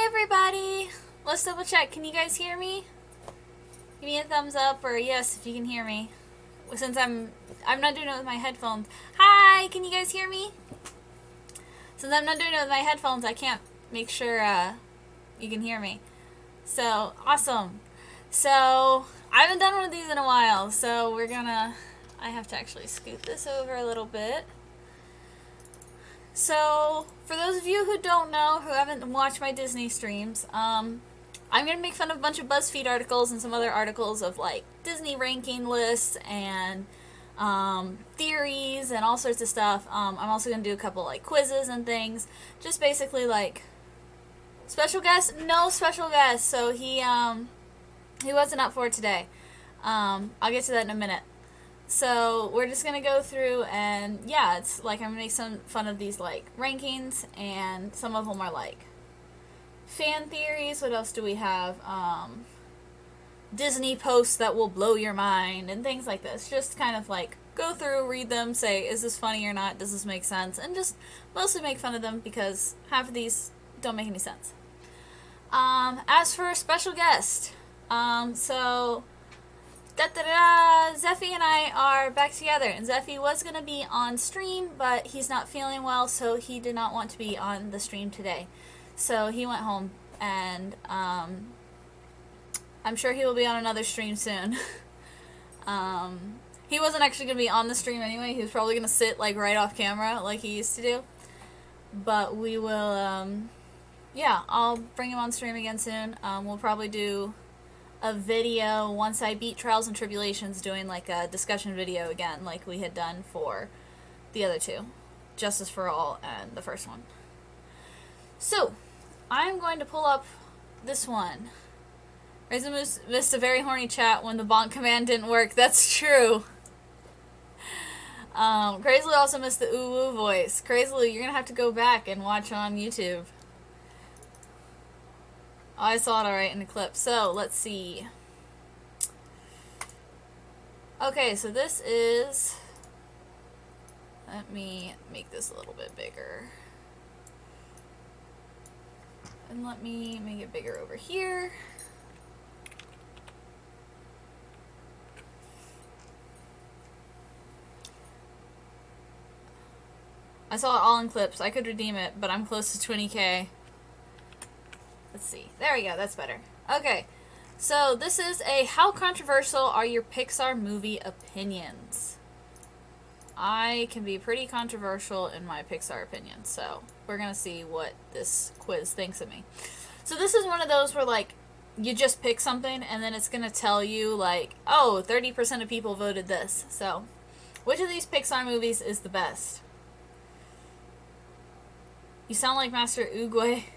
everybody! Let's double check. Can you guys hear me? Give me a thumbs up or yes if you can hear me. Since I'm not doing it with my headphones. Hi! Can you guys hear me? Since I'm not doing it with my headphones, I can't make sure you can hear me. So, awesome. So, I haven't done one of these in a while, so I have to actually scoot this over a little bit. So, for those of you who don't know, who haven't watched my Disney streams, I'm going to make fun of a bunch of BuzzFeed articles and some other articles of, like, Disney ranking lists and theories and all sorts of stuff. I'm also going to do a couple, like, quizzes and things. Just basically, like, special guest? No special guest. So, he wasn't up for it today. I'll get to that in a minute. So, we're just going to go through and, yeah, it's like I'm going to make some fun of these, like, rankings, and some of them are, like, fan theories. What else do we have? Disney posts that will blow your mind, and things like this. Just kind of, like, go through, read them, say, is this funny or not? Does this make sense? And just mostly make fun of them, because half of these don't make any sense. As for a special guest, Zeffy and I are back together, and Zeffy was going to be on stream, but he's not feeling well, so he did not want to be on the stream today. So he went home, and I'm sure he will be on another stream soon. He wasn't actually going to be on the stream anyway. He was probably going to sit, like, right off camera like he used to do. But we will, yeah, I'll bring him on stream again soon. We'll probably do a video once I beat Trials and Tribulations, doing like a discussion video again like we had done for the other two, Justice for All and the first one. So I'm going to pull up this one. Raisin missed a very horny chat when the bonk command didn't work. That's true. Crazily also missed the ooh woo voice. Crazily, you're gonna have to go back and watch on YouTube. I saw it alright in the clip. So, let's see. Okay, so this is... Let me make this a little bit bigger. And let me make it bigger over here. I saw it all in clips. I could redeem it, but I'm close to 20K. Let's see. There we go. That's better. Okay. So this is a how controversial are your Pixar movie opinions? I can be pretty controversial in my Pixar opinions. So we're going to see what this quiz thinks of me. So this is one of those where, like, you just pick something and then it's going to tell you, like, oh, 30% of people voted this. So which of these Pixar movies is the best? You sound like Master Oogway.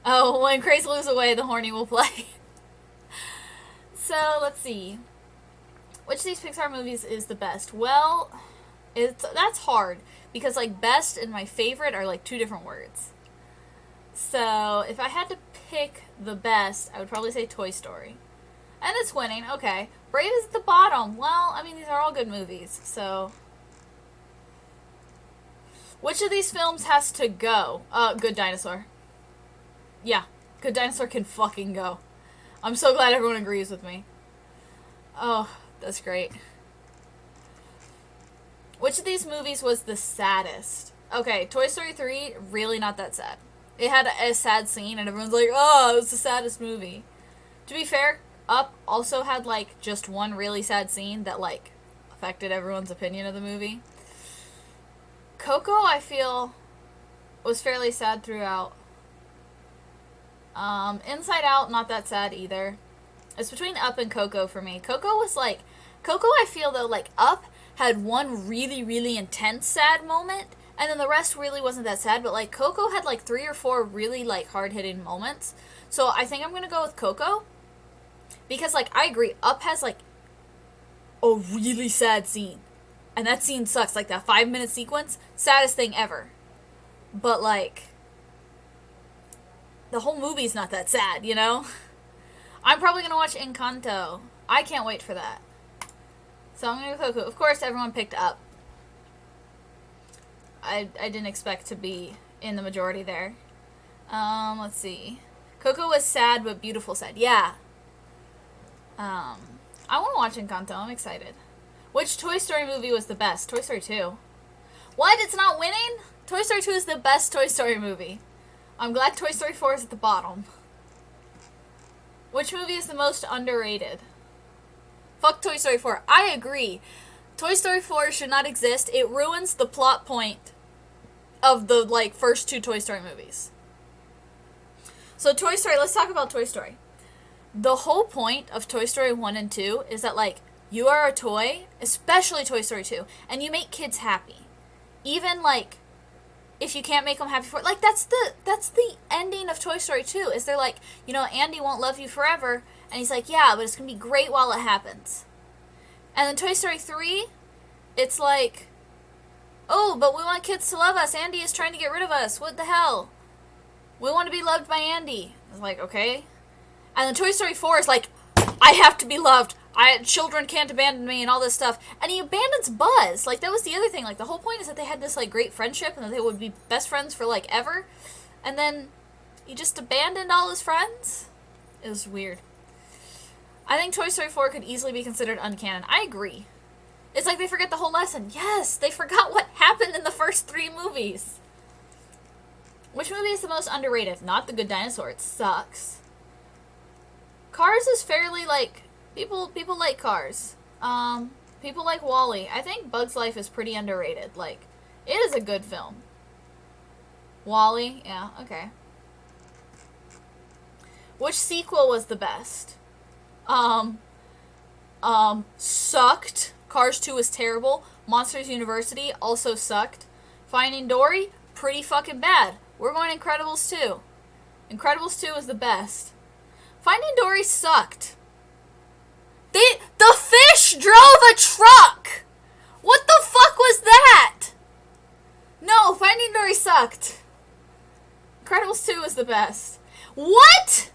Oh, when Crazy Lou's away, the horny will play. So, let's see. Which of these Pixar movies is the best? Well, that's hard. Because, like, best and my favorite are, like, two different words. So, if I had to pick the best, I would probably say Toy Story. And it's winning, okay. Brave is at the bottom. Well, I mean, these are all good movies, so... Which of these films has to go? Good Dinosaur. Yeah, Good Dinosaur can fucking go. I'm so glad everyone agrees with me. Oh, that's great. Which of these movies was the saddest? Okay, Toy Story 3, really not that sad. It had a sad scene and everyone's like, oh, it was the saddest movie. To be fair, Up also had, like, just one really sad scene that, like, affected everyone's opinion of the movie. Coco, I feel, was fairly sad throughout. Inside Out, not that sad either. It's between Up and Coco for me. Coco, I feel though, like, Up had one really, really intense sad moment, and then the rest really wasn't that sad, but, like, Coco had, like, 3 or 4 really, like, hard-hitting moments. So I think I'm gonna go with Coco, because, like, I agree, Up has, like, a really sad scene, and that scene sucks. Like, that 5-minute sequence, saddest thing ever. But, like, the whole movie's not that sad, you know? I'm probably going to watch Encanto. I can't wait for that. So I'm going to go Coco. Of course, everyone picked Up. I didn't expect to be in the majority there. Let's see. Coco was sad, but beautiful sad. Yeah. I want to watch Encanto. I'm excited. Which Toy Story movie was the best? Toy Story 2. What? It's not winning? Toy Story 2 is the best Toy Story movie. I'm glad Toy Story 4 is at the bottom. Which movie is the most underrated? Fuck Toy Story 4. I agree. Toy Story 4 should not exist. It ruins the plot point of the, like, first 2 Toy Story movies. So Toy Story, let's talk about Toy Story. The whole point of Toy Story 1 and 2 is that, like, you are a toy, especially Toy Story 2, and you make kids happy. Even, like, if you can't make them happy for it. Like, that's the ending of Toy Story 2, is they're like, you know, Andy won't love you forever, and he's like, yeah, but it's gonna be great while it happens. And then Toy Story 3, it's like, oh, but we want kids to love us. Andy is trying to get rid of us. What the hell? We want to be loved by Andy. It's like, okay. And then Toy Story 4 is like, I have to be loved. Children can't abandon me and all this stuff. And he abandons Buzz. Like, that was the other thing. Like, the whole point is that they had this, like, great friendship and that they would be best friends for, like, ever. And then he just abandoned all his friends. It was weird. I think Toy Story 4 could easily be considered uncanon. I agree. It's like they forget the whole lesson. Yes, they forgot what happened in the first 3 movies. Which movie is the most underrated? Not The Good Dinosaur. It sucks. Cars is fairly, like, people like Cars. People like WALL-E. I think Bug's Life is pretty underrated. Like, it is a good film. WALL-E? Yeah, okay. Which sequel was the best? Sucked. Cars 2 was terrible. Monsters University also sucked. Finding Dory? Pretty fucking bad. We're going Incredibles 2. Incredibles 2 is the best. Finding Dory sucked. The fish drove a truck! What the fuck was that? No, Finding Dory sucked. Incredibles 2 is the best. What?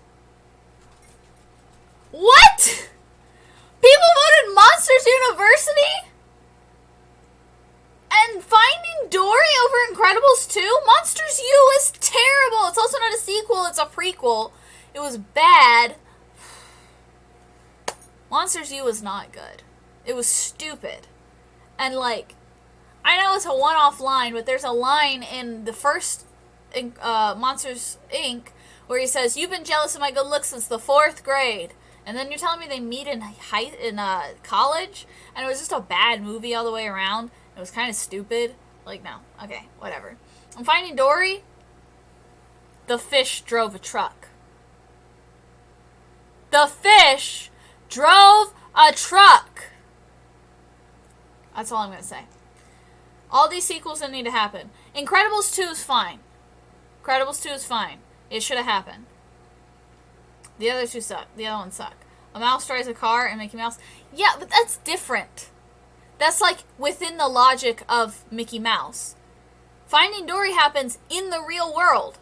What? People voted Monsters University? And Finding Dory over Incredibles 2? Monsters U is terrible. It's also not a sequel, it's a prequel. It was bad. Monsters U was not good. It was stupid. And, like, I know it's a one-off line, but there's a line in the first Monsters, Inc. where he says, "You've been jealous of my good looks since the 4th grade." And then you're telling me they meet in college? And it was just a bad movie all the way around. It was kind of stupid. Like, no. Okay, whatever. I'm Finding Dory. The fish drove a truck. The fish drove a truck. That's all I'm going to say. All these sequels that need to happen. Incredibles 2 is fine. Incredibles 2 is fine. It should have happened. The other two suck. The other ones suck. A mouse drives a car and Mickey Mouse. Yeah, but that's different. That's like within the logic of Mickey Mouse. Finding Dory happens in the real world.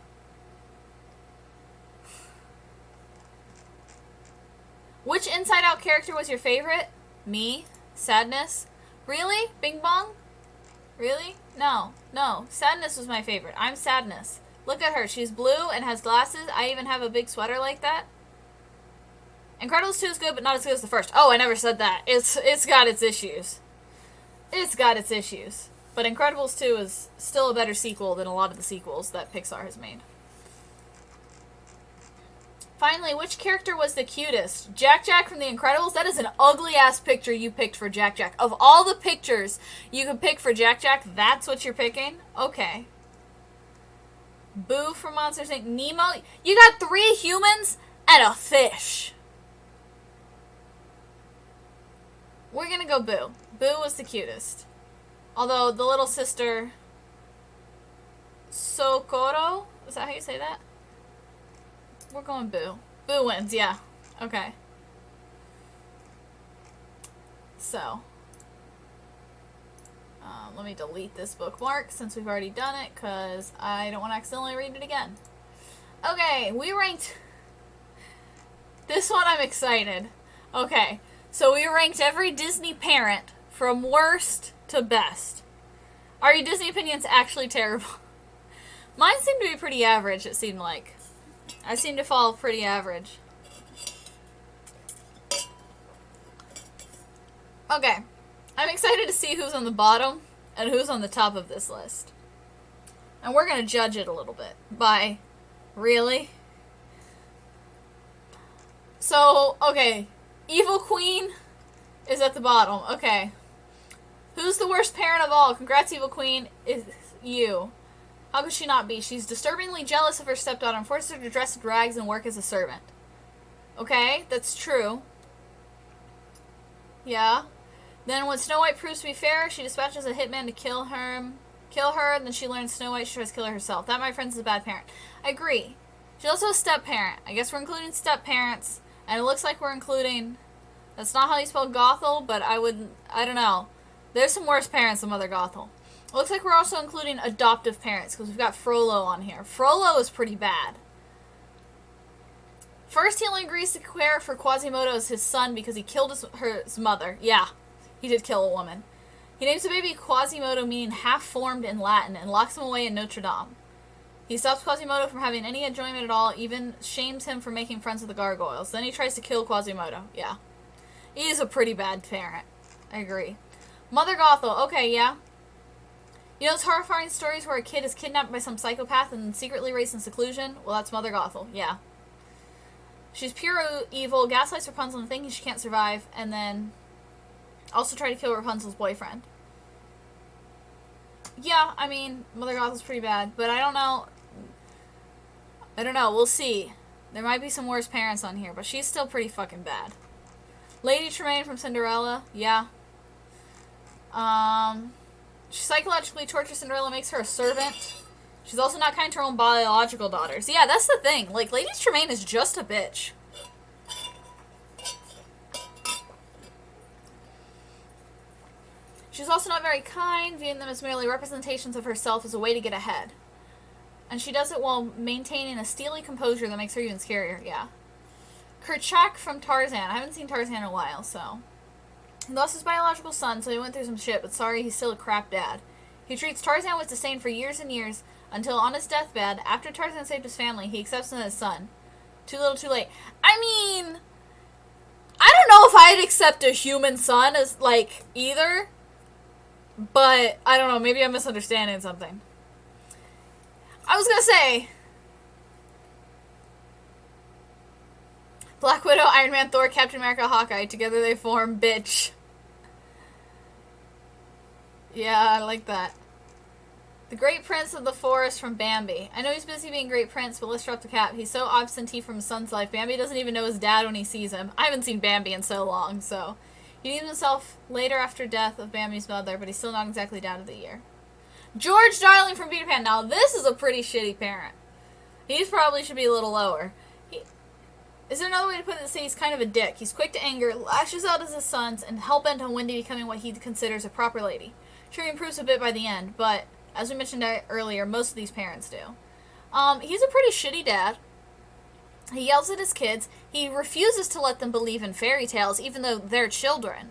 Which Inside Out character was your favorite? Me? Sadness? Really? Bing Bong? Really? No. No. Sadness was my favorite. I'm Sadness. Look at her. She's blue and has glasses. I even have a big sweater like that. Incredibles 2 is good, but not as good as the first. Oh, I never said that. It's got its issues. It's got its issues. But Incredibles 2 is still a better sequel than a lot of the sequels that Pixar has made. Finally, which character was the cutest? Jack Jack from The Incredibles? That is an ugly-ass picture you picked for Jack Jack. Of all the pictures you could pick for Jack Jack, that's what you're picking? Okay. Boo from Monsters, Inc. Nemo? You got 3 humans and a fish. We're gonna go Boo. Boo was the cutest. Although, the little sister... Socorro? Is that how you say that? We're going Boo. Boo wins, yeah. Okay. So. Let me delete this bookmark since we've already done it, because I don't want to accidentally read it again. Okay, we ranked... This one I'm excited. Okay, so we ranked every Disney parent from worst to best. Are your Disney opinions actually terrible? Mine seemed to be pretty average, it seemed like. I seem to fall pretty average. Okay. I'm excited to see who's on the bottom and who's on the top of this list. And we're going to judge it a little bit by, really? So, okay. Evil Queen is at the bottom. Okay. Who's the worst parent of all? Congrats, Evil Queen. Is you. How could she not be? She's disturbingly jealous of her stepdaughter and forces her to dress in rags and work as a servant. Okay, that's true. Yeah. Then when Snow White proves to be fair, she dispatches a hitman to kill her, and then she learns Snow White she tries to kill her herself. That, my friends, is a bad parent. I agree. She's also a step-parent. I guess we're including step-parents, and it looks like we're including... That's not how you spell Gothel, but I don't know. There's some worse parents than Mother Gothel. It looks like we're also including adoptive parents, because we've got Frollo on here. Frollo is pretty bad. First, he only agrees to care for Quasimodo as his son because he killed his mother. Yeah, he did kill a woman. He names the baby Quasimodo, meaning half-formed in Latin, and locks him away in Notre Dame. He stops Quasimodo from having any enjoyment at all, even shames him for making friends with the gargoyles. Then he tries to kill Quasimodo. Yeah. He is a pretty bad parent. I agree. Mother Gothel. Okay, yeah. You know those horrifying stories where a kid is kidnapped by some psychopath and secretly raised in seclusion? Well, that's Mother Gothel. Yeah. She's pure evil, gaslights Rapunzel and thinking she can't survive, and then also try to kill Rapunzel's boyfriend. Yeah, I mean, Mother Gothel's pretty bad, but I don't know. We'll see. There might be some worse parents on here, but she's still pretty fucking bad. Lady Tremaine from Cinderella. Yeah. She psychologically tortures Cinderella, makes her a servant. She's also not kind to her own biological daughters. Yeah, that's the thing. Like, Lady Tremaine is just a bitch. She's also not very kind, viewing them as merely representations of herself as a way to get ahead. And she does it while maintaining a steely composure that makes her even scarier, yeah. Kerchak from Tarzan. I haven't seen Tarzan in a while, so... He lost his biological son, so he went through some shit, but sorry, he's still a crap dad. He treats Tarzan with disdain for years and years, until on his deathbed, after Tarzan saved his family, he accepts him as his son. Too little, too late. I mean... I don't know if I'd accept a human son as, like, either... But, I don't know, maybe I'm misunderstanding something. I was gonna say... Black Widow, Iron Man, Thor, Captain America, Hawkeye. Together they form bitch. Yeah, I like that. The Great Prince of the Forest from Bambi. I know he's busy being Great Prince, but let's drop the cap. He's so absentee from his son's life. Bambi doesn't even know his dad when he sees him. I haven't seen Bambi in so long, so... He named himself later after death of Bambi's mother, but he's still not exactly Dad of the Year. George Darling from Peter Pan. Now, this is a pretty shitty parent. He probably should be a little lower. Is there another way to put it to say he's kind of a dick? He's quick to anger, lashes out at his sons, and hell-bent on Wendy becoming what he considers a proper lady. Sure, he improves a bit by the end, but, as we mentioned earlier, most of these parents do. He's a pretty shitty dad. He yells at his kids. He refuses to let them believe in fairy tales, even though they're children.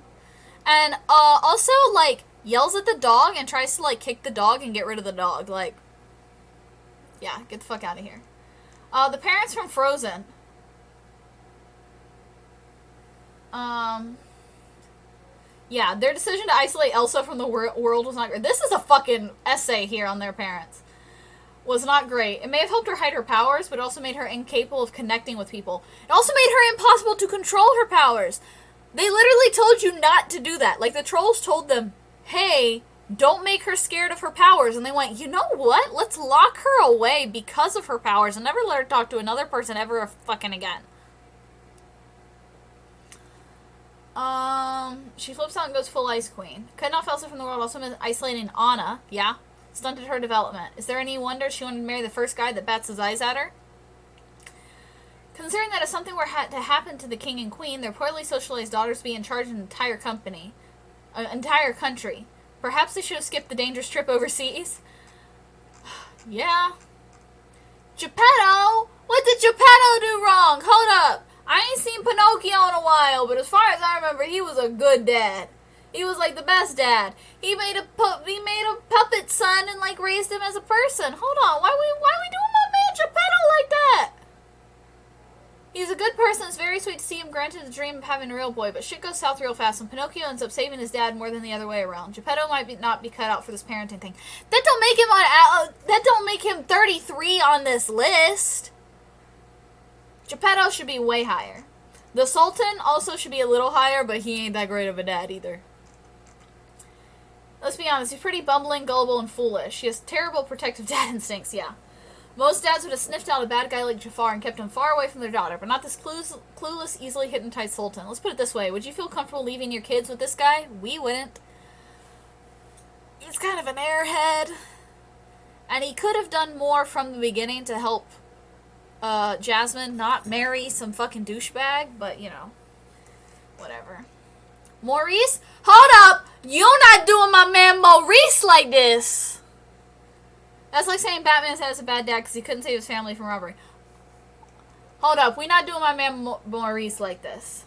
And, also, like, yells at the dog and tries to, like, kick the dog and get rid of the dog. Like, yeah, get the fuck out of here. The parents from Frozen. Yeah, their decision to isolate Elsa from the world was not great. This is a fucking essay here on their parents. Was not great. It may have helped her hide her powers, but it also made her incapable of connecting with people. It also made her impossible to control her powers. They literally told you not to do that. Like, the trolls told them, hey, don't make her scared of her powers. And they went, you know what? Let's lock her away because of her powers and never let her talk to another person ever fucking again. She flips out and goes full Ice Queen. Cutting off Elsa from the world also meant isolating Anna. Yeah. Stunted her development. Is there any wonder she wanted to marry the first guy that bats his eyes at her? Considering that if something were to happen to the king and queen, their poorly socialized daughters be in charge of an entire country. Perhaps they should have skipped the dangerous trip overseas. Yeah. Geppetto? What did Geppetto do wrong? Hold up. I ain't seen Pinocchio in a while, but as far as I remember, he was a good dad. He was like the best dad. He made a puppet son and like raised him as a person. Hold on, why we doing my man Geppetto like that? a good person, it's very sweet to see him granted the dream of having a real boy, but shit goes south real fast when Pinocchio ends up saving his dad more than the other way around. Geppetto might not be cut out for this parenting thing. That don't make him 33 on this list. Geppetto should be way higher. The Sultan also should be a little higher, but he ain't that great of a dad either. Let's be honest, he's pretty bumbling, gullible, and foolish. He has terrible protective dad instincts, yeah. Most dads would have sniffed out a bad guy like Jafar and kept him far away from their daughter, but not this clueless, easily hypnotized Sultan. Let's put it this way. Would you feel comfortable leaving your kids with this guy? We wouldn't. He's kind of an airhead. And he could have done more from the beginning to help Jasmine not marry some fucking douchebag, but, you know, whatever. Maurice? Hold up! You're not doing my man Maurice like this! That's like saying Batman has a bad dad because he couldn't save his family from robbery. Hold up, we're not doing my man Maurice like this.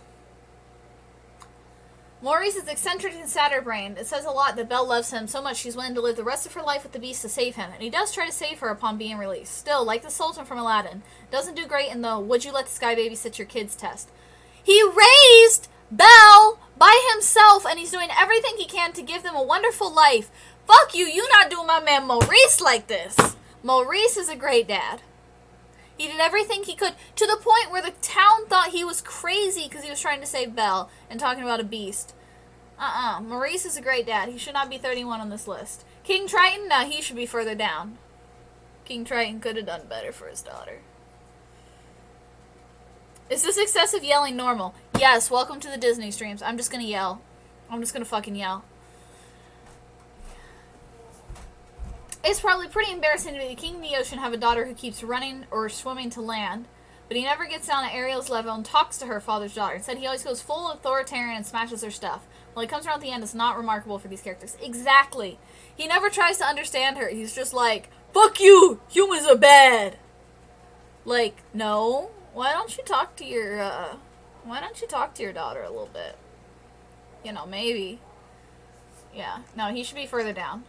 Maurice is eccentric and scatterbrained. It says a lot that Belle loves him so much she's willing to live the rest of her life with the Beast to save him, and he does try to save her upon being released. Still, like the Sultan from Aladdin, doesn't do great in the would you let this guy babysit your kids test. He raised Belle by himself, and he's doing everything he can to give them a wonderful life. Fuck you, you not doing my man Maurice like this. Maurice is a great dad. He did everything he could, to the point where the town thought he was crazy because he was trying to save Belle and talking about a beast. Maurice is a great dad. He should not be 31 on this list. King Triton? No, he should be further down. King Triton could have done better for his daughter. Is this excessive yelling normal? Yes, welcome to the Disney streams. I'm just gonna yell. I'm just gonna fucking yell. It's probably pretty embarrassing to be the king of the ocean, have a daughter who keeps running or swimming to land, but he never gets down at Ariel's level and talks to her father's daughter. Instead, he always goes full authoritarian and smashes her stuff. When he comes around at the end, it's not remarkable for these characters. Exactly. He never tries to understand her. He's just like, fuck you! Humans are bad! Like, no. Why don't you talk to your daughter a little bit? You know, maybe. Yeah. No, he should be further down.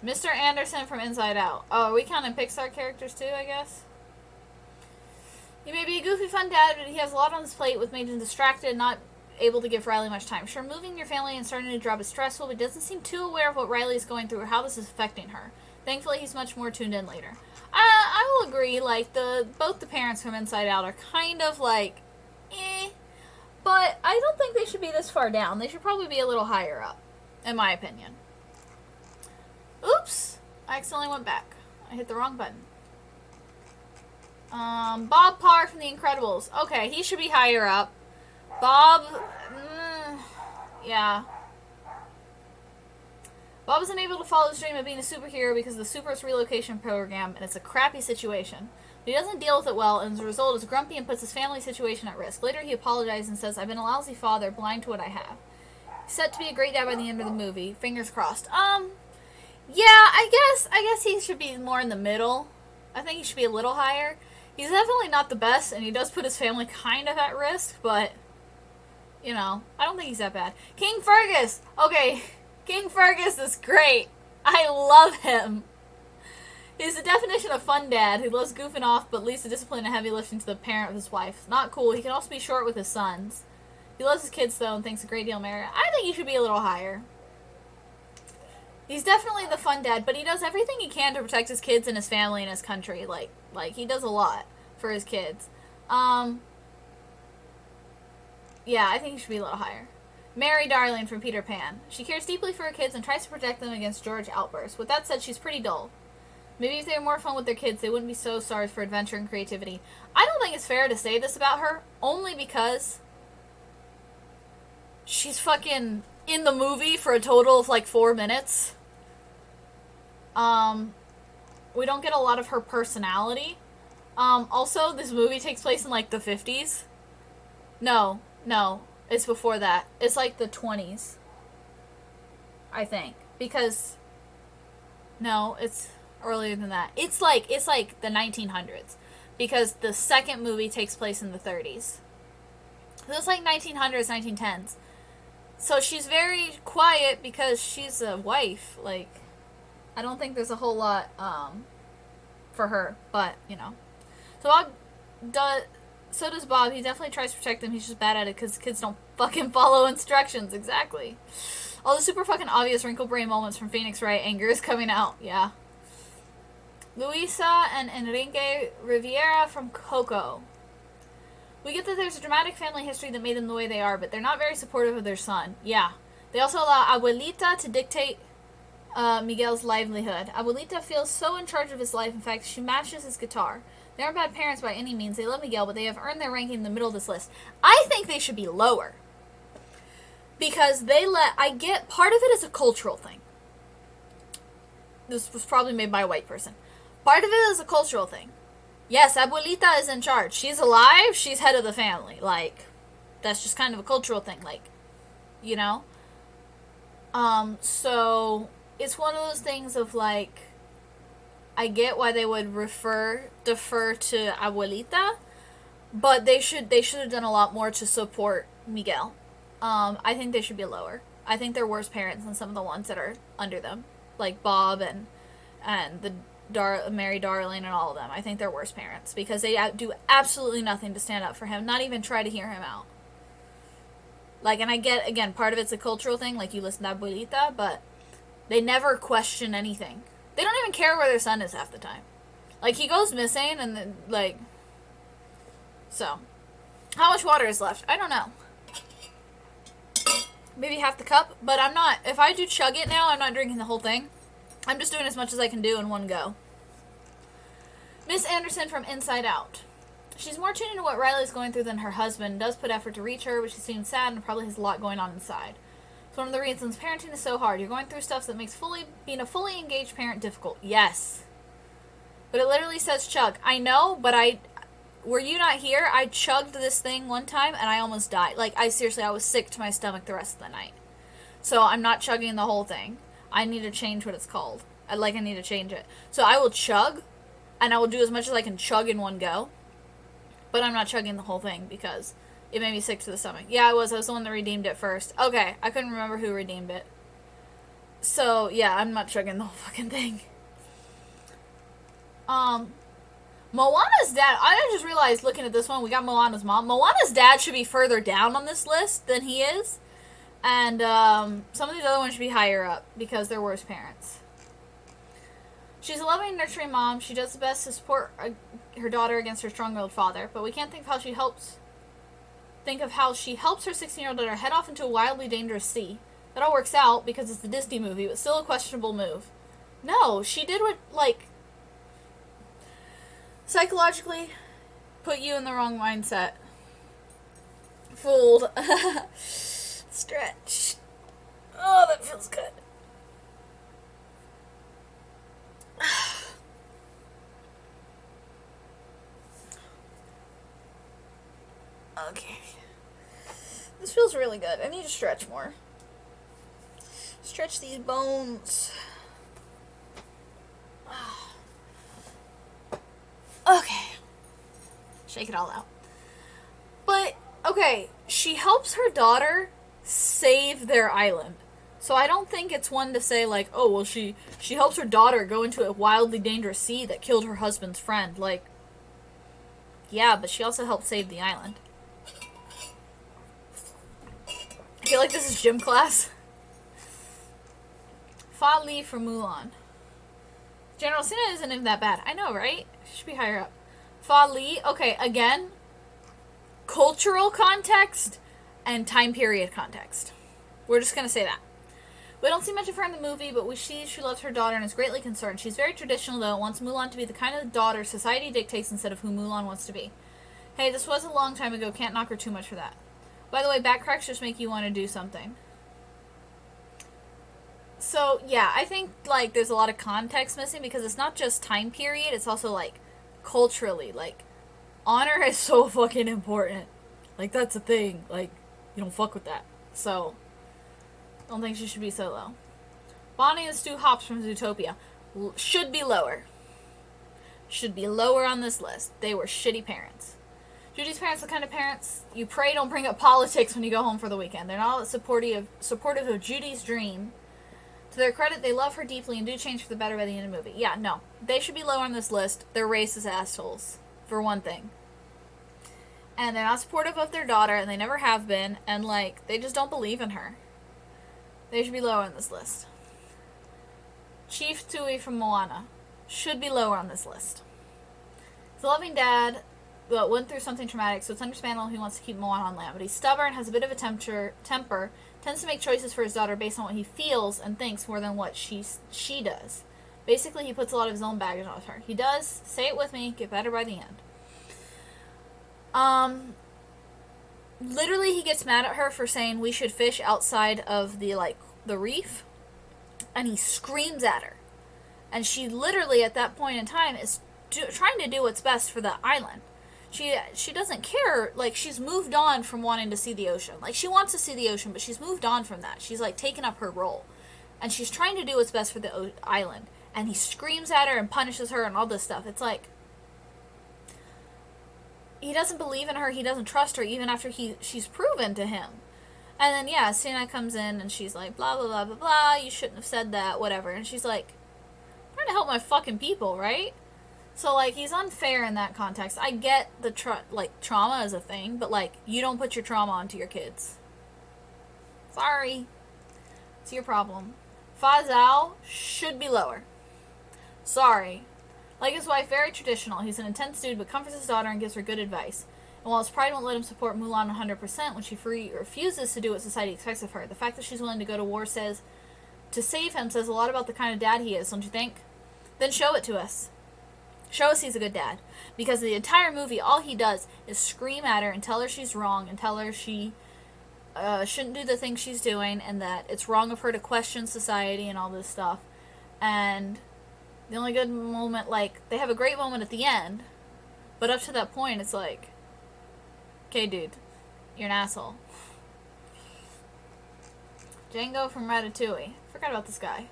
Mr. Anderson from Inside Out. Oh, are we counting Pixar characters too, I guess? He may be a goofy, fun dad, but he has a lot on his plate, with making him distracted and not able to give Riley much time. Sure, moving your family and starting a new job is stressful, but he doesn't seem too aware of what Riley is going through or how this is affecting her. Thankfully, he's much more tuned in later. I will agree, like, both the parents from Inside Out are kind of like, but I don't think they should be this far down. They should probably be a little higher up, in my opinion. Oops! I accidentally went back. I hit the wrong button. Bob Parr from The Incredibles. Okay, he should be higher up. Bob, yeah. Bob is unable to follow his dream of being a superhero because of the Super's relocation program, and it's a crappy situation. But he doesn't deal with it well, and as a result is grumpy and puts his family situation at risk. Later he apologizes and says, I've been a lousy father, blind to what I have. He's set to be a great dad by the end of the movie. Fingers crossed. Yeah, I guess he should be more in the middle. I think he should be a little higher. He's definitely not the best, and he does put his family kind of at risk, but, you know, I don't think he's that bad. King Fergus! Okay, King Fergus is great. I love him. He's the definition of fun dad, who loves goofing off, but leaves the discipline and heavy lifting to the parent of his wife. Not cool. He can also be short with his sons. He loves his kids, though, and thinks a great deal of Mary. I think he should be a little higher. He's definitely the fun dad, but he does everything he can to protect his kids and his family and his country. Like he does a lot for his kids. Yeah, I think he should be a little higher. Mary Darling from Peter Pan. She cares deeply for her kids and tries to protect them against George outbursts. With that said, she's pretty dull. Maybe if they were more fun with their kids, they wouldn't be so starved for adventure and creativity. I don't think it's fair to say this about her, only because she's fucking in the movie for a total of like 4 minutes. We don't get a lot of her personality. Also, this movie takes place in, like, the 50s. No, it's before that. It's, like, the 20s. I think. Because, no, it's earlier than that. It's like the 1900s. Because the second movie takes place in the 30s. So it's like 1900s, 1910s. So she's very quiet because she's a wife, like... I don't think there's a whole lot, for her, but, you know. So So does Bob. He definitely tries to protect them. He's just bad at it because kids don't fucking follow instructions. Exactly. All the super fucking obvious wrinkle brain moments from Phoenix Wright anger is coming out. Yeah. Luisa and Enrique Riviera from Coco. We get that there's a dramatic family history that made them the way they are, but they're not very supportive of their son. Yeah. They also allow Abuelita to dictate Miguel's livelihood. Abuelita feels so in charge of his life. In fact, she matches his guitar. They aren't bad parents by any means. They love Miguel, but they have earned their ranking in the middle of this list. I think they should be lower. Because I get, part of it is a cultural thing. This was probably made by a white person. Part of it is a cultural thing. Yes, Abuelita is in charge. She's alive, she's head of the family. Like, that's just kind of a cultural thing. Like, you know? So, it's one of those things of like, I get why they would defer to Abuelita, but they should have done a lot more to support Miguel. I think they should be lower. I think they're worse parents than some of the ones that are under them, like Bob and the Mary Darling and all of them. I think they're worse parents because they do absolutely nothing to stand up for him, not even try to hear him out. Like, and I get, again, part of it's a cultural thing, like you listen to Abuelita, but they never question anything. They don't even care where their son is half the time. Like, he goes missing and then, like, so. How much water is left? I don't know. Maybe half the cup, but I'm not, if I do chug it now, I'm not drinking the whole thing. I'm just doing as much as I can do in one go. Miss Anderson from Inside Out. She's more tuned into what Riley's going through than her husband, does put effort to reach her, but she seems sad and probably has a lot going on inside. It's one of the reasons parenting is so hard. You're going through stuff that makes being a fully engaged parent difficult. Yes. But it literally says chug. I know, but were you not here? I chugged this thing one time and I almost died. Like, I was sick to my stomach the rest of the night. So I'm not chugging the whole thing. I need to change what it's called. I need to change it. So I will chug, and I will do as much as I can chug in one go. But I'm not chugging the whole thing because it made me sick to the stomach. Yeah, I was the one that redeemed it first. Okay, I couldn't remember who redeemed it. So, yeah, I'm not chugging the whole fucking thing. Moana's dad, I just realized looking at this one, we got Moana's mom. Moana's dad should be further down on this list than he is. And some of these other ones should be higher up because they're worse parents. She's a loving, nurturing mom. She does the best to support her daughter against her strong-willed father, but we can't think of how she helps her 16-year-old daughter head off into a wildly dangerous sea. That all works out because it's the Disney movie, but still a questionable move. No, she did what, like, psychologically put you in the wrong mindset. Fooled. Stretch. Oh, that feels good. Okay. This feels really good. I need to stretch more. Stretch these bones. Okay. Shake it all out. But, okay, she helps her daughter save their island. So I don't think it's one to say, like, oh, well, she helps her daughter go into a wildly dangerous sea that killed her husband's friend. Like, yeah, but she also helped save the island. I feel like this is gym class. Fa Li from Mulan. General Sina isn't even that bad. I know, right? She should be higher up. Fa Li, okay, again, cultural context and time period context. We're just going to say that. We don't see much of her in the movie, but we see she loves her daughter and is greatly concerned. She's very traditional, though, and wants Mulan to be the kind of daughter society dictates instead of who Mulan wants to be. Hey, this was a long time ago. Can't knock her too much for that. By the way, back cracks just make you want to do something. So, yeah, I think, like, there's a lot of context missing because it's not just time period, it's also, like, culturally, like, honor is so fucking important. Like, that's a thing. Like, you don't fuck with that. So, I don't think she should be so low. Bonnie and Stu Hops from Zootopia should be lower. Should be lower on this list. They were shitty parents. Judy's parents are the kind of parents you pray don't bring up politics when you go home for the weekend. They're not supportive of Judy's dream. To their credit, they love her deeply and do change for the better by the end of the movie. Yeah, no. They should be low on this list. They're racist assholes, for one thing. and they're not supportive of their daughter, and they never have been, and, like, they just don't believe in her. They should be lower on this list. Chief Tui from Moana should be lower on this list. He's a loving dad, but went through something traumatic, so it's understandable he wants to keep Moana on land. But he's stubborn, has a bit of a temper, tends to make choices for his daughter based on what he feels and thinks more than what she does. Basically, he puts a lot of his own baggage on her. He does, say it with me, get better by the end. Literally, he gets mad at her for saying we should fish outside of the reef, and he screams at her. And she literally, at that point in time, is trying to do what's best for the island. She doesn't care. Like, she's moved on from wanting to see the ocean. Like, she wants to see the ocean, but she's moved on from that. She's, like, taken up her role. And she's trying to do what's best for the island. And he screams at her and punishes her and all this stuff. It's like, he doesn't believe in her. He doesn't trust her, even after she's proven to him. And then, yeah, Sina comes in and she's like, blah, blah, blah, blah, blah. You shouldn't have said that, whatever. And she's like, I'm trying to help my fucking people, right? So, like, he's unfair in that context. I get the, trauma is a thing, but, like, you don't put your trauma onto your kids. Sorry. It's your problem. Fa Zhao should be lower. Sorry. Like his wife, very traditional. He's an intense dude, but comforts his daughter and gives her good advice. And while his pride won't let him support Mulan 100% when she refuses to do what society expects of her, the fact that she's willing to go to war to save him says a lot about the kind of dad he is, don't you think? Then show it to us. Show us he's a good dad. Because the entire movie, all he does is scream at her and tell her she's wrong and tell her she shouldn't do the things she's doing and that it's wrong of her to question society and all this stuff. And the only good moment, like, they have a great moment at the end, but up to that point, it's like, okay, dude, you're an asshole. Django from Ratatouille. Forgot about this guy.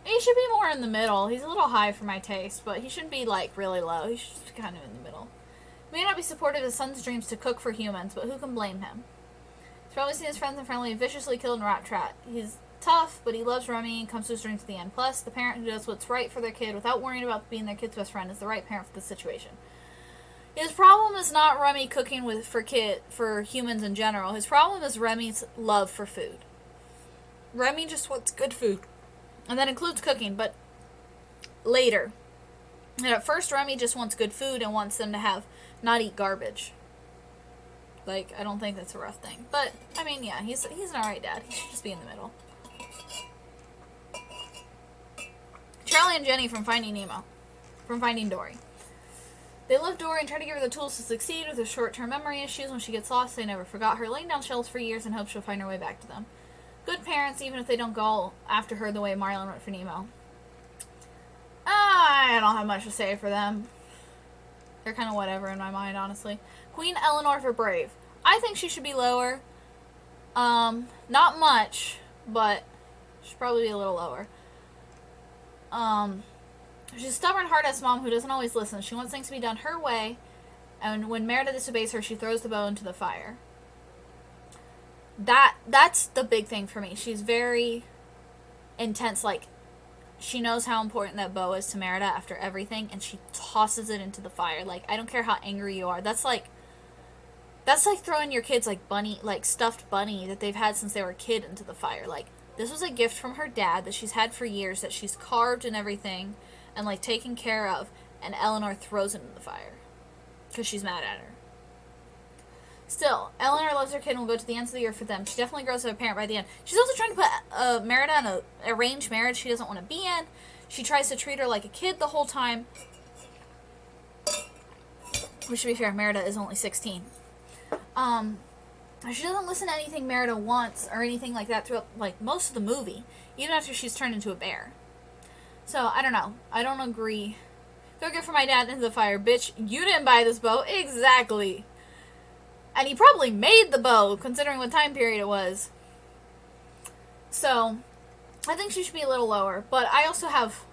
He should be more in the middle. He's a little high for my taste, but he shouldn't be, like, really low. He should just be kind of in the middle. He may not be supportive of his son's dreams to cook for humans, but who can blame him? He's probably seen his friends and family viciously killed in rat trap. He's tough, but he loves Remy and comes to his dreams at the end. Plus, the parent who does what's right for their kid without worrying about being their kid's best friend is the right parent for the situation. His problem is not Remy cooking for humans in general. His problem is Remy's love for food. Remy just wants good food. And that includes cooking, but later. And at first, Remy just wants good food and wants them to not eat garbage. Like, I don't think that's a rough thing. But, I mean, yeah, he's an alright dad. He should just be in the middle. Charlie and Jenny from Finding Nemo. From Finding Dory. They love Dory and try to give her the tools to succeed with her short-term memory issues. When she gets lost, they never forgot her, laying down shells for years in hopes she'll find her way back to them. Good parents, even if they don't go after her the way Marlin went for Nemo. I don't have much to say for them. They're kind of whatever in my mind, honestly. Queen Eleanor for Brave. I think she should be lower. Not much, but she should probably be a little lower. She's a stubborn, hard-ass mom who doesn't always listen. She wants things to be done her way, and when Merida disobeys her, she throws the bow into the fire. That's the big thing for me. She's very intense, like, she knows how important that bow is to Merida after everything, and she tosses it into the fire. Like, I don't care how angry you are. That's like throwing your kids, like, stuffed bunny that they've had since they were a kid into the fire. Like, this was a gift from her dad that she's had for years, that she's carved and everything, and, like, taken care of, and Eleanor throws it in the fire. Because she's mad at her. Still, Eleanor loves her kid and will go to the ends of the earth for them. She definitely grows as a parent by the end. She's also trying to put Merida in an arranged marriage she doesn't want to be in. She tries to treat her like a kid the whole time. Which, to be fair, Merida is only 16. She doesn't listen to anything Merida wants or anything like that throughout, like, most of the movie. Even after she's turned into a bear. So, I don't know. I don't agree. Throw a gift for my dad into the fire. Bitch, you didn't buy this bow. Exactly. And he probably made the bow, considering what time period it was. So, I think she should be a little lower. But I also have...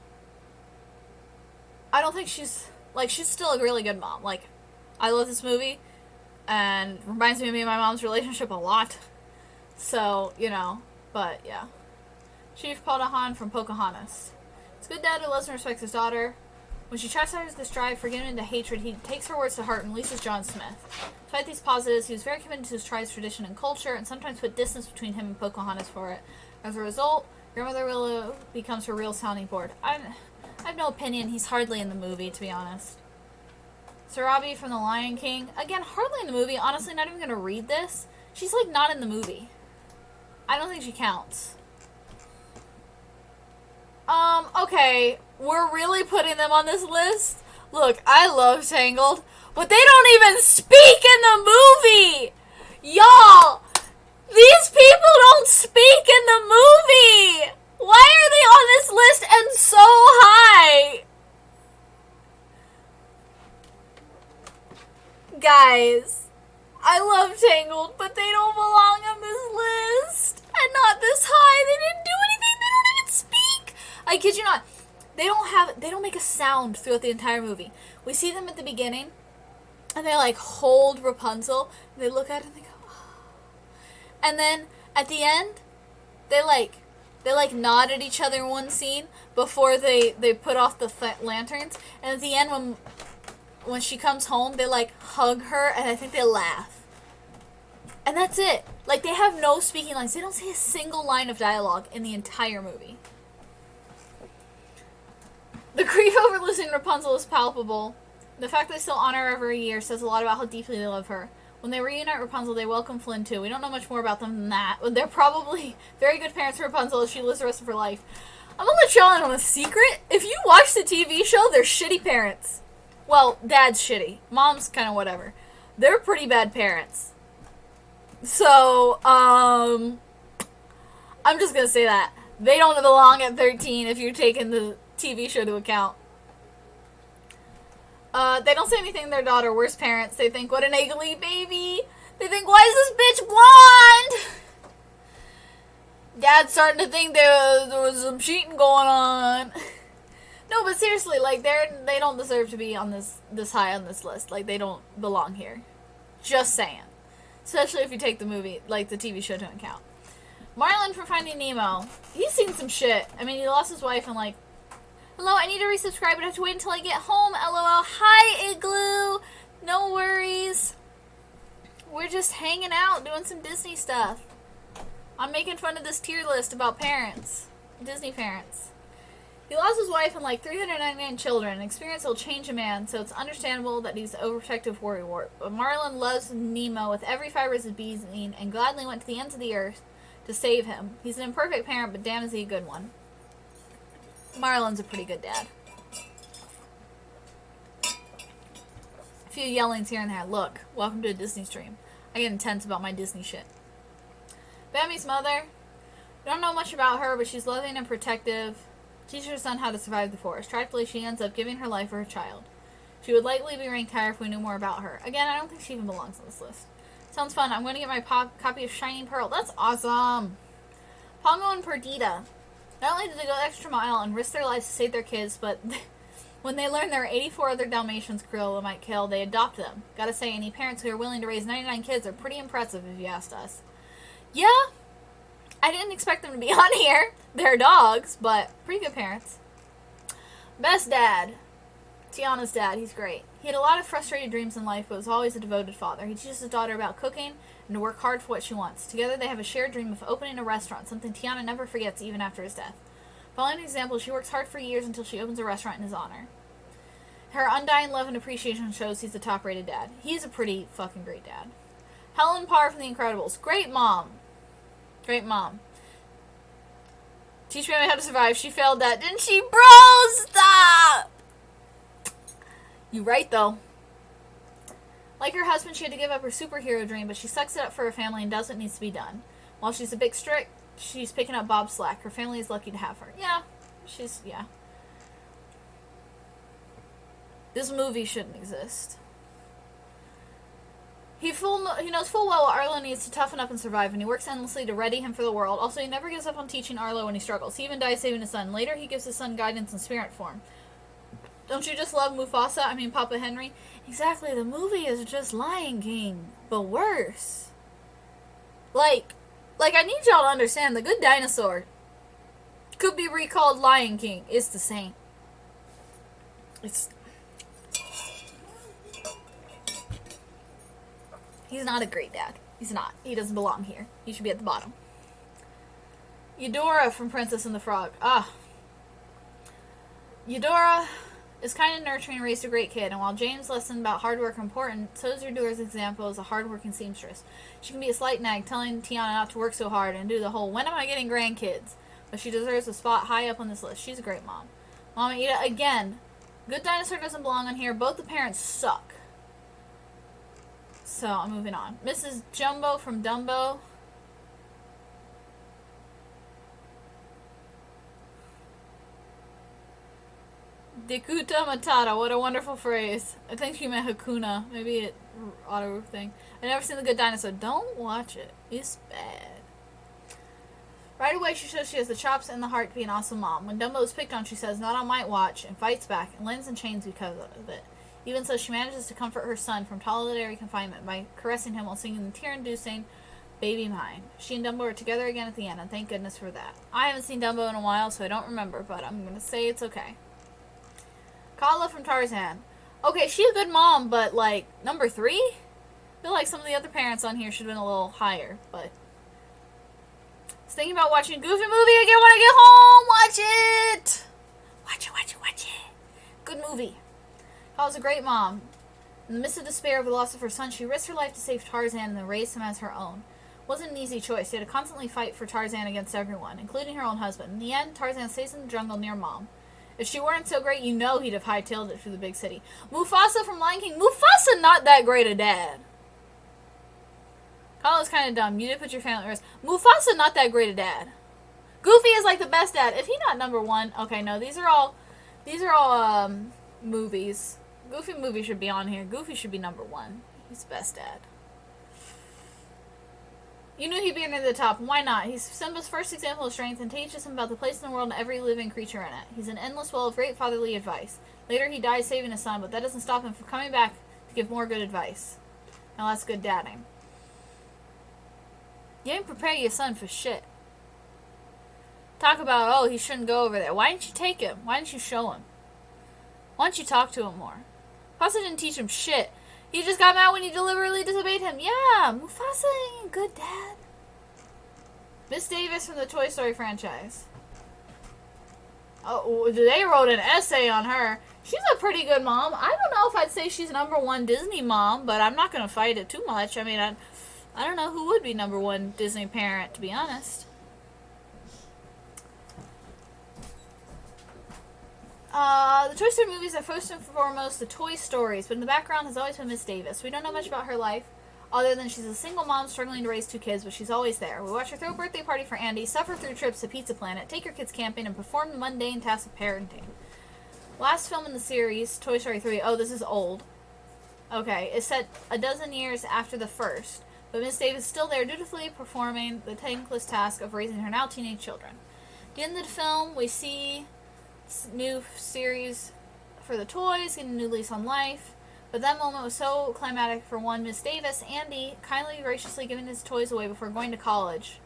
I don't think she's... Like, she's still a really good mom. Like, I love this movie. And reminds me of me and my mom's relationship a lot. So, you know. But, yeah. Chief Padahan from Pocahontas. It's a good dad who loves and respects his daughter. When she chastises the strive for giving into hatred, he takes her words to heart and releases John Smith. Despite these positives, he was very committed to his tribe's tradition and culture, and sometimes put distance between him and Pocahontas for it. As a result, Grandmother Willow becomes her real sounding board. I have no opinion. He's hardly in the movie, to be honest. Sarabi from The Lion King. Again, hardly in the movie. Honestly, not even going to read this. She's, like, not in the movie. I don't think she counts. Okay. We're really putting them on this list? Look, I love Tangled, but they don't even speak in the movie! Y'all! These people don't speak in the movie! Why are they on this list and so high? Guys, I love Tangled, but they don't belong on this list. And not this high. They didn't do anything. They don't even speak. I kid you not. They don't make a sound throughout the entire movie. We see them at the beginning, and they, like, hold Rapunzel, and they look at it and they go, oh. And then, at the end, they nod at each other in one scene before they put off the lanterns, and at the end, when she comes home, they, like, hug her, and I think they laugh. And that's it. Like, they have no speaking lines. They don't say a single line of dialogue in the entire movie. The grief over losing Rapunzel is palpable. The fact that they still honor her every year says a lot about how deeply they love her. When they reunite Rapunzel, they welcome Flynn too. We don't know much more about them than that. They're probably very good parents for Rapunzel as she lives the rest of her life. I'm gonna let y'all in on a secret. If you watch the TV show, they're shitty parents. Well, dad's shitty. Mom's kind of whatever. They're pretty bad parents. So, I'm just gonna say that. They don't belong at 13 if you're taking the TV show to account. They don't say anything to their daughter. Worst parents. They think, what an ugly baby. They think, why is this bitch blonde? Dad's starting to think there was some cheating going on. No, but seriously, like, they don't deserve to be on this high on this list. Like, they don't belong here. Just saying. Especially if you take the movie, like, the TV show to account. Marlin from Finding Nemo. He's seen some shit. I mean, he lost his wife and, like, hello, I need to resubscribe, but I have to wait until I get home. LOL. Hi, Igloo. No worries. We're just hanging out, doing some Disney stuff. I'm making fun of this tier list about parents. Disney parents. He lost his wife and like 399 children. An experience will change a man, so it's understandable that he's an overprotective worrywart. But Marlin loves Nemo with every fiber of his being and gladly went to the ends of the earth to save him. He's an imperfect parent, but damn is he a good one. Marlin's a pretty good dad. A few yellings here and there. Look, welcome to a Disney stream. I get intense about my Disney shit. Bambi's mother. We don't know much about her, but she's loving and protective. Teaches her son how to survive the forest. Tragically, she ends up giving her life for her child. She would likely be ranked higher if we knew more about her. Again, I don't think she even belongs on this list. Sounds fun. I'm going to get my copy of Shining Pearl. That's awesome. Pongo and Perdita. Not only did they go the extra mile and risk their lives to save their kids, but when they learned there are 84 other Dalmatians Cruella might kill, they adopt them. Gotta say, any parents who are willing to raise 99 kids are pretty impressive if you asked us. Yeah, I didn't expect them to be on here. They're dogs, but pretty good parents. Best dad. Tiana's dad. He's great. He had a lot of frustrated dreams in life, but was always a devoted father. He teaches his daughter about cooking and to work hard for what she wants. Together they have a shared dream of opening a restaurant, something Tiana never forgets even after his death. Following an example, she works hard for years until she opens a restaurant in his honor. Her undying love and appreciation shows he's a top-rated dad. He's a pretty fucking great dad. Helen Parr from The Incredibles. Great mom. Great mom. Teach me how to survive. She failed that, didn't she? Bro, stop! You right, though. Like her husband, she had to give up her superhero dream, but she sucks it up for her family and does what needs to be done. While she's a bit strict, she's picking up Bob's slack. Her family is lucky to have her. Yeah. Yeah. This movie shouldn't exist. He knows full well Arlo needs to toughen up and survive, and he works endlessly to ready him for the world. Also, he never gives up on teaching Arlo when he struggles. He even dies saving his son. Later, he gives his son guidance in spirit form. Don't you just love Mufasa? I mean, Papa Henry? Exactly, the movie is just Lion King, but worse. Like, I need y'all to understand, The Good Dinosaur could be recalled Lion King. It's the same. It's... He's not a great dad. He's not. He doesn't belong here. He should be at the bottom. Eudora from Princess and the Frog. Eudora is kind and nurturing and raised a great kid, and while James' lesson about hard work are important, so is Eudora's example as a hard-working seamstress. She can be a slight nag, telling Tiana not to work so hard and do the whole, when am I getting grandkids? But she deserves a spot high up on this list. She's a great mom. Mama Ida, again, Good Dinosaur doesn't belong on here. Both the parents suck. So, I'm moving on. Mrs. Jumbo from Dumbo. Dekuta Matata, what a wonderful phrase. I think she meant Hakuna. Maybe it auto thing. I've never seen The Good Dinosaur. Don't watch it. It's bad. Right away, she shows she has the chops and the heart to be an awesome mom. When Dumbo is picked on, she says, not on my watch, and fights back, and lands in chains because of it. Even so, she manages to comfort her son from solitary confinement by caressing him while singing the tear-inducing Baby Mine. She and Dumbo are together again at the end, and thank goodness for that. I haven't seen Dumbo in a while, so I don't remember, but I'm going to say it's okay. Kala from Tarzan. Okay, she's a good mom, but, like, number 3? I feel like some of the other parents on here should have been a little higher, but... I was thinking about watching a Goofy movie again when I get home! Watch it! Watch it! Good movie. Kala's a great mom. In the midst of despair over the loss of her son, she risked her life to save Tarzan and then raised him as her own. It wasn't an easy choice. She had to constantly fight for Tarzan against everyone, including her own husband. In the end, Tarzan stays in the jungle near Mom. If she weren't so great, you know he'd have hightailed it through the big city. Mufasa from Lion King. Mufasa not that great a dad. Kala's kind of dumb. You did put your family at risk. Mufasa not that great a dad. Goofy is like the best dad. If he not number 1, okay, no, these are all movies. Goofy movie should be on here. Goofy should be number 1. He's the best dad. You knew he'd be near the top. Why not? He's Simba's first example of strength and teaches him about the place in the world and every living creature in it. He's an endless well of great fatherly advice. Later he dies saving his son, but that doesn't stop him from coming back to give more good advice. Now that's good dadding. You didn't prepare your son for shit. Talk about, oh, he shouldn't go over there. Why didn't you take him? Why didn't you show him? Why didn't you talk to him more? Mufasa didn't teach him shit. He just got mad when you deliberately disobeyed him. Yeah, Mufasa ain't a good dad. Miss Davis from the Toy Story franchise. Oh, they wrote an essay on her. She's a pretty good mom. I don't know if I'd say she's number 1 Disney mom, but I'm not going to fight it too much. I mean, I don't know who would be number 1 Disney parent, to be honest. The Toy Story movies are first and foremost the Toy Stories, but in the background has always been Miss Davis. We don't know much about her life, other than she's a single mom struggling to raise 2 kids, but she's always there. We watch her throw a birthday party for Andy, suffer through trips to Pizza Planet, take her kids camping, and perform the mundane tasks of parenting. Last film in the series, Toy Story 3, oh, this is old. Okay, it's set a dozen years after the first, but Miss Davis is still there, dutifully performing the thankless task of raising her now teenage children. At the end of the film, we see new series for the toys, getting a new lease on life. But that moment was so climatic for one Miss Davis, Andy kindly graciously giving his toys away before going to college.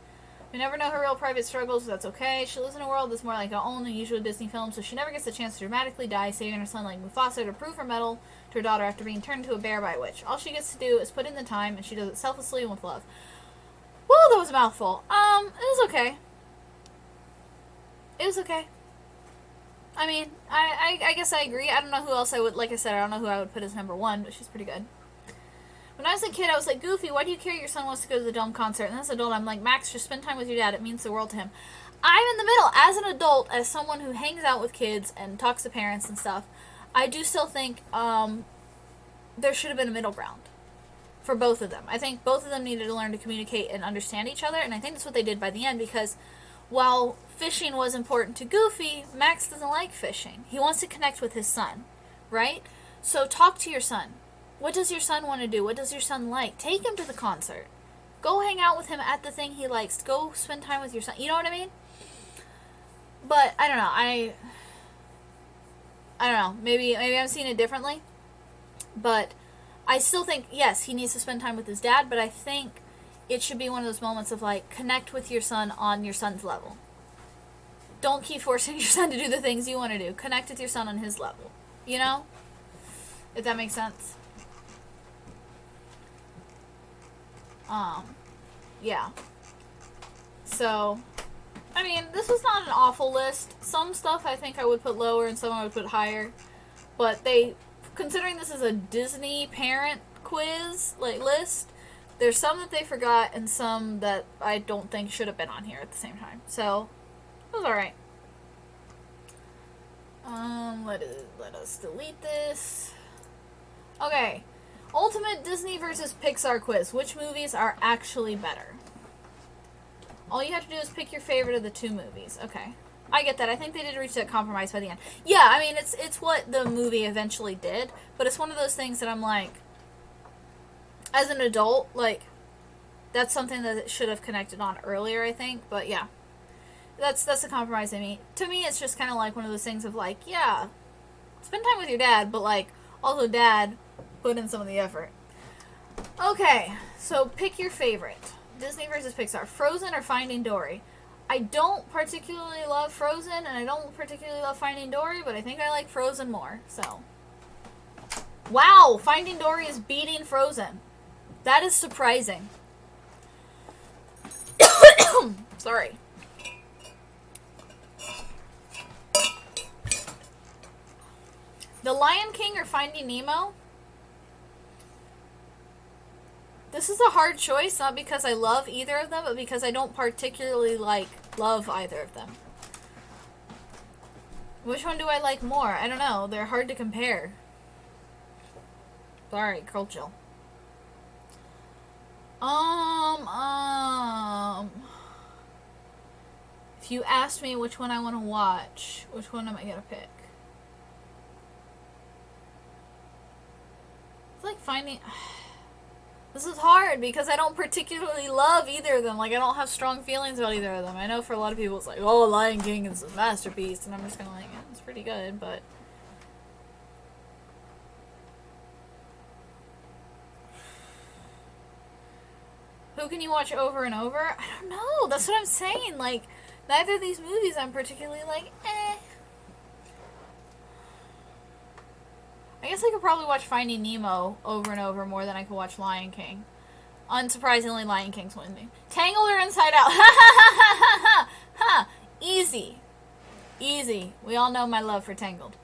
We never know her real private struggles, but that's okay. She lives in a world that's more like her own than usual Disney films, so she never gets a chance to dramatically die, saving her son like Mufasa to prove her mettle to her daughter after being turned into a bear by a witch. All she gets to do is put in the time, and she does it selflessly and with love. Whoa, that was a mouthful. It was okay. It was okay. I mean, I guess I agree. I don't know who else I would, like I said, I don't know who I would put as number 1, but she's pretty good. When I was a kid, I was like, Goofy, why do you care your son wants to go to the Dome concert? And as an adult, I'm like, Max, just spend time with your dad. It means the world to him. I'm in the middle. As an adult, as someone who hangs out with kids and talks to parents and stuff, I do still think there should have been a middle ground for both of them. I think both of them needed to learn to communicate and understand each other, and I think that's what they did by the end, because while fishing was important to Goofy, Max doesn't like fishing. He wants to connect with his son, right? So talk to your son. What does your son want to do? What does your son like? Take him to the concert. Go hang out with him at the thing he likes. Go spend time with your son. You know what I mean? But I don't know. I don't know. Maybe I'm seeing it differently. But I still think, yes, he needs to spend time with his dad, but I think it should be one of those moments of, like, connect with your son on your son's level. Don't keep forcing your son to do the things you want to do. Connect with your son on his level. you know? If that makes sense. Yeah. So, I mean, this was not an awful list. Some stuff I think I would put lower and some I would put higher. But considering this is a Disney parent quiz, list, there's some that they forgot and some that I don't think should have been on here at the same time. So, it was alright. Let us delete this. Okay. Ultimate Disney versus Pixar quiz. Which movies are actually better? All you have to do is pick your favorite of the two movies. Okay. I get that. I think they did reach that compromise by the end. Yeah, I mean, it's what the movie eventually did, but it's one of those things that I'm like, as an adult, like, that's something that it should have connected on earlier, I think, but yeah. That's a compromise I mean. To me, it's just kind of like one of those things of like, yeah, spend time with your dad, but like, also dad, put in some of the effort. Okay, so pick your favorite. Disney versus Pixar. Frozen or Finding Dory? I don't particularly love Frozen, and I don't particularly love Finding Dory, but I think I like Frozen more, so. Wow! Finding Dory is beating Frozen. That is surprising. Sorry. The Lion King or Finding Nemo? This is a hard choice, not because I love either of them, but because I don't particularly love either of them. Which one do I like more? I don't know. They're hard to compare. Sorry, curl chill. If you asked me which one I want to watch, which one am I gonna pick? It's like finding... This is hard because I don't particularly love either of them. Like, I don't have strong feelings about either of them. I know for a lot of people it's like, oh, Lion King is a masterpiece. And I'm just kind of like, yeah, it's pretty good, but... Who can you watch over and over? I don't know. That's what I'm saying. Like, neither of these movies I'm particularly like, eh. I guess I could probably watch Finding Nemo over and over more than I could watch Lion King. Unsurprisingly, Lion King's winning. Tangled or Inside Out? Ha ha ha ha ha ha! Easy. Easy. We all know my love for Tangled.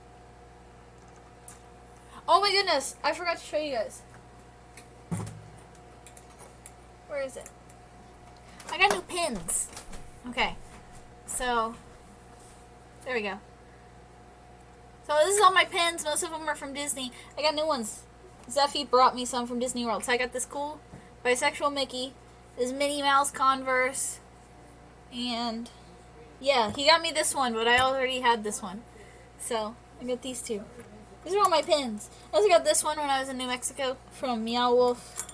Oh my goodness, I forgot to show you guys. Where is it? I got new pins. Okay. So, there we go. So this is all my pins. Most of them are from Disney. I got new ones. Zeffy brought me some from Disney World. So I got this cool bisexual Mickey, this Minnie Mouse Converse, and yeah, he got me this one, but I already had this one. So I got these two. These are all my pins. I also got this one when I was in New Mexico from Meow Wolf.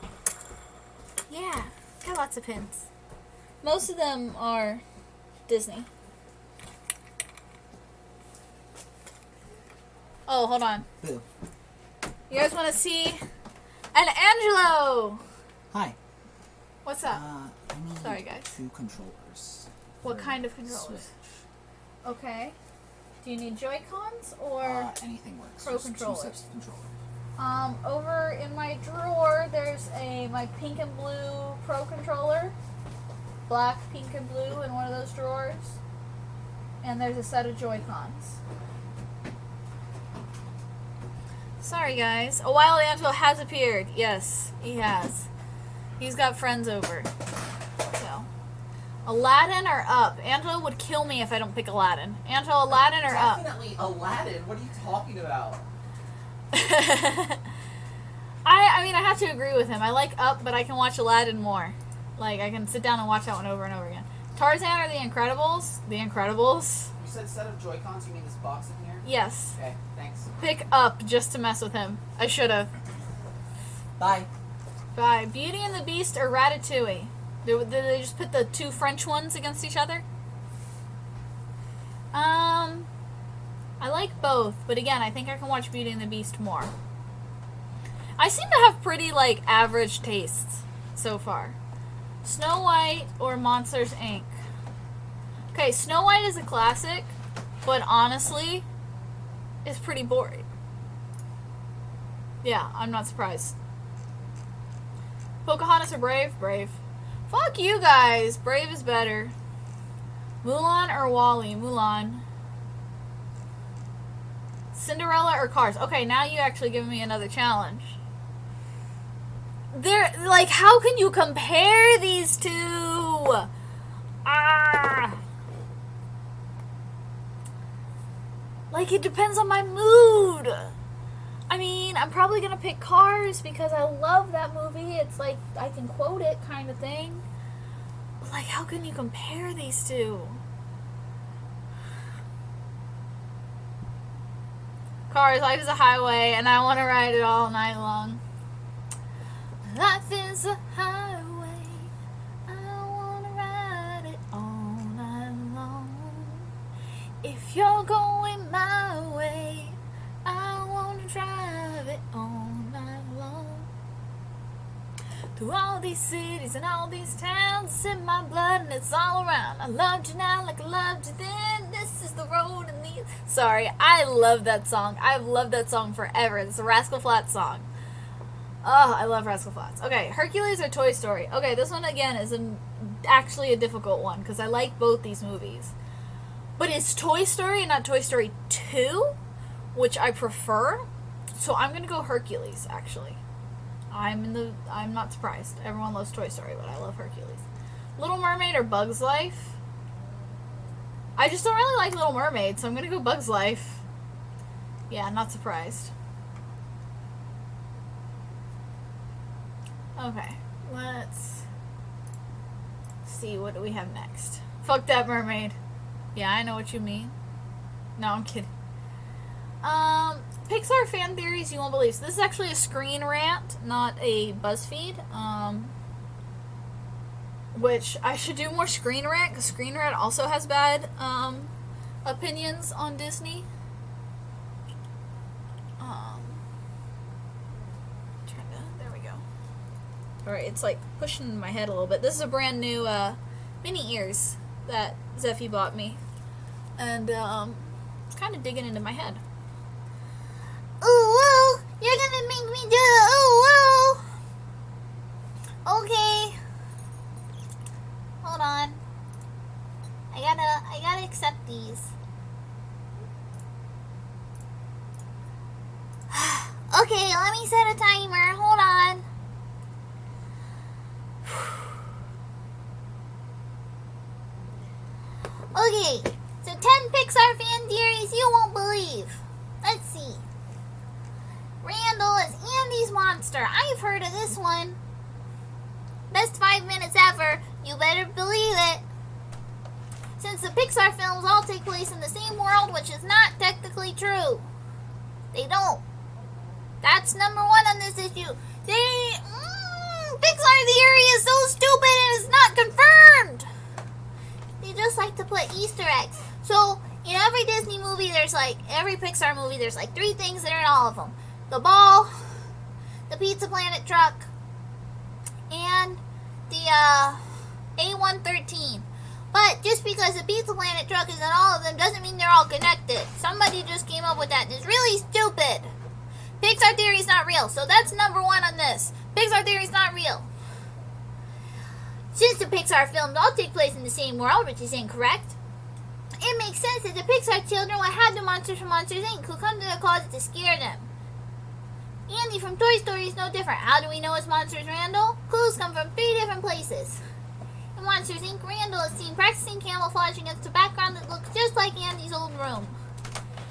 Yeah, got lots of pins. Most of them are Disney. Oh, hold on. Boo. You guys want to see an Angelo? Hi. What's up? I need Sorry, guys. 2 controllers. What kind of controllers? Switch. Okay. Do you need Joy-Cons or anything works. Pro Just controllers? 2 sets of controller. Over in my drawer, there's my pink and blue Pro controller. Black, pink, and blue in one of those drawers. And there's a set of Joy-Cons. Sorry, guys. A Wild Angelo has appeared. Yes, he has. He's got friends over. So, Aladdin or Up? Angelo would kill me if I don't pick Aladdin. Angelo, Aladdin or Up? Definitely Aladdin. What are you talking about? I mean, I have to agree with him. I like Up, but I can watch Aladdin more. Like, I can sit down and watch that one over and over again. Tarzan or The Incredibles? The Incredibles. You said set of Joy-Cons. You mean this box in here? Yes. Okay, thanks. Pick Up just to mess with him. I should have. Bye. Bye. Beauty and the Beast or Ratatouille? Did they just put the 2 French ones against each other? I like both, but again, I think I can watch Beauty and the Beast more. I seem to have pretty, average tastes so far. Snow White or Monsters, Inc.? Okay, Snow White is a classic, but honestly, it's pretty boring. Yeah, I'm not surprised. Pocahontas or Brave? Brave. Fuck you guys. Brave is better. Mulan or Wally? Mulan. Cinderella or Cars? Okay, now you actually give me another challenge. Like, how can you compare these two? Ah! Like, it depends on my mood. I mean, I'm probably gonna pick Cars because I love that movie. It's like, I can quote it kind of thing. But, like, how can you compare these two? Cars, life is a highway, and I want to ride it all night long. Life is a highway, I want to ride it all night long. If you're going my way, I want to drive it all night long. Through all these cities and all these towns, it's in my blood and it's all around. I loved you now like I loved you then. This is the road and the... Sorry, I love that song. I've loved that song forever. It's a Rascal Flatts song. Oh, I love Rascal Flatts. Okay, Hercules or Toy Story? Okay, this one again is actually a difficult one because I like both these movies. But it's Toy Story and not Toy Story 2, which I prefer. So I'm going to go Hercules, actually. I'm not surprised. Everyone loves Toy Story, but I love Hercules. Little Mermaid or Bug's Life? I just don't really like Little Mermaid, so I'm going to go Bug's Life. Yeah, not surprised. Okay, let's see, what do we have next? Fuck that mermaid. Yeah, I know what you mean. No, I'm kidding. Pixar fan theories you won't believe. So this is actually a Screen Rant, not a BuzzFeed. Which I should do more Screen Rant, because Screen Rant also has bad opinions on Disney. There we go. Alright, it's like pushing my head a little bit. This is a brand new mini ears that Zeffy bought me. And it's kind of digging into my head. Ooh, woo! You're gonna make me do the ooh, woo! Okay. Hold on. I gotta accept these. Okay, let me set a timer. Hold on. Okay, so 10 Pixar fan theories you won't believe. Let's see. Randall is Andy's monster. I've heard of this one. Best 5 minutes ever. You better believe it. Since the Pixar films all take place in the same world, which is not technically true. They don't. That's number 1 on this issue. Pixar theory is so stupid and it's not confirmed. They just like to put Easter eggs. So, in every Disney movie, every Pixar movie, there's like 3 things that are in all of them. The ball, the Pizza Planet truck, and the A113. But just because the Pizza Planet truck is in all of them doesn't mean they're all connected. Somebody just came up with that and it's really stupid. Pixar theory is not real, so that's number 1 on this. Pixar theory is not real. Since the Pixar films all take place in the same world, which is incorrect, it makes sense that the Pixar children would have the monsters from Monsters, Inc. who come to the closet to scare them. Andy from Toy Story is no different. How do we know it's Monsters, Randall? Clues come from 3 different places. In Monsters, Inc., Randall is seen practicing camouflage against a background that looks just like Andy's old room.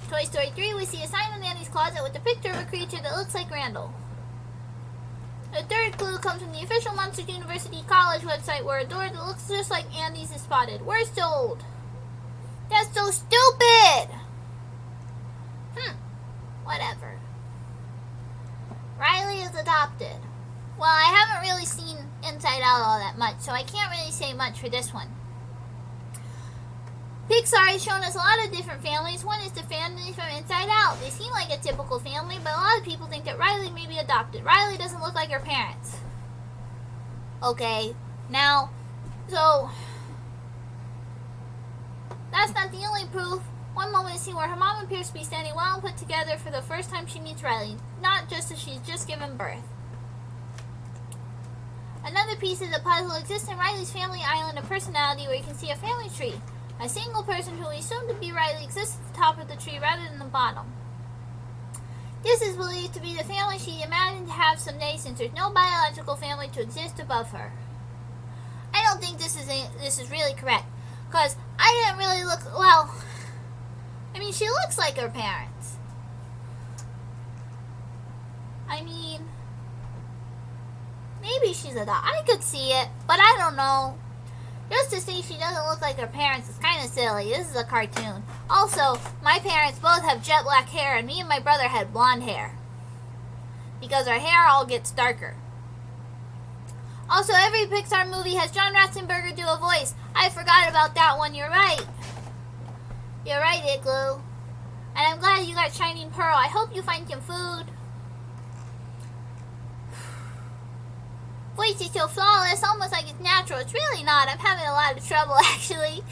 Toy Story 3, we see a sign on Andy's closet with a picture of a creature that looks like Randall. The 3rd clue comes from the official Monsters University College website where a door that looks just like Andy's is spotted. We're sold. That's so stupid! Whatever. Riley is adopted. Well, I haven't really seen Inside Out all that much, so I can't really say much for this one. Pixar has shown us a lot of different families. One is the family from Inside Out. They seem like a typical family, but a lot of people think that Riley may be adopted. Riley doesn't look like her parents. Okay, now, so, that's not the only proof. One moment is seen where her mom appears to be standing well and put together for the first time she meets Riley, not just as she's just given birth. Another piece of the puzzle exists in Riley's family island of personality, where you can see a family tree. A single person who we assume to be Riley exists at the top of the tree rather than the bottom. This is believed to be the family she imagined to have someday, since there's no biological family to exist above her. I don't think this is really correct, because I didn't really look, well, I mean, she looks like her parents. I mean, maybe she's a dog. I could see it, but I don't know. Just to say she doesn't look like her parents is kind of silly. This is a cartoon. Also, my parents both have jet black hair, and me and my brother had blonde hair, because our hair all gets darker. Also, every Pixar movie has John Ratzenberger do a voice. I forgot about that one. You're right. You're right, Igloo. And I'm glad you got Shining Pearl. I hope you find some food. Voice is so flawless, almost like it's natural. It's really not. I'm having a lot of trouble, actually.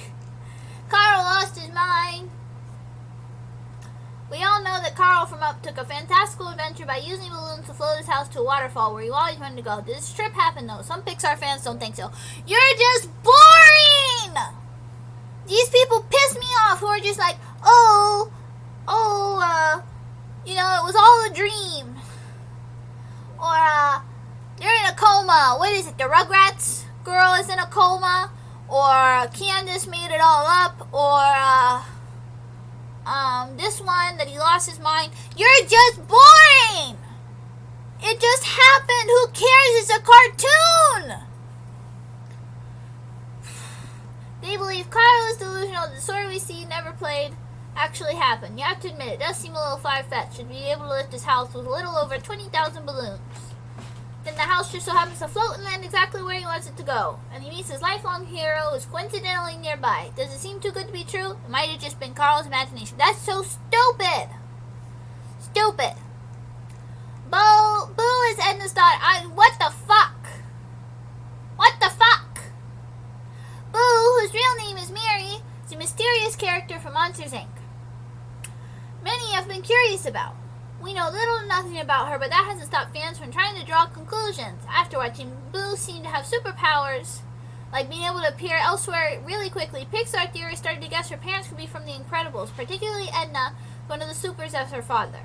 Carl lost his mind. We all know that Carl from Up took a fantastical adventure by using balloons to float his house to a waterfall where he always wanted to go. Did this trip happen, though? Some Pixar fans don't think so. You're just boring! These people piss me off who are just like, it was all a dream. Or, they're in a coma. What is it, the Rugrats girl is in a coma? Or Candace made it all up? Or, this one that he lost his mind. You're just boring! It just happened. Who cares? It's a cartoon! They believe Kyle is delusional. The story we see never played actually happened. You have to admit, it does seem a little far-fetched to be able to lift his house with a little over 20,000 balloons. Then the house just so happens to float and land exactly where he wants it to go. And he meets his lifelong hero who is coincidentally nearby. Does it seem too good to be true? It might have just been Carl's imagination. That's so stupid! Stupid. Boo is Edna's daughter. What the fuck? What the fuck? Boo, whose real name is Mary, is a mysterious character from Monsters, Inc. Many have been curious about. We know little to nothing about her, but that hasn't stopped fans from trying to draw conclusions. After watching Boo seem to have superpowers, like being able to appear elsewhere really quickly, Pixar theorists started to guess her parents could be from The Incredibles, particularly Edna, one of the supers as her father.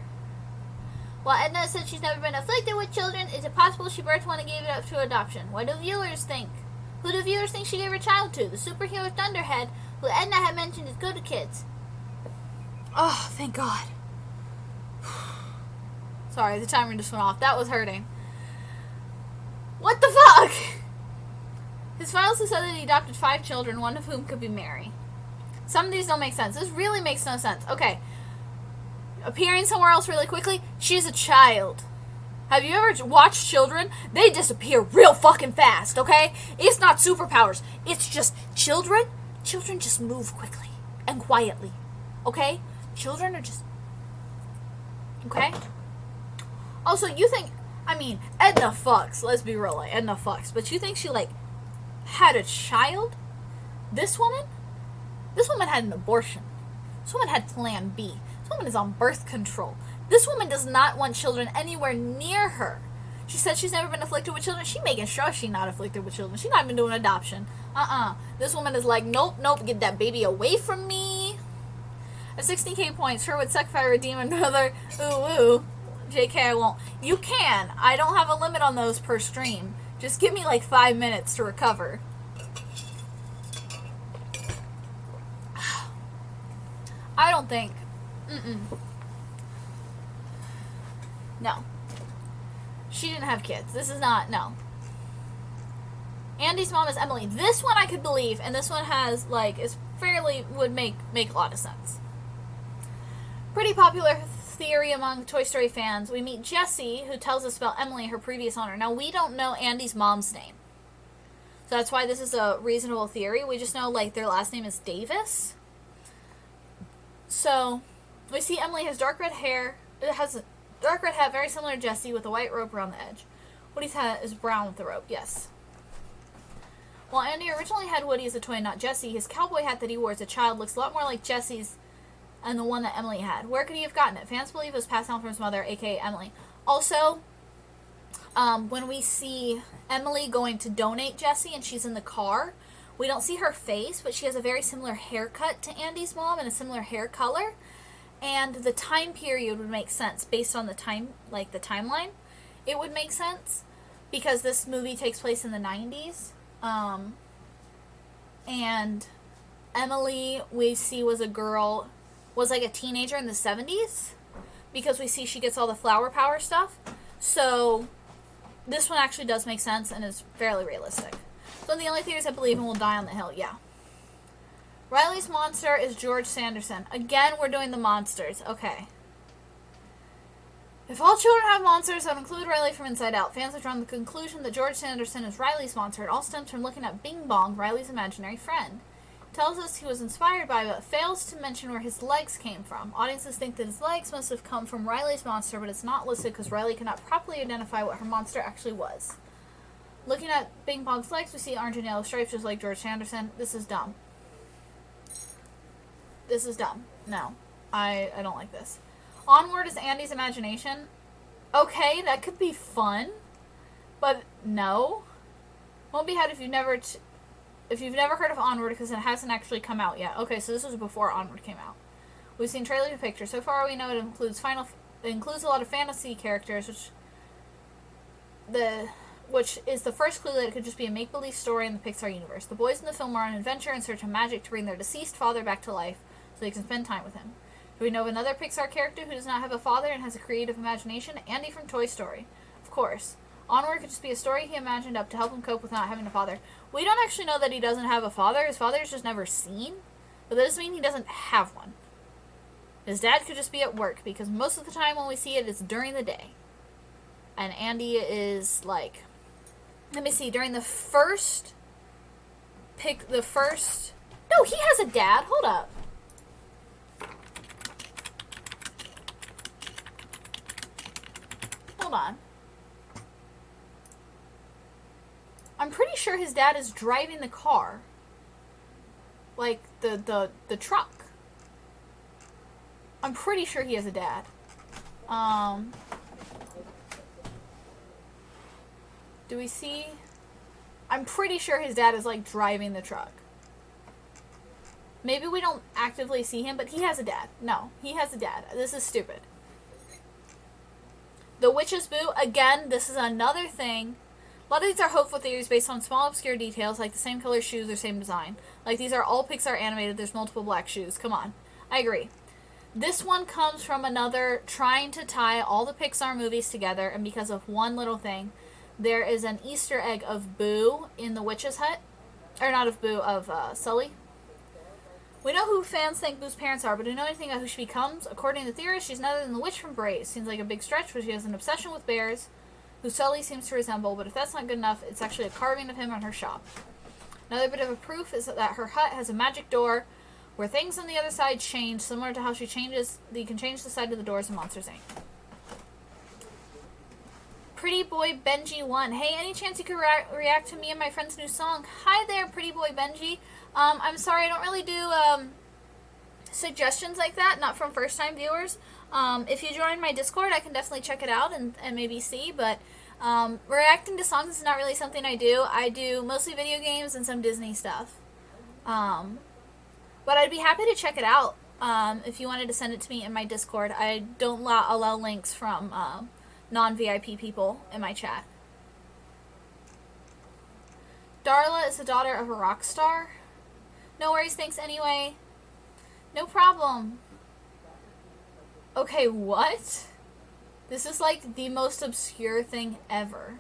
While Edna said she's never been afflicted with children, is it possible she birthed one and gave it up to adoption? What do viewers think? Who do viewers think she gave her child to? The superhero Thunderhead, who Edna had mentioned is good to kids. Oh, thank God. Sorry, the timer just went off. That was hurting. What the fuck? His files have said that he adopted 5 children, one of whom could be Mary. Some of these don't make sense. This really makes no sense. Okay. Appearing somewhere else really quickly, she's a child. Have you ever watched children? They disappear real fucking fast, okay? It's not superpowers. It's just children. Children just move quickly and quietly, okay? Children are just... Okay? Also, you think... Edna fucks. Let's be real, Edna fucks. But you think she, had a child? This woman? This woman had an abortion. This woman had Plan B. This woman is on birth control. This woman does not want children anywhere near her. She said she's never been afflicted with children. She's making sure she's not afflicted with children. She's not even doing adoption. This woman is like, nope, get that baby away from me. At 16k points, sure would suck if I redeem another. Ooh. JK, I won't. You can. I don't have a limit on those per stream. Just give me 5 minutes to recover. I don't think. No. She didn't have kids. This is not, no. Andy's mom is Emily. This one I could believe, and this one has, is fairly, would make a lot of sense. Pretty popular theory among Toy Story fans. We meet Jessie, who tells us about Emily, her previous owner. Now, we don't know Andy's mom's name. So that's why this is a reasonable theory. We just know, their last name is Davis. So, we see Emily has dark red hair. It has a dark red hat, very similar to Jessie, with a white rope around the edge. Woody's hat is brown with the rope, yes. While Andy originally had Woody as a toy, not Jessie, his cowboy hat that he wore as a child looks a lot more like Jessie's and the one that Emily had. Where could he have gotten it? Fans believe it was passed down from his mother, aka Emily. Also, when we see Emily going to donate Jessie and she's in the car, we don't see her face, but she has a very similar haircut to Andy's mom and a similar hair color. And the time period would make sense based on the time, like the timeline. It would make sense because this movie takes place in the 90s. And Emily, we see, was like a teenager in the 70s because we see she gets all the flower power stuff. So this one actually does make sense and is fairly realistic. So the only theories I believe in will die on the hill, yeah. Riley's monster is George Sanderson. Again, we're doing the monsters. Okay. If all children have monsters, that would include Riley from Inside Out. Fans have drawn the conclusion that George Sanderson is Riley's monster. It all stems from looking at Bing Bong, Riley's imaginary friend. Tells us he was inspired by, but fails to mention where his legs came from. Audiences think that his legs must have come from Riley's monster, but it's not listed because Riley cannot properly identify what her monster actually was. Looking at Bing Bong's legs, we see orange and yellow stripes just like George Sanderson. This is dumb. This is dumb. No. I don't like this. Onward is Andy's imagination. Okay, that could be fun. But no. Won't be had if you've never heard of Onward because it hasn't actually come out yet. Okay, so this was before Onward came out. We've seen trailers and pictures. So far we know it includes a lot of fantasy characters, which is the first clue that it could just be a make-believe story in the Pixar universe. The boys in the film are on an adventure in search of magic to bring their deceased father back to life so they can spend time with him. Do we know of another Pixar character who does not have a father and has a creative imagination? Andy from Toy Story. Of course. Onward could just be a story he imagined up to help him cope with not having a father. We don't actually know that he doesn't have a father. His father is just never seen. But that doesn't mean he doesn't have one. His dad could just be at work because most of the time when we see it, it's during the day. And Andy is like... Let me see. During the first... No, he has a dad. Hold up. Hold on. I'm pretty sure his dad is driving the car. Like, the truck. I'm pretty sure he has a dad. Do we see? I'm pretty sure his dad is, like, driving the truck. Maybe we don't actively see him, but he has a dad. No, he has a dad. This is stupid. The Witch's Boo, again, this is another thing. A lot of these are hopeful theories based on small obscure details, like the same color shoes or same design. Like, these are all Pixar animated, there's multiple black shoes. Come on. I agree. This one comes from another trying to tie all the Pixar movies together, and because of one little thing, there is an Easter egg of Boo in the witch's hut. Or not of Boo, of Sully. We know who fans think Boo's parents are, but do we know anything about who she becomes? According to the theorists, she's none other than the witch from Brave. Seems like a big stretch, but she has an obsession with bears, who Sully seems to resemble, but if that's not good enough, it's actually a carving of him on her shop. Another bit of a proof is that her hut has a magic door where things on the other side change, similar to how you can change the side of the doors in Monsters, Inc. Pretty Boy Benji 1. Hey, any chance you could react to me and my friend's new song? Hi there, Pretty Boy Benji. I'm sorry, I don't really do suggestions like that, not from first-time viewers. If you join my Discord, I can definitely check it out and maybe see, but reacting to songs is not really something I do. I do mostly video games and some Disney stuff. But I'd be happy to check it out if you wanted to send it to me in my Discord. I don't allow links from non-VIP people in my chat. Darla is the daughter of a rock star. No worries, thanks anyway. No problem. Okay, what? This is like the most obscure thing ever.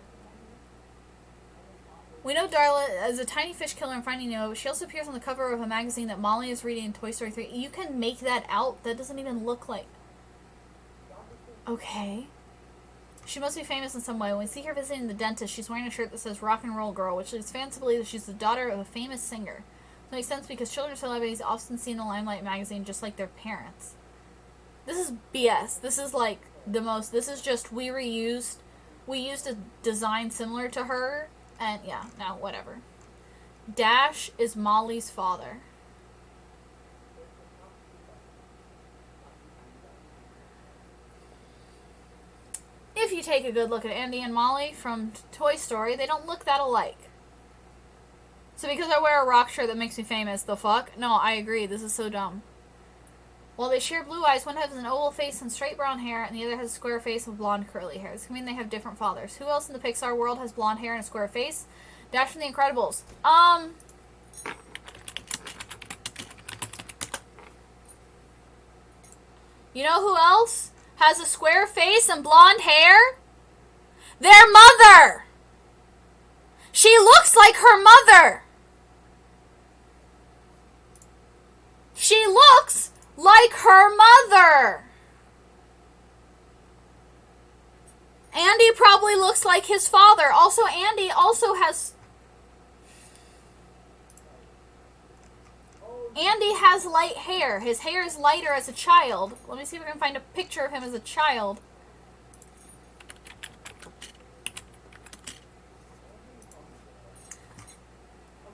We know Darla as a tiny fish killer in Finding Nemo, but she also appears on the cover of a magazine that Molly is reading in Toy Story 3. You can make that out? That doesn't even look like... Okay. She must be famous in some way. When we see her visiting the dentist, she's wearing a shirt that says Rock and Roll Girl, which leads fans to believe that she's the daughter of a famous singer. It makes sense because children celebrities often see in the Limelight magazine just like their parents. This is BS. This is like the most... This is just we used a design similar to her, and yeah, no, whatever. Dash is Molly's father. if you take a good look at Andy and Molly from Toy Story, they don't look that alike. So because I wear a rock shirt that makes me famous, the fuck? No, I agree. This is so dumb. While they share blue eyes, one has an oval face and straight brown hair, and the other has a square face with blonde curly hair. This can mean they have different fathers. Who else in the Pixar world has blonde hair and a square face? Dash from The Incredibles. You know who else has a square face and blonde hair? Their mother! She looks like her mother! She looks like her mother! Andy probably looks like his father. Also, Andy also has... Andy has light hair. His hair is lighter as a child. Let me see if I can find a picture of him as a child.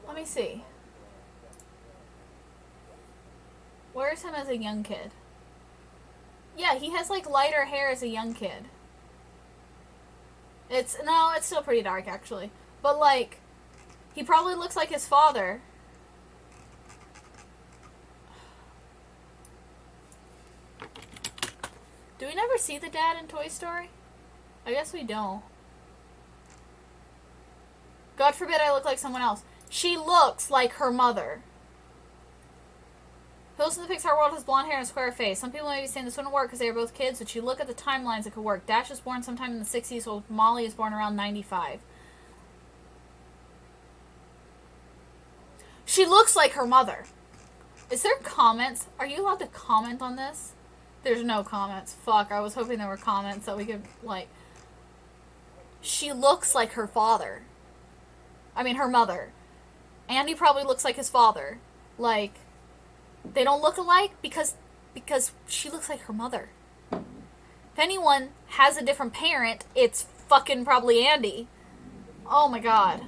Let me see. Where's him as a young kid? Yeah, he has like lighter hair as a young kid. It's still pretty dark actually. But like, he probably looks like his father. Do we never see the dad in Toy Story? I guess we don't. God forbid I look like someone else. She looks like her mother. Who else in the Pixar world has blonde hair and a square face? Some people may be saying this wouldn't work because they are both kids, but you look at the timelines, it could work. Dash was born sometime in the 60s, while Molly is born around 95. She looks like her mother. Is there comments? Are you allowed to comment on this? There's no comments. Fuck, I was hoping there were comments that we could, like... She looks like her father. I mean, her mother. Andy probably looks like his father. Like, they don't look alike because she looks like her mother. If anyone has a different parent, it's fucking probably Andy. Oh my god.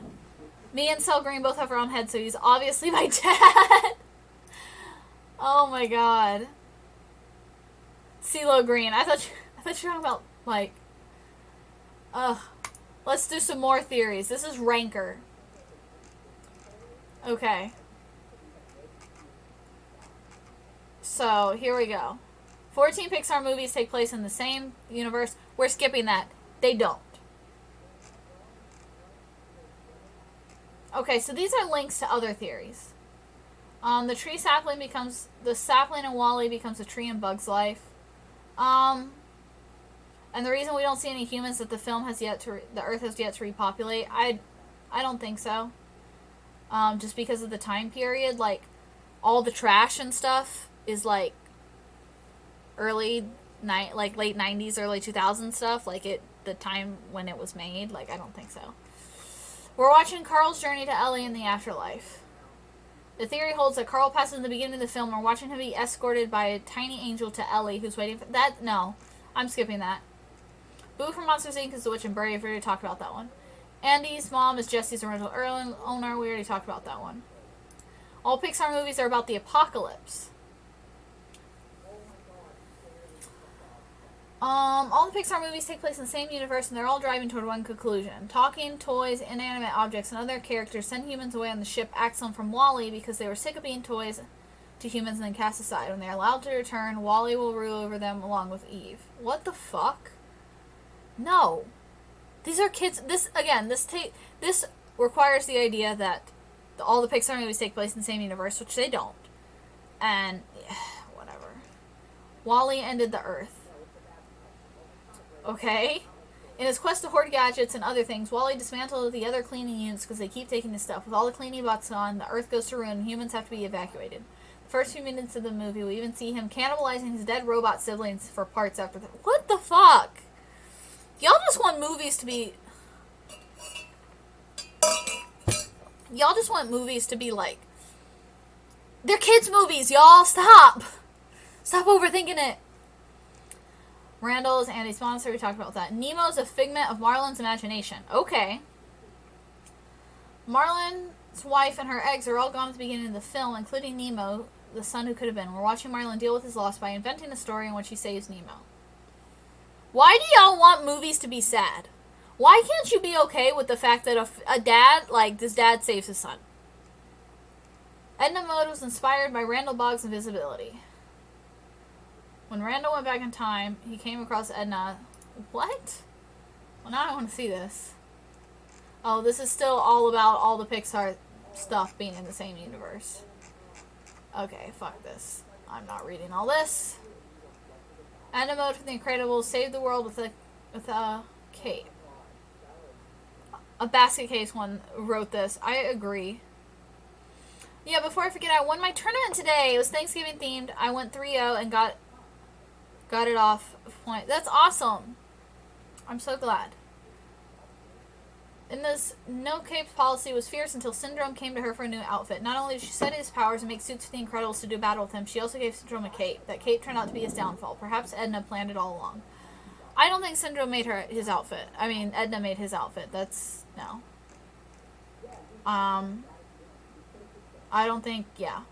Me and Sel Green both have round heads, so he's obviously my dad. Oh my god. CeeLo Green. I thought you were talking about, like... Let's do some more theories. This is Ranker. Okay. So, here we go. 14 Pixar movies take place in the same universe. We're skipping that. They don't. Okay, so these are links to other theories. The sapling in WALL-E becomes a tree in Bug's Life. And the reason we don't see any humans that the Earth has yet to repopulate, I don't think so. Just because of the time period, like, all the trash and stuff is, like, late 90s, early 2000s stuff, like, the time when it was made, like, I don't think so. We're watching Carl's journey to Ellie in the afterlife. The theory holds that Carl passes in the beginning of the film, and we're watching him be escorted by a tiny angel to Ellie, who's waiting for... That, no. I'm skipping that. Boo from Monsters, Inc. is the Witch and Brave. We already talked about that one. Andy's mom is Jesse's original owner. We already talked about that one. All Pixar movies are about the apocalypse. All the Pixar movies take place in the same universe, and they're all driving toward one conclusion. Talking, toys, inanimate objects, and other characters send humans away on the ship Axel from WALL-E because they were sick of being toys to humans and then cast aside. When they're allowed to return, WALL-E will rule over them along with Eve. What the fuck? No. These are kids. This requires the idea that all the Pixar movies take place in the same universe, which they don't. And, whatever. WALL-E ended the Earth. Okay? In his quest to hoard gadgets and other things, WALL-E dismantled the other cleaning units because they keep taking his stuff. With all the cleaning bots gone, the Earth goes to ruin and humans have to be evacuated. The first few minutes of the movie, we even see him cannibalizing his dead robot siblings for parts after the... What the fuck? Y'all just want movies to be... Y'all just want movies to be like... They're kids' movies, y'all! Stop! Stop overthinking it! Randall is Andy's monster. We talked about that. Nemo's a figment of Marlin's imagination. Okay. Marlin's wife and her eggs are all gone at the beginning of the film, including Nemo, the son who could have been. We're watching Marlin deal with his loss by inventing a story in which he saves Nemo. Why do y'all want movies to be sad? Why can't you be okay with the fact that a dad, like, this dad saves his son? Edna Mode was inspired by Randall Boggs' invisibility. When Randall went back in time, he came across Edna. What? Well, now I want to see this. Oh, this is still all about all the Pixar stuff being in the same universe. Okay, fuck this. I'm not reading all this. Edna Mode from The Incredibles saved the world with a cape. A basket case one wrote this. I agree. Yeah, before I forget, I won my tournament today. It was Thanksgiving themed. I went 3-0 and got it off point. That's awesome. I'm so glad. In this no capes policy was fierce until Syndrome came to her for a new outfit. Not only did she study his powers and make suits for the Incredibles to do battle with him, she also gave Syndrome a cape. That cape turned out to be his downfall. Perhaps Edna planned it all along. I don't think Syndrome made his outfit. I mean, Edna made his outfit. That's no. I don't think, yeah.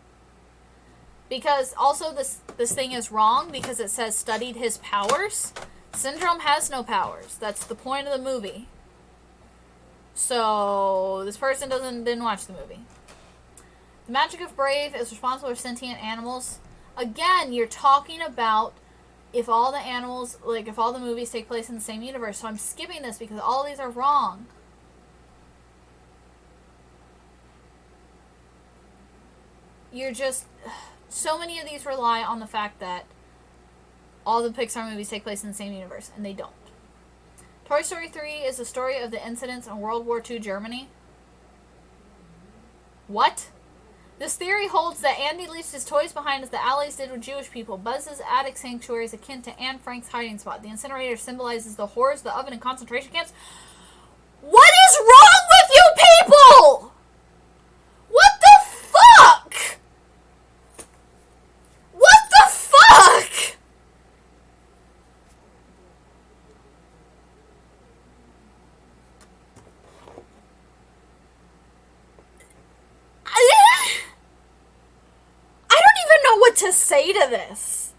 Because also this thing is wrong because it says studied his powers. Syndrome has no powers. That's the point of the movie. So this person didn't watch the movie. The magic of Brave is responsible for sentient animals. Again, you're talking about if all the animals, like if all the movies take place in the same universe. So I'm skipping this because all these are wrong. You're just, so many of these rely on the fact that all the Pixar movies take place in the same universe, and they don't. Toy Story 3 is the story of the incidents in World War II Germany. What? This theory holds that Andy leaves his toys behind as the Allies did with Jewish people. Buzz's attic sanctuary is akin to Anne Frank's hiding spot. The incinerator symbolizes the horrors, the oven, and concentration camps. What is wrong with you people? What the fuck? What the fuck? I don't even know what to say to this.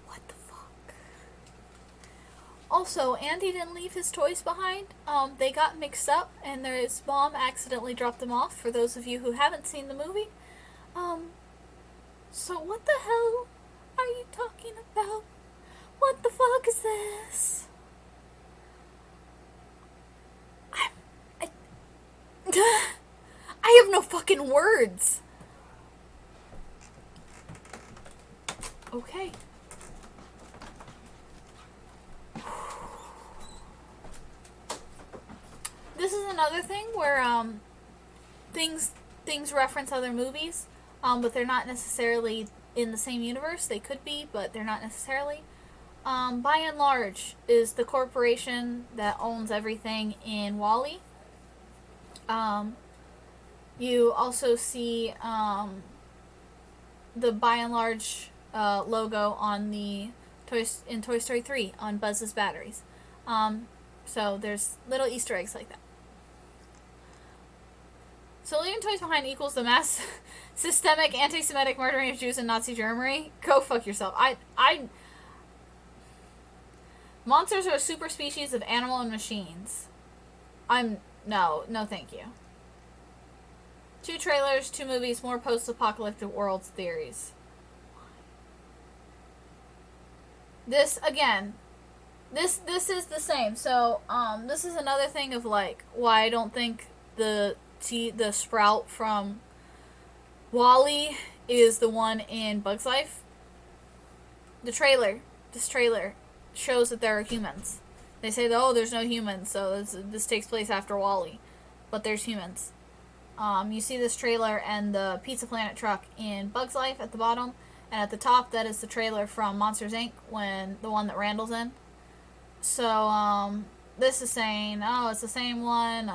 What the fuck? Also, Andy didn't leave his toys behind. They got mixed up, and his mom accidentally dropped them off, for those of you who haven't seen the movie. So what the hell are you talking about? What the fuck is this? I have no fucking words. Okay. This is another thing where things reference other movies, but they're not necessarily in the same universe. They could be, but they're not necessarily. By and Large is the corporation that owns everything in WALL-E. You also see the By and Large logo on in Toy Story 3 on Buzz's batteries. So there's little Easter eggs like that. So leaving toys behind equals the mass systemic anti-Semitic murdering of Jews in Nazi Germany? Go fuck yourself. Monsters are a super species of animal and machines. No, thank you. 2 trailers, 2 movies, more post-apocalyptic worlds theories. This, again, this is the same. So, this is another thing of, like, why I don't think the Sprout from WALL-E is the one in Bug's Life. This trailer shows that there are humans. They say that, oh, there's no humans, so this takes place after WALL-E. But there's humans. You see this trailer and the Pizza Planet truck in Bug's Life at the bottom. And at the top, that is the trailer from Monsters, Inc., the one that Randall's in. So, this is saying, oh, it's the same one,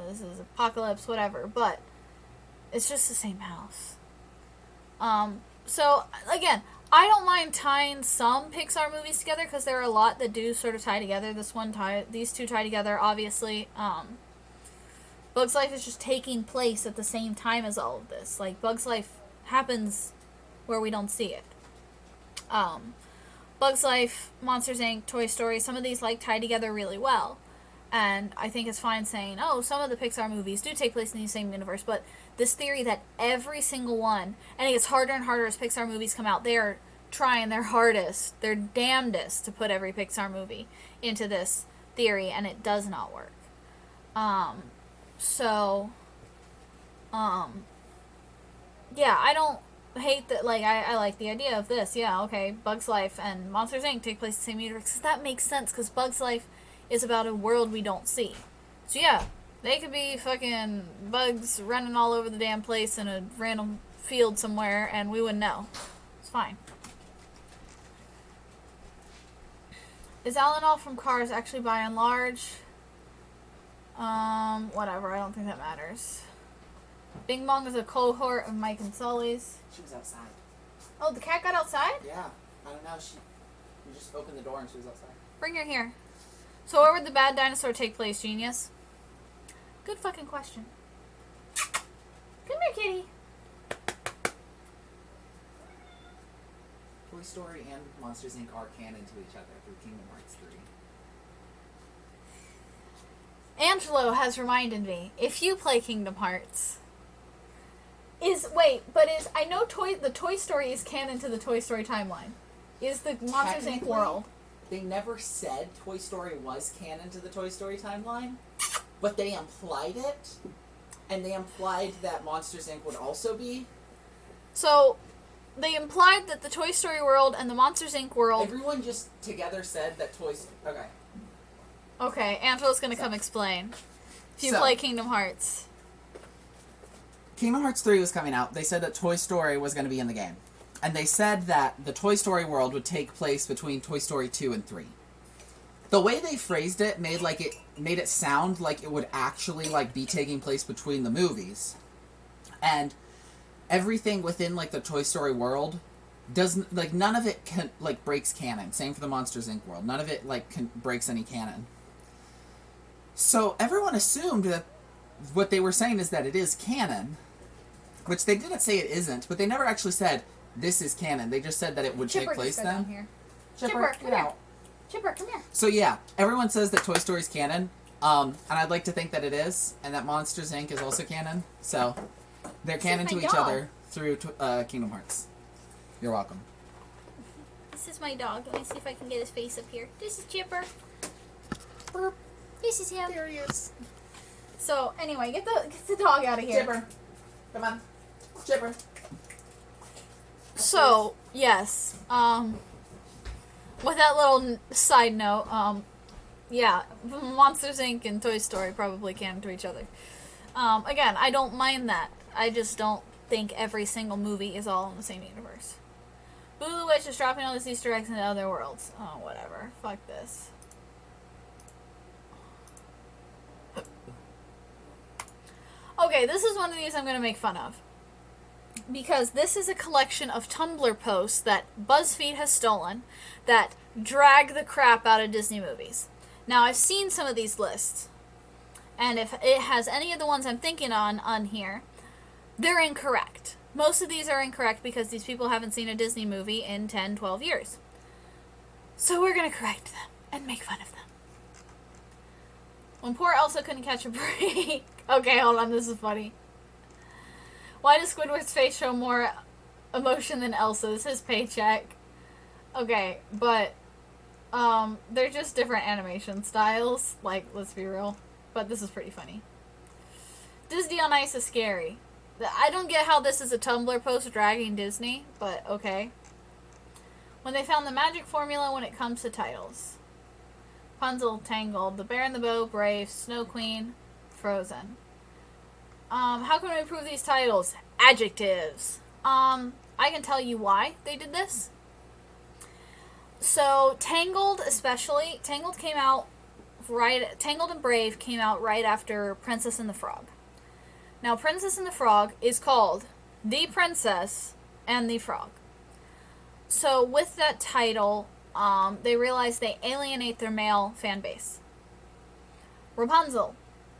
this is Apocalypse, whatever. But it's just the same house. So, again, I don't mind tying some Pixar movies together because there are a lot that do sort of tie together. These two tie together, obviously. Bug's Life is just taking place at the same time as all of this. Like, Bug's Life happens where we don't see it. Bugs Life, Monsters Inc., Toy Story, some of these like tie together really well. And I think it's fine saying, oh, some of the Pixar movies do take place in the same universe, but this theory that every single one, and it gets harder and harder as Pixar movies come out, they are trying their hardest, their damnedest to put every Pixar movie into this theory, and it does not work. Yeah, I don't hate that, like, I like the idea of this, yeah, okay, Bugs Life and Monsters Inc. take place in the same universe, because that makes sense, because Bugs Life is about a world we don't see. So yeah, they could be fucking bugs running all over the damn place in a random field somewhere, and we wouldn't know. It's fine. Is Alan from Cars actually by and large? Whatever, I don't think that matters. Bing Bong is a cohort of Mike and Sully's. She was outside. Oh, the cat got outside? Yeah. I don't know. We just opened the door and she was outside. Bring her here. So where would the bad dinosaur take place, genius? Good fucking question. Come here, kitty. Toy Story and Monsters Inc. are canon to each other through Kingdom Hearts 3. Angelo has reminded me, if you play Kingdom Hearts, I know the Toy Story is canon to the Toy Story timeline. Is the Monsters Inc. world? They never said Toy Story was canon to the Toy Story timeline, but they implied it, and they implied that Monsters Inc. would also be. So, they implied that the Toy Story world and the Monsters Inc. world... Everyone just together said that Okay. Okay, Angelo's gonna come explain. If you play Kingdom Hearts. Kingdom Hearts 3 was coming out. They said that Toy Story was going to be in the game. And they said that the Toy Story world would take place between Toy Story 2 and 3. The way they phrased it made it sound like it would actually be taking place between the movies. And everything within the Toy Story world doesn't none of it breaks canon. Same for the Monsters Inc. world. None of it breaks any canon. So everyone assumed that what they were saying is that it is canon, which they didn't say it isn't, but they never actually said this is canon. They just said that it would take place then. Here. Chipper, come here. Chipper, come here. So yeah, everyone says that Toy Story's canon, and I'd like to think that it is, and that Monsters Inc. is also canon. So they're canon to each other through Kingdom Hearts. You're welcome. This is my dog. Let me see if I can get his face up here. This is Chipper. Burp. This is him. There he is. So, anyway, get the dog out of here. Chipper. Come on. Chipper. So, yes. With that little side note, yeah, Monsters Inc. and Toy Story probably canon to each other. Again, I don't mind that. I just don't think every single movie is all in the same universe. Boo the Witch is dropping all these Easter eggs into other worlds. Oh, whatever. Fuck this. Okay, this is one of these I'm going to make fun of. Because this is a collection of Tumblr posts that BuzzFeed has stolen that drag the crap out of Disney movies. Now, I've seen some of these lists. And if it has any of the ones I'm thinking on here, they're incorrect. Most of these are incorrect because these people haven't seen a Disney movie in 10, 12 years. So we're going to correct them and make fun of them. When poor Elsa couldn't catch a break. Okay, hold on, this is funny. Why does Squidward's face show more emotion than Elsa's? His paycheck. Okay, but they're just different animation styles. Let's be real. But this is pretty funny. Disney on Ice is scary. I don't get how this is a Tumblr post dragging Disney, but okay. When they found the magic formula when it comes to titles. Rapunzel, Tangled, The Bear and the Bow, Brave, Snow Queen, Frozen. How can we improve these titles? Adjectives. I can tell you why they did this. So, Tangled especially, Tangled and Brave came out right after Princess and the Frog. Now, Princess and the Frog is called The Princess and the Frog. So, with that title, they realized they alienate their male fan base. Rapunzel,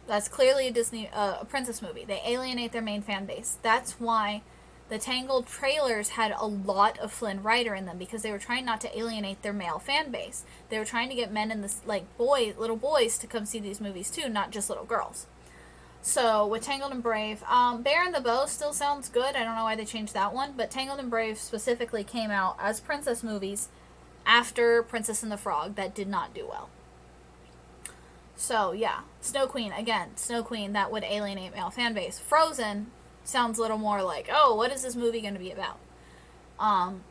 that's clearly a Disney, a princess movie. They alienate their main fan base. That's why The Tangled trailers had a lot of Flynn Rider in them because they were trying not to alienate their male fan base. They were trying to get men and little boys to come see these movies too, not just little girls. So with Tangled and Brave, Bear and the Bow still sounds good. I don't know why they changed that one, but Tangled and Brave specifically came out as princess movies after Princess and the Frog that did not do well. So yeah, Snow Queen, again, Snow Queen, that would alienate male fan base. Frozen sounds a little more like, oh, what is this movie going to be about? And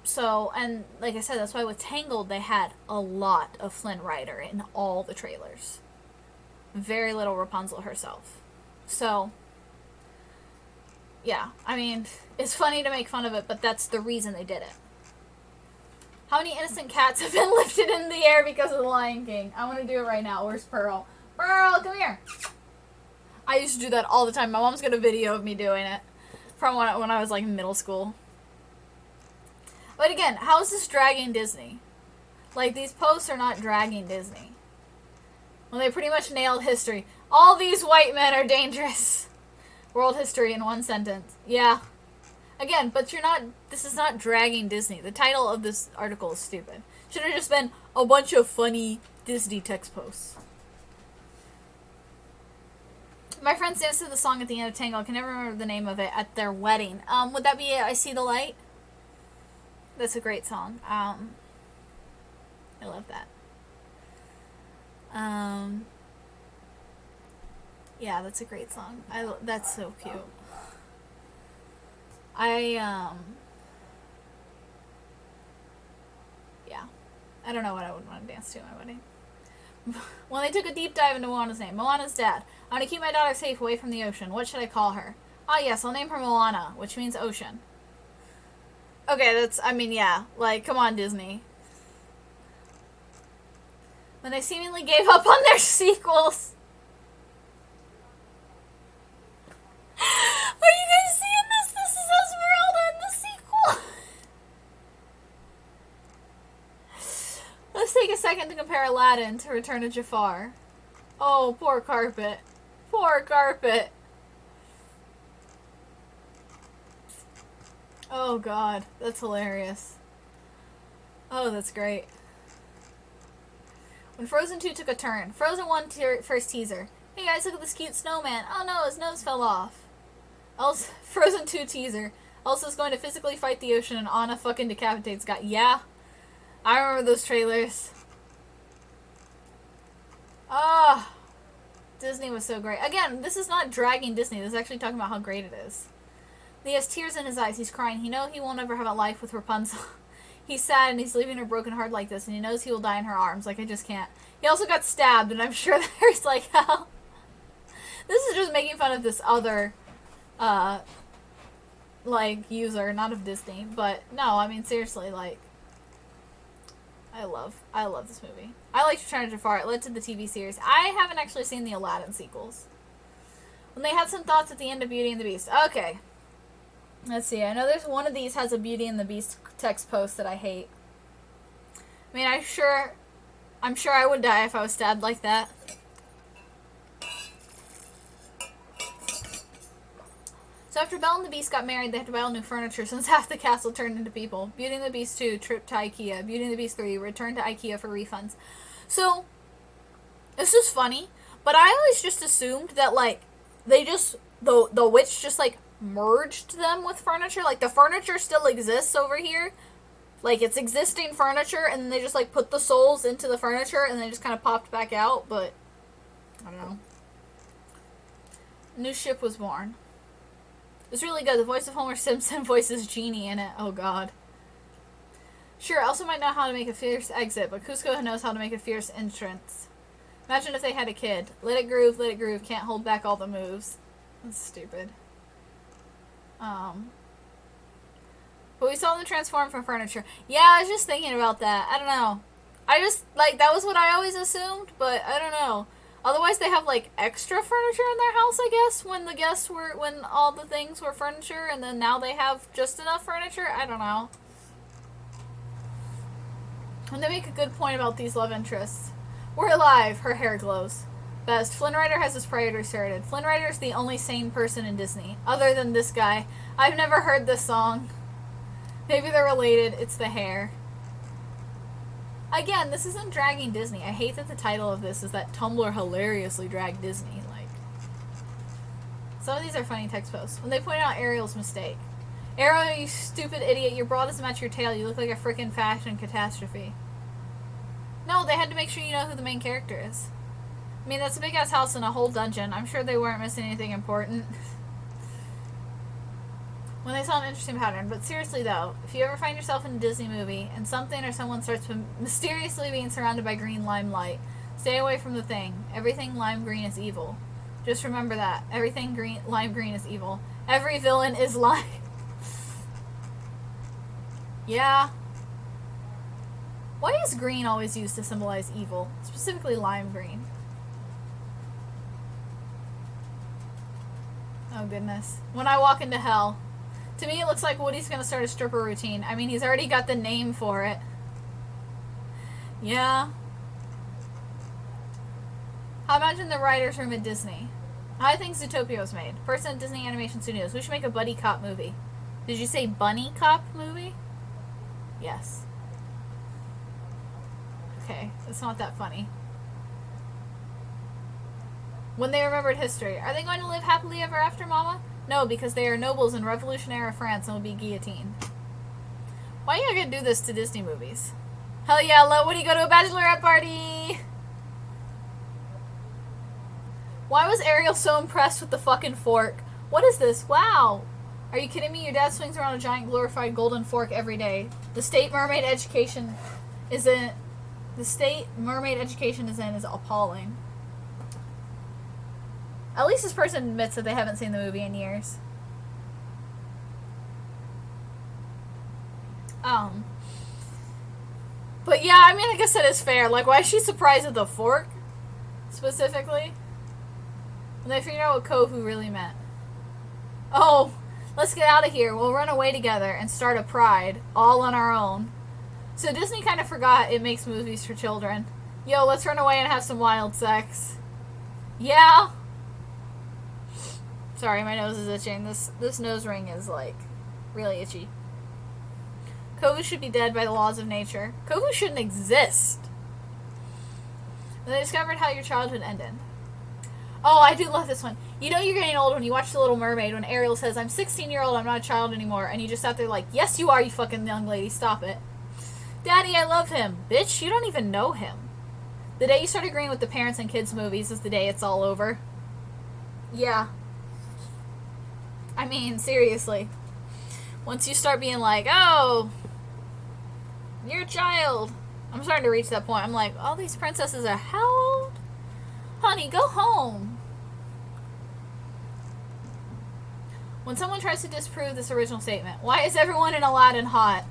like I said, that's why with Tangled, they had a lot of Flynn Rider in all the trailers. Very little Rapunzel herself. So, yeah, I mean, it's funny to make fun of it, but that's the reason they did it. How many innocent cats have been lifted in the air because of the Lion King? I want to do it right now. Where's Pearl? Pearl, come here! I used to do that all the time. My mom's got a video of me doing it from when I was like in middle school. But again, how is this dragging Disney? Like, these posts are not dragging Disney. Well, they pretty much nailed history. All these white men are dangerous. World history in one sentence. Yeah. Again, but this is not dragging Disney. The title of this article is stupid. Should have just been a bunch of funny Disney text posts. My friends danced to the song at the end of Tango. I can never remember the name of it at their wedding. Would that be I See the Light? That's a great song. I love that. Yeah, that's a great song. That's so cute. Yeah. I don't know what I would want to dance to at my wedding. Well, they took a deep dive into Moana's name. Moana's dad. I want to keep my daughter safe away from the ocean. What should I call her? Ah, yes, I'll name her Moana, which means ocean. Okay, yeah. Like, come on, Disney. When they seemingly gave up on their sequels. Are you guys seeing this? This is Esmeralda in the sequel. Let's take a second to compare Aladdin to Return of Jafar. Oh, poor carpet. Poor carpet. Oh god, that's hilarious. Oh, that's great. When Frozen 2 took a turn. Frozen 1 first teaser. Hey guys, look at this cute snowman. Oh no, his nose fell off. Frozen 2 teaser. Elsa's going to physically fight the ocean and Anna fucking decapitates guy. Yeah. I remember those trailers. Ah. Disney was so great. Again, this is not dragging Disney. This is actually talking about how great it is. He has tears in his eyes. He's crying. He knows he won't ever have a life with Rapunzel. He's sad and he's leaving her broken heart like this, and he knows he will die in her arms. Like, I just can't. He also got stabbed, and I'm sure there's like hell. This is just making fun of this other, user, not of Disney. But no, I mean seriously, like, I love this movie. I liked Return of Jafar. It led to the TV series. I haven't actually seen the Aladdin sequels. When they had some thoughts at the end of Beauty and the Beast. Okay. Let's see. I know there's one of these has a Beauty and the Beast text post that I hate. I mean, I'm sure I would die if I was stabbed like that. So after Belle and the Beast got married, they had to buy all new furniture since half the castle turned into people. Beauty and the Beast 2, trip to Ikea. Beauty and the Beast 3, return to Ikea for refunds. So, this is funny, but I always just assumed that, like, they just, the witch just, like, merged them with furniture. Like, the furniture still exists over here. Like, it's existing furniture, and they just, like, put the souls into the furniture, and they just kind of popped back out, but, I don't know. New ship was born. It's really good. The voice of Homer Simpson voices Genie in it. Oh, God. Sure, Elsa might know how to make a fierce exit, but Cusco knows how to make a fierce entrance. Imagine if they had a kid. Let it groove, can't hold back all the moves. That's stupid. But we saw them transform from furniture. Yeah, I was just thinking about that. I don't know. I just, like, that was what I always assumed, but I don't know. Otherwise, they have, like, extra furniture in their house, I guess, when all the things were furniture, and then now they have just enough furniture? I don't know. And they make a good point about these love interests. We're alive. Her hair glows. Best. Flynn Rider has his priorities sorted. Flynn Rider is the only sane person in Disney. Other than this guy. I've never heard this song. Maybe they're related. It's the hair. Again, this isn't dragging Disney. I hate that the title of this is that Tumblr hilariously dragged Disney. Like, some of these are funny text posts. When they point out Ariel's mistake. Ariel, you stupid idiot. Your bra doesn't match your tail. You look like a freaking fashion catastrophe. No, they had to make sure you know who the main character is. I mean, that's a big-ass house and a whole dungeon. I'm sure they weren't missing anything important. When they saw an interesting pattern. But seriously, though, if you ever find yourself in a Disney movie and something or someone starts mysteriously being surrounded by green limelight, stay away from the thing. Everything lime green is evil. Just remember that. Everything lime green is evil. Every villain is lime. Yeah. Why is green always used to symbolize evil? Specifically lime green. Oh goodness. When I walk into hell. To me it looks like Woody's gonna start a stripper routine. I mean, he's already got the name for it. Yeah. How imagine the writer's room at Disney? How I think Zootopia was made. Person at Disney Animation Studios. We should make a buddy cop movie. Did you say bunny cop movie? Yes. Okay, it's not that funny. When they remembered history. Are they going to live happily ever after, Mama? No, because they are nobles in Revolutionary France and will be guillotined. Why are you gonna do this to Disney movies? Hell yeah, let Woody go to a bachelorette party! Why was Ariel so impressed with the fucking fork? What is this? Wow! Are you kidding me? Your dad swings around a giant glorified golden fork every day. The state mermaid education is in... The state mermaid education is in is appalling. At least this person admits that they haven't seen the movie in years. But yeah, I mean, I guess that is fair. Like, why is she surprised at the fork? Specifically? When they figured out what Kovu really meant. Oh, let's get out of here. We'll run away together and start a pride. All on our own. So Disney kind of forgot it makes movies for children. Yo, let's run away and have some wild sex. Yeah. Sorry, my nose is itching. This nose ring is, like, really itchy. Kovu should be dead by the laws of nature. Kovu shouldn't exist. And they discovered how your childhood ended. Oh, I do love this one. You know you're getting old when you watch The Little Mermaid when Ariel says, I'm 16-year-old, I'm not a child anymore. And you just sat there like, yes you are, you fucking young lady, stop it. Daddy, I love him. Bitch, you don't even know him. The day you start agreeing with the parents and kids movies is the day it's all over. Yeah. I mean, seriously. Once you start being like, oh, you're a child. I'm starting to reach that point. I'm like, all these princesses are how old? Honey, go home. When someone tries to disprove this original statement, why is everyone in Aladdin hot?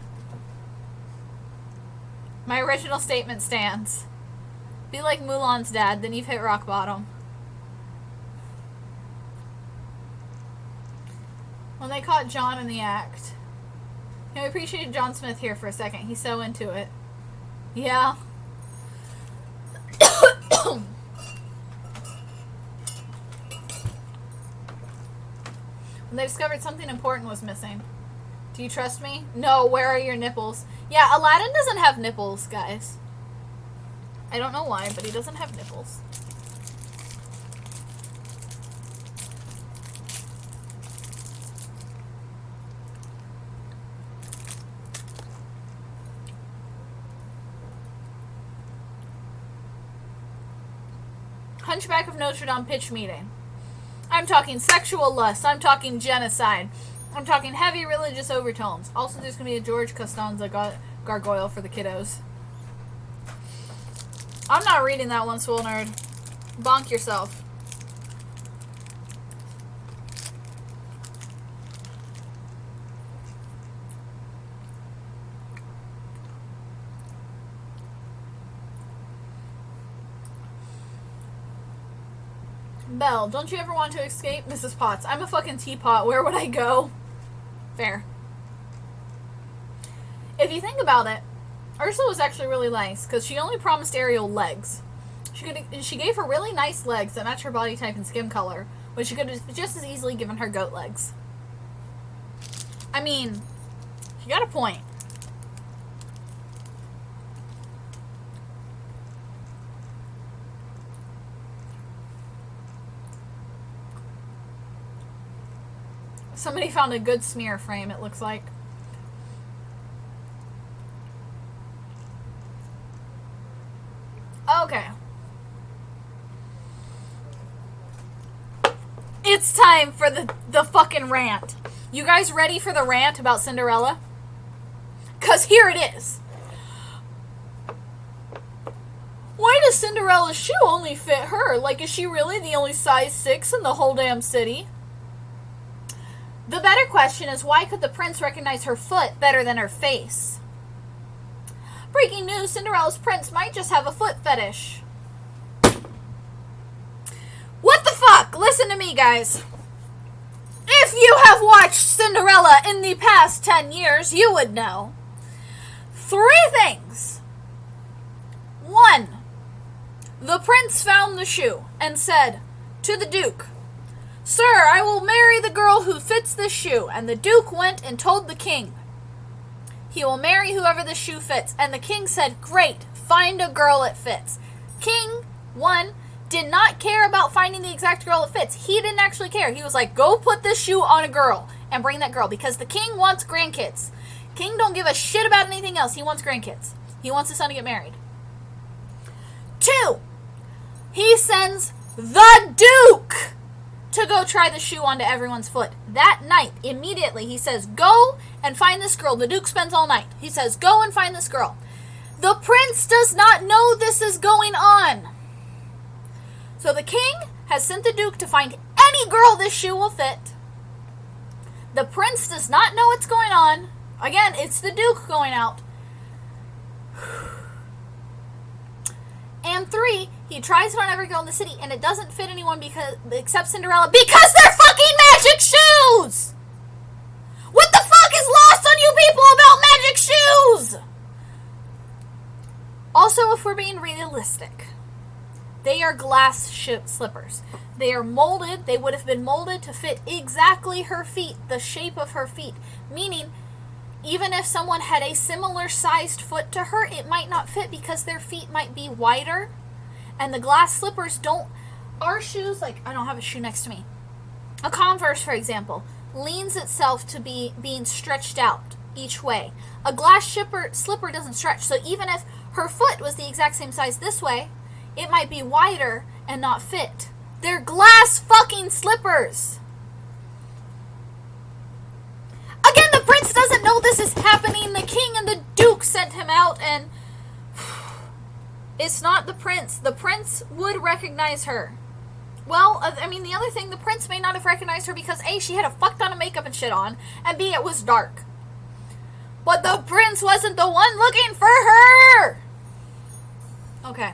My original statement stands. Be like Mulan's dad, then you've hit rock bottom. When they caught John in the act. You know, I appreciated John Smith here for a second. He's so into it. Yeah. When they discovered something important was missing. Do you trust me? No, where are your nipples? Yeah, Aladdin doesn't have nipples, guys. I don't know why, but he doesn't have nipples. Hunchback of Notre Dame pitch meeting. I'm talking sexual lust. I'm talking genocide. I'm talking heavy religious overtones. Also, there's going to be a George Costanza gargoyle for the kiddos. I'm not reading that one, Swole Nerd. Bonk yourself. Belle, don't you ever want to escape? Mrs. Potts, I'm a fucking teapot. Where would I go? Fair. If you think about it, Ursula was actually really nice, because she only promised Ariel legs. She gave her really nice legs that match her body type and skin color, which she could have just as easily given her goat legs. I mean, she got a point. Somebody found a good smear frame, it looks like. Okay. It's time for the fucking rant. You guys ready for the rant about Cinderella? 'Cause here it is. Why does Cinderella's shoe only fit her? Like, is she really the only size 6 in the whole damn city? The better question is, why could the prince recognize her foot better than her face? Breaking news, Cinderella's prince might just have a foot fetish. What the fuck? Listen to me, guys. If you have watched Cinderella in the past 10 years, you would know 3 things. 1. The prince found the shoe and said to the duke, "Sir, I will marry the girl who fits this shoe." And the duke went and told the king, "He will marry whoever the shoe fits." And the king said, "Great, find a girl it fits." King, 1, did not care about finding the exact girl it fits. He didn't actually care. He was like, go put this shoe on a girl and bring that girl. Because the king wants grandkids. King don't give a shit about anything else. He wants grandkids. He wants his son to get married. 2, he sends the duke to go try the shoe onto everyone's foot. That night, immediately, he says, go and find this girl. The duke spends all night. He says, go and find this girl. The prince does not know this is going on. So the king has sent the duke to find any girl this shoe will fit. The prince does not know what's going on. Again, it's the duke going out. And 3, he tries it on every girl in the city, and it doesn't fit anyone except Cinderella because they're fucking magic shoes! What the fuck is lost on you people about magic shoes? Also, if we're being realistic, they are glass slippers. They are molded. They would have been molded to fit exactly her feet, the shape of her feet. Meaning, even if someone had a similar sized foot to her, it might not fit because their feet might be wider. And the glass slippers don't... Our shoes, like, I don't have a shoe next to me. A Converse, for example, leans itself to being stretched out each way. A glass slipper doesn't stretch. So even if her foot was the exact same size this way, it might be wider and not fit. They're glass fucking slippers. Again, the prince doesn't know this is happening. The king and the duke sent him out, and it's not the prince. The prince would recognize her. Well, I mean, the other thing, the prince may not have recognized her because A, she had a fuck ton of makeup and shit on, and B, it was dark. But the prince wasn't the one looking for her! Okay.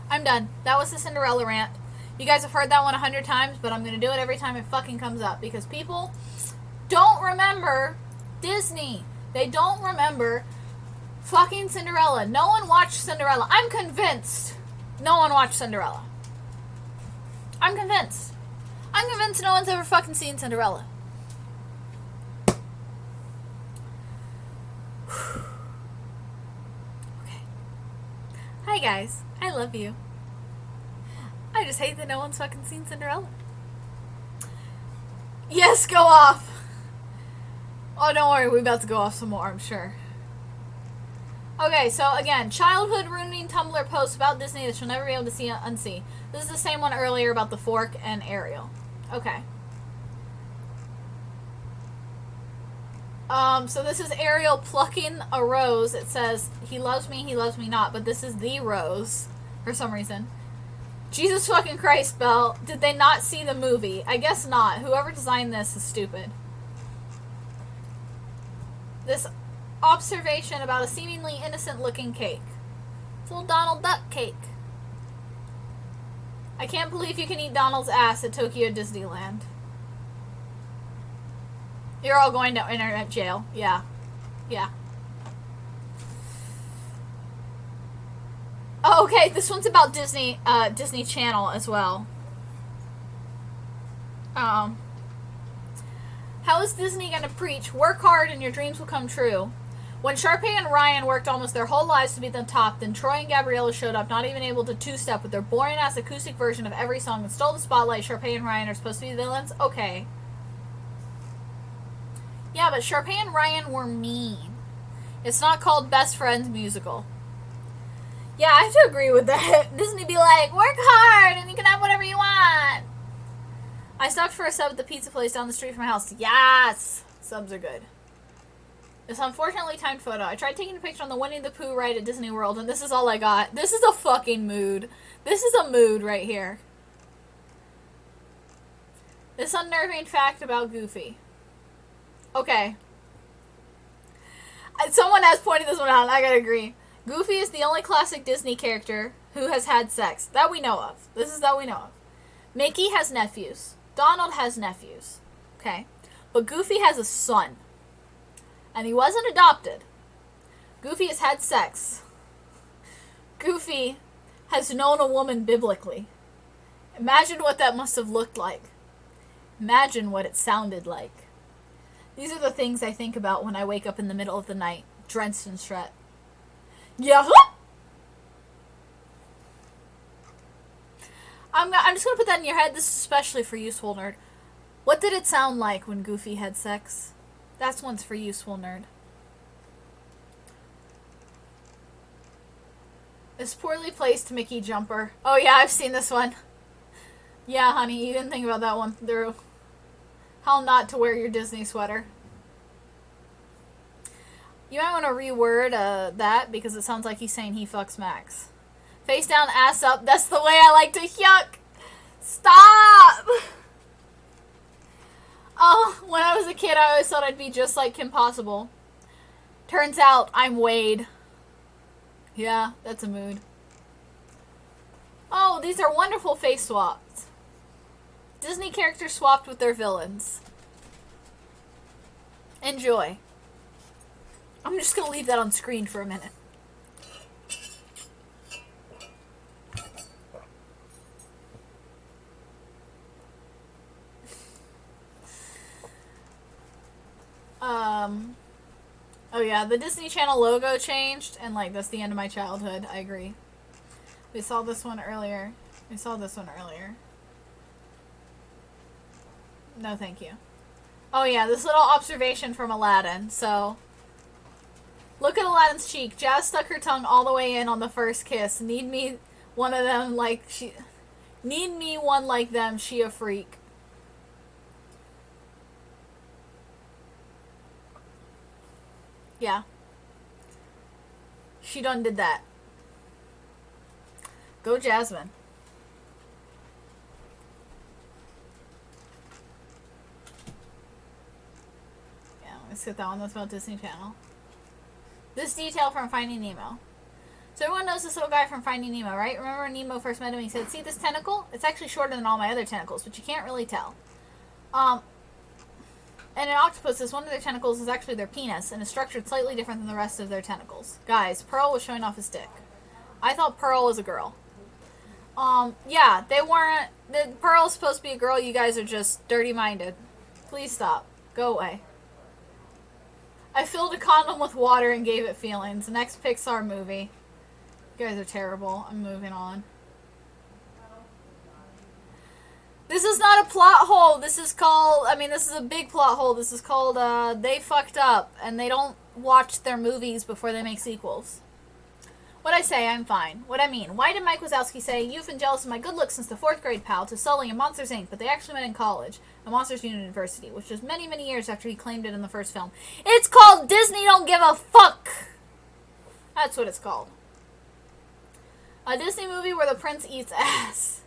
I'm done. That was the Cinderella rant. You guys have heard that one 100 times, but I'm going to do it every time it fucking comes up because people don't remember Disney. They don't remember fucking Cinderella. No one watched Cinderella. I'm convinced no one watched Cinderella. I'm convinced. I'm convinced no one's ever fucking seen Cinderella. Okay. Hi guys. I love you. I just hate that no one's fucking seen Cinderella. Yes, go off. Oh, don't worry. We're about to go off some more, I'm sure. Okay, so again, childhood ruining Tumblr posts about Disney that you'll never be able to unsee. This is the same one earlier about the fork and Ariel. Okay. So this is Ariel plucking a rose. It says, he loves me not, but this is the rose for some reason. Jesus fucking Christ, Belle. Did they not see the movie? I guess not. Whoever designed this is stupid. This observation about a seemingly innocent looking cake. It's a little Donald Duck cake. I can't believe you can eat Donald's ass at Tokyo Disneyland. You're all going to internet jail. Yeah. Yeah. Oh, okay, this one's about Disney Channel as well. How is Disney gonna preach, work hard and your dreams will come true? When Sharpay and Ryan worked almost their whole lives to be the top, then Troy and Gabriella showed up, not even able to two-step with their boring-ass acoustic version of every song and stole the spotlight. Sharpay and Ryan are supposed to be villains? Okay. Yeah, but Sharpay and Ryan were mean. It's not called Best Friends Musical. Yeah, I have to agree with that. Disney be like, work hard and you can have whatever you want. I stopped for a sub at the pizza place down the street from my house. Yes! Subs are good. This unfortunately timed photo. I tried taking a picture on the Winnie the Pooh ride at Disney World, and this is all I got. This is a fucking mood. This is a mood right here. This unnerving fact about Goofy. Okay. Someone has pointed this one out, and I gotta agree. Goofy is the only classic Disney character who has had sex. That we know of. This is that we know of. Mickey has nephews. Donald has nephews. Okay. But Goofy has a son. And he wasn't adopted. Goofy has had sex. Goofy has known a woman biblically. Imagine what that must have looked like. Imagine what it sounded like. These are the things I think about when I wake up in the middle of the night, drenched in sweat. Yeah. I'm just going to put that in your head. This is especially for you, Swole Nerd. What did it sound like when Goofy had sex? That's one's for you, Swole Nerd. This poorly placed Mickey jumper. Oh yeah, I've seen this one. Yeah, honey, you didn't think about that one through. How not to wear your Disney sweater. You might want to reword that because it sounds like he's saying he fucks Max. Face down, ass up. That's the way I like to yuck. Stop! Oh, when I was a kid, I always thought I'd be just like Kim Possible. Turns out, I'm Wade. Yeah, that's a mood. Oh, these are wonderful face swaps. Disney characters swapped with their villains. Enjoy. I'm just going to leave that on screen for a minute. Oh yeah, the Disney Channel logo changed, and like, that's the end of my childhood. I agree. We saw this one earlier. No, thank you. Oh yeah, this little observation from Aladdin. So, look at Aladdin's cheek. Jazz stuck her tongue all the way in on the first kiss. Need me one of them like she... Need me one like them, she a freak. Yeah. She done did that. Go Jasmine. Yeah, let's get that one. That's about Disney Channel. This detail from Finding Nemo. So everyone knows this little guy from Finding Nemo, right? Remember when Nemo first met him, he said, see this tentacle? It's actually shorter than all my other tentacles, but you can't really tell. And in octopuses, one of their tentacles is actually their penis, and is structured slightly different than the rest of their tentacles. Guys, Pearl was showing off his dick. I thought Pearl was a girl. Yeah, they weren't... Pearl's supposed to be a girl, you guys are just dirty-minded. Please stop. Go away. I filled a condom with water and gave it feelings. Next Pixar movie. You guys are terrible. I'm moving on. This is not a plot hole. This is called... I mean, this is a big plot hole. This is called, they fucked up. And they don't watch their movies before they make sequels. What I say, I'm fine. What I mean, why did Mike Wazowski say, you've been jealous of my good looks since the 4th grade pal, to Sully and Monsters, Inc., but they actually met in college, at Monsters University, which was many, many years after he claimed it in the first film. It's called Disney Don't Give a Fuck! That's what it's called. A Disney movie where the prince eats ass.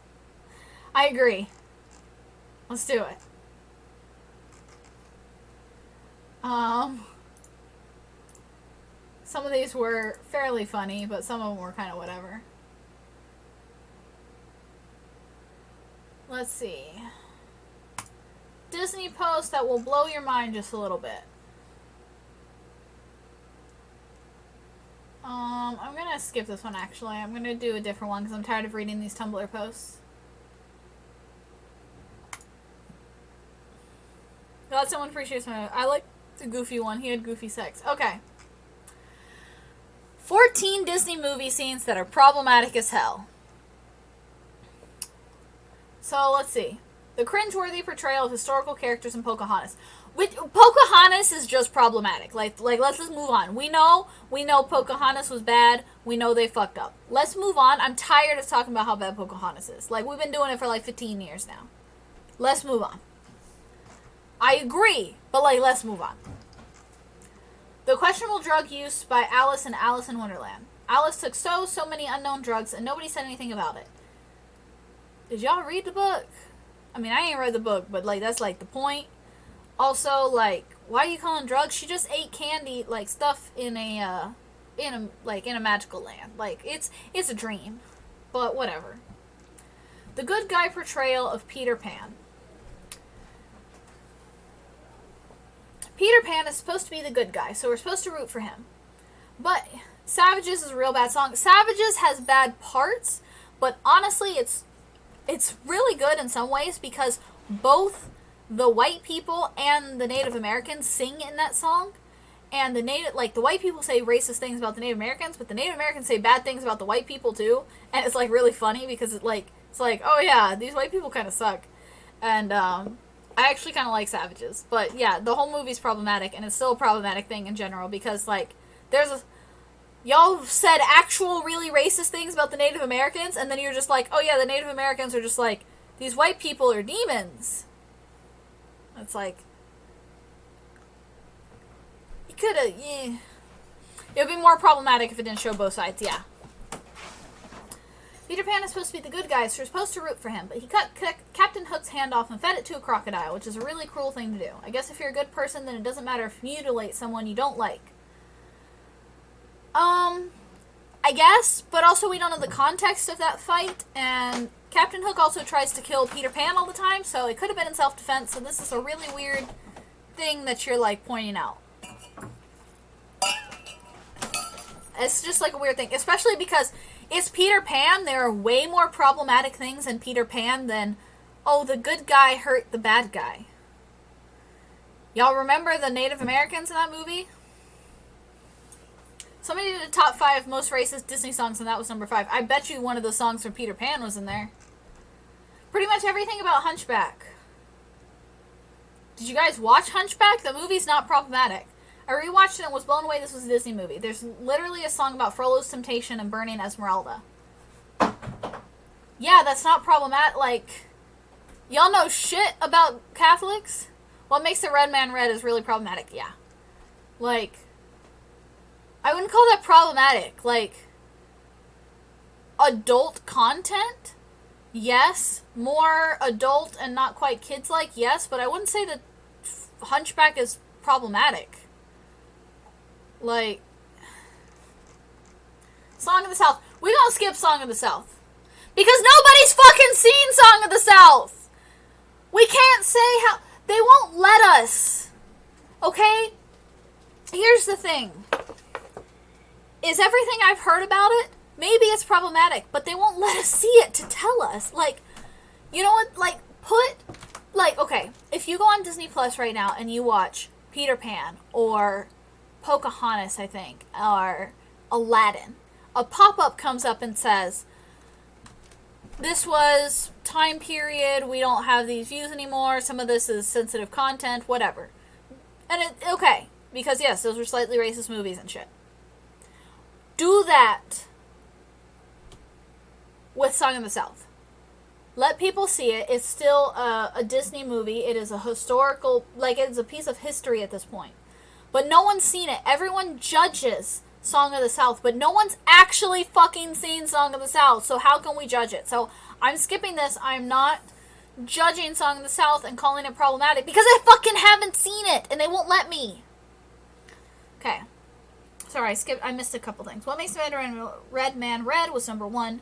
I agree. Let's do it. Some of these were fairly funny, but some of them were kind of whatever. Let's see. Disney post that will blow your mind just a little bit. I'm gonna gonna skip this one, actually. I'm gonna do a different one because I'm tired of reading these Tumblr posts. Glad someone appreciates my... I like the goofy one. He had goofy sex. Okay. 14 Disney movie scenes that are problematic as hell. So, let's see. The cringeworthy portrayal of historical characters in Pocahontas. Pocahontas is just problematic. Like, let's just move on. We know Pocahontas was bad. We know they fucked up. Let's move on. I'm tired of talking about how bad Pocahontas is. Like, we've been doing it for like 15 years now. Let's move on. I agree, but like, let's move on. The questionable drug use by Alice in Alice in Wonderland. Alice took so many unknown drugs and nobody said anything about it. Did y'all read the book? I mean, I ain't read the book, but like, that's like the point. Also, like, why are you calling drugs? She just ate candy, like stuff in a magical land. Like, it's a dream, but whatever. The good guy portrayal of Peter Pan. Peter Pan is supposed to be the good guy, so we're supposed to root for him. But Savages is a real bad song. Savages has bad parts, but honestly, it's really good in some ways because both the white people and the Native Americans sing in that song. And the white people say racist things about the Native Americans, but the Native Americans say bad things about the white people too. And it's like really funny because it's like, oh yeah, these white people kind of suck. And I actually kind of like Savages. But yeah, the whole movie's problematic, and it's still a problematic thing in general because like y'all said actual really racist things about the Native Americans, and then you're just like, oh yeah, the Native Americans are just like, these white people are demons. It's like, you could've, yeah. It would be more problematic if it didn't show both sides, yeah. Peter Pan is supposed to be the good guy, so you're supposed to root for him, but he cut Captain Hook's hand off and fed it to a crocodile, which is a really cruel thing to do. I guess if you're a good person, then it doesn't matter if you mutilate someone you don't like. I guess, but also we don't know the context of that fight, and Captain Hook also tries to kill Peter Pan all the time, so it could have been in self-defense, so this is a really weird thing that you're, like, pointing out. It's just, like, a weird thing, especially because it's Peter Pan. There are way more problematic things in Peter Pan than, oh, the good guy hurt the bad guy. Y'all remember the Native Americans in that movie? Somebody did a top 5 most racist Disney songs, and that was number 5. I bet you one of those songs from Peter Pan was in there. Pretty much everything about Hunchback. Did you guys watch Hunchback? The movie's not problematic. I rewatched it and was blown away this was a Disney movie. There's literally a song about Frollo's temptation and burning Esmeralda. Yeah, that's not problematic. Like, y'all know shit about Catholics? What makes the red man red is really problematic, yeah. Like, I wouldn't call that problematic. Like, adult content? Yes. More adult and not quite kids-like? Yes. But I wouldn't say that Hunchback is problematic. Like, Song of the South. We don't skip Song of the South. Because nobody's fucking seen Song of the South! We can't say how... They won't let us. Okay? Here's the thing. Is everything I've heard about it, maybe it's problematic, but they won't let us see it to tell us. Like, you know what? Like, okay, if you go on Disney Plus right now and you watch Peter Pan or Pocahontas, I think, or Aladdin, a pop-up comes up and says, this was time period, we don't have these views anymore, some of this is sensitive content, whatever. And okay, because yes, those were slightly racist movies and shit. Do that with Song of the South. Let people see it. It's still a Disney movie. It is a historical, like, it's a piece of history at this point. But no one's seen it. Everyone judges Song of the South, but no one's actually fucking seen Song of the South. So how can we judge it? So I'm skipping this. I'm not judging Song of the South and calling it problematic because I fucking haven't seen it and they won't let me. Okay. Sorry, I missed a couple things. What makes Red Man Red was number 1.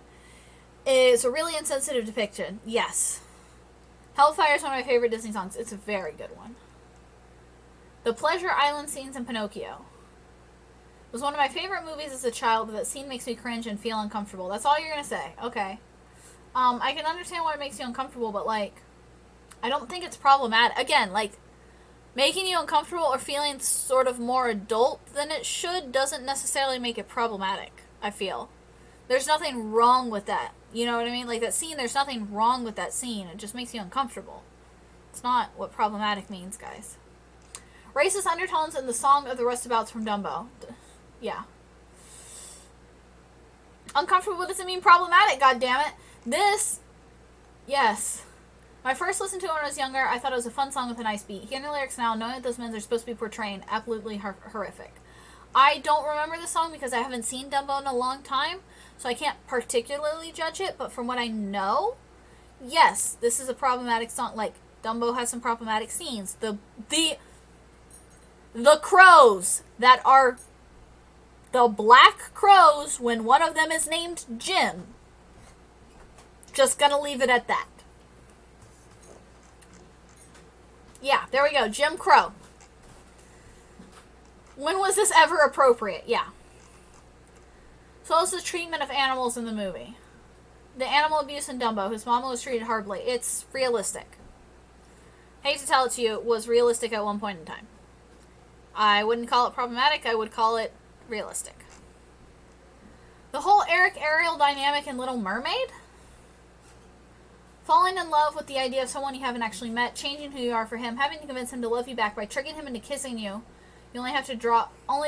It's a really insensitive depiction. Yes. Hellfire is one of my favorite Disney songs. It's a very good one. The Pleasure Island scenes in Pinocchio was one of my favorite movies as a child, but that scene makes me cringe and feel uncomfortable. That's all you're gonna say. Okay. I can understand why it makes you uncomfortable, but, like, I don't think it's problematic. Again, like, making you uncomfortable or feeling sort of more adult than it should doesn't necessarily make it problematic, I feel. There's nothing wrong with that. You know what I mean? Like, that scene, there's nothing wrong with that scene. It just makes you uncomfortable. It's not what problematic means, guys. Racist undertones in the Song of the Roustabouts from Dumbo. Yeah. Uncomfortable doesn't mean problematic, goddammit. This, yes. When I first listened to it when I was younger, I thought it was a fun song with a nice beat. Hearing the lyrics now, knowing that those men are supposed to be portraying absolutely horrific. I don't remember the song because I haven't seen Dumbo in a long time, so I can't particularly judge it, but from what I know, yes, this is a problematic song. Like, Dumbo has some problematic scenes. The crows that are the black crows when one of them is named Jim. Just gonna leave it at that. Yeah, there we go. Jim Crow. When was this ever appropriate? Yeah. So is the treatment of animals in the movie. The animal abuse in Dumbo. His mama was treated horribly. It's realistic. Hate to tell it to you, it was realistic at one point in time. I wouldn't call it problematic. I would call it realistic. The whole Eric Ariel dynamic in Little Mermaid. Falling in love with the idea of someone you haven't actually met, changing who you are for him, having to convince him to love you back by tricking him into kissing you. You only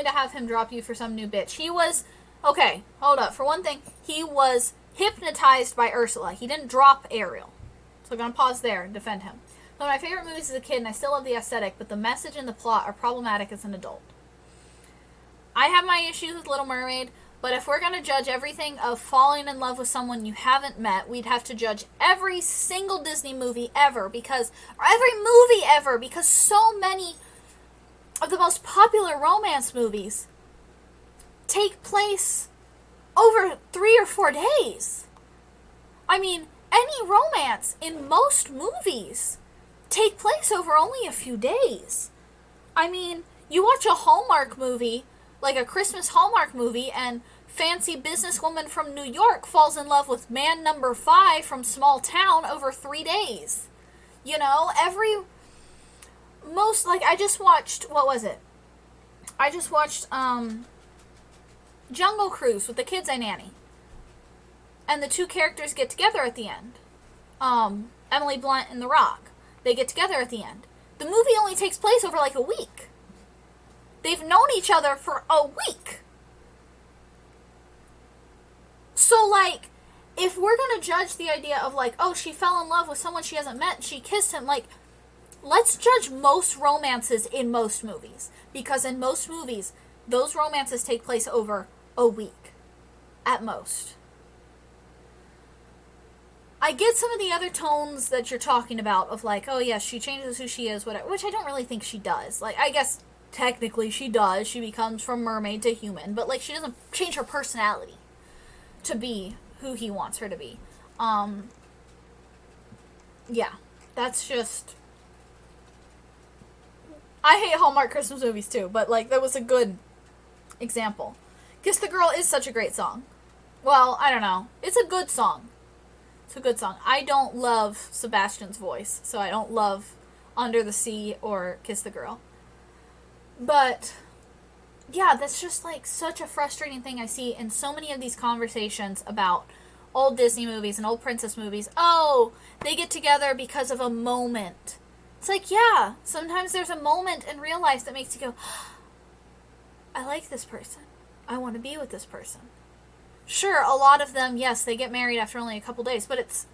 to have him drop you for some new bitch. He was, okay, hold up. For one thing, he was hypnotized by Ursula. He didn't drop Ariel. So I'm going to pause there and defend him. One of my favorite movies as a kid, and I still love the aesthetic, but the message and the plot are problematic as an adult. I have my issues with Little Mermaid, but if we're going to judge everything of falling in love with someone you haven't met, we'd have to judge every single Disney movie ever, because so many of the most popular romance movies take place over 3 or 4 days. I mean, any romance in most movies take place over only a few days. I mean, you watch a Hallmark movie, like a Christmas Hallmark movie, and fancy businesswoman from New York falls in love with man number 5 from small town over 3 days. You know, I just watched, what was it? I just watched, Jungle Cruise with the kids I nanny. And the two characters get together at the end. Emily Blunt and The Rock. They get together at the end. The movie only takes place over like a week. They've known each other for a week. So, like, if we're going to judge the idea of, like, oh, she fell in love with someone she hasn't met and she kissed him, like, let's judge most romances in most movies. Because in most movies, those romances take place over a week. At most. I get some of the other tones that you're talking about of, like, oh, yes, she changes who she is, whatever, which I don't really think she does. Like, I guess technically she does. She becomes from mermaid to human. But, like, she doesn't change her personality to be who he wants her to be. Yeah. That's just... I hate Hallmark Christmas movies, too. But, like, that was a good example. Kiss the Girl is such a great song. Well, I don't know. It's a good song. It's a good song. I don't love Sebastian's voice. So I don't love Under the Sea or Kiss the Girl. But, yeah, that's just, like, such a frustrating thing I see in so many of these conversations about old Disney movies and old princess movies. Oh, they get together because of a moment. It's like, yeah, sometimes there's a moment in real life that makes you go, I like this person. I want to be with this person. Sure, a lot of them, yes, they get married after only a couple days, but it's...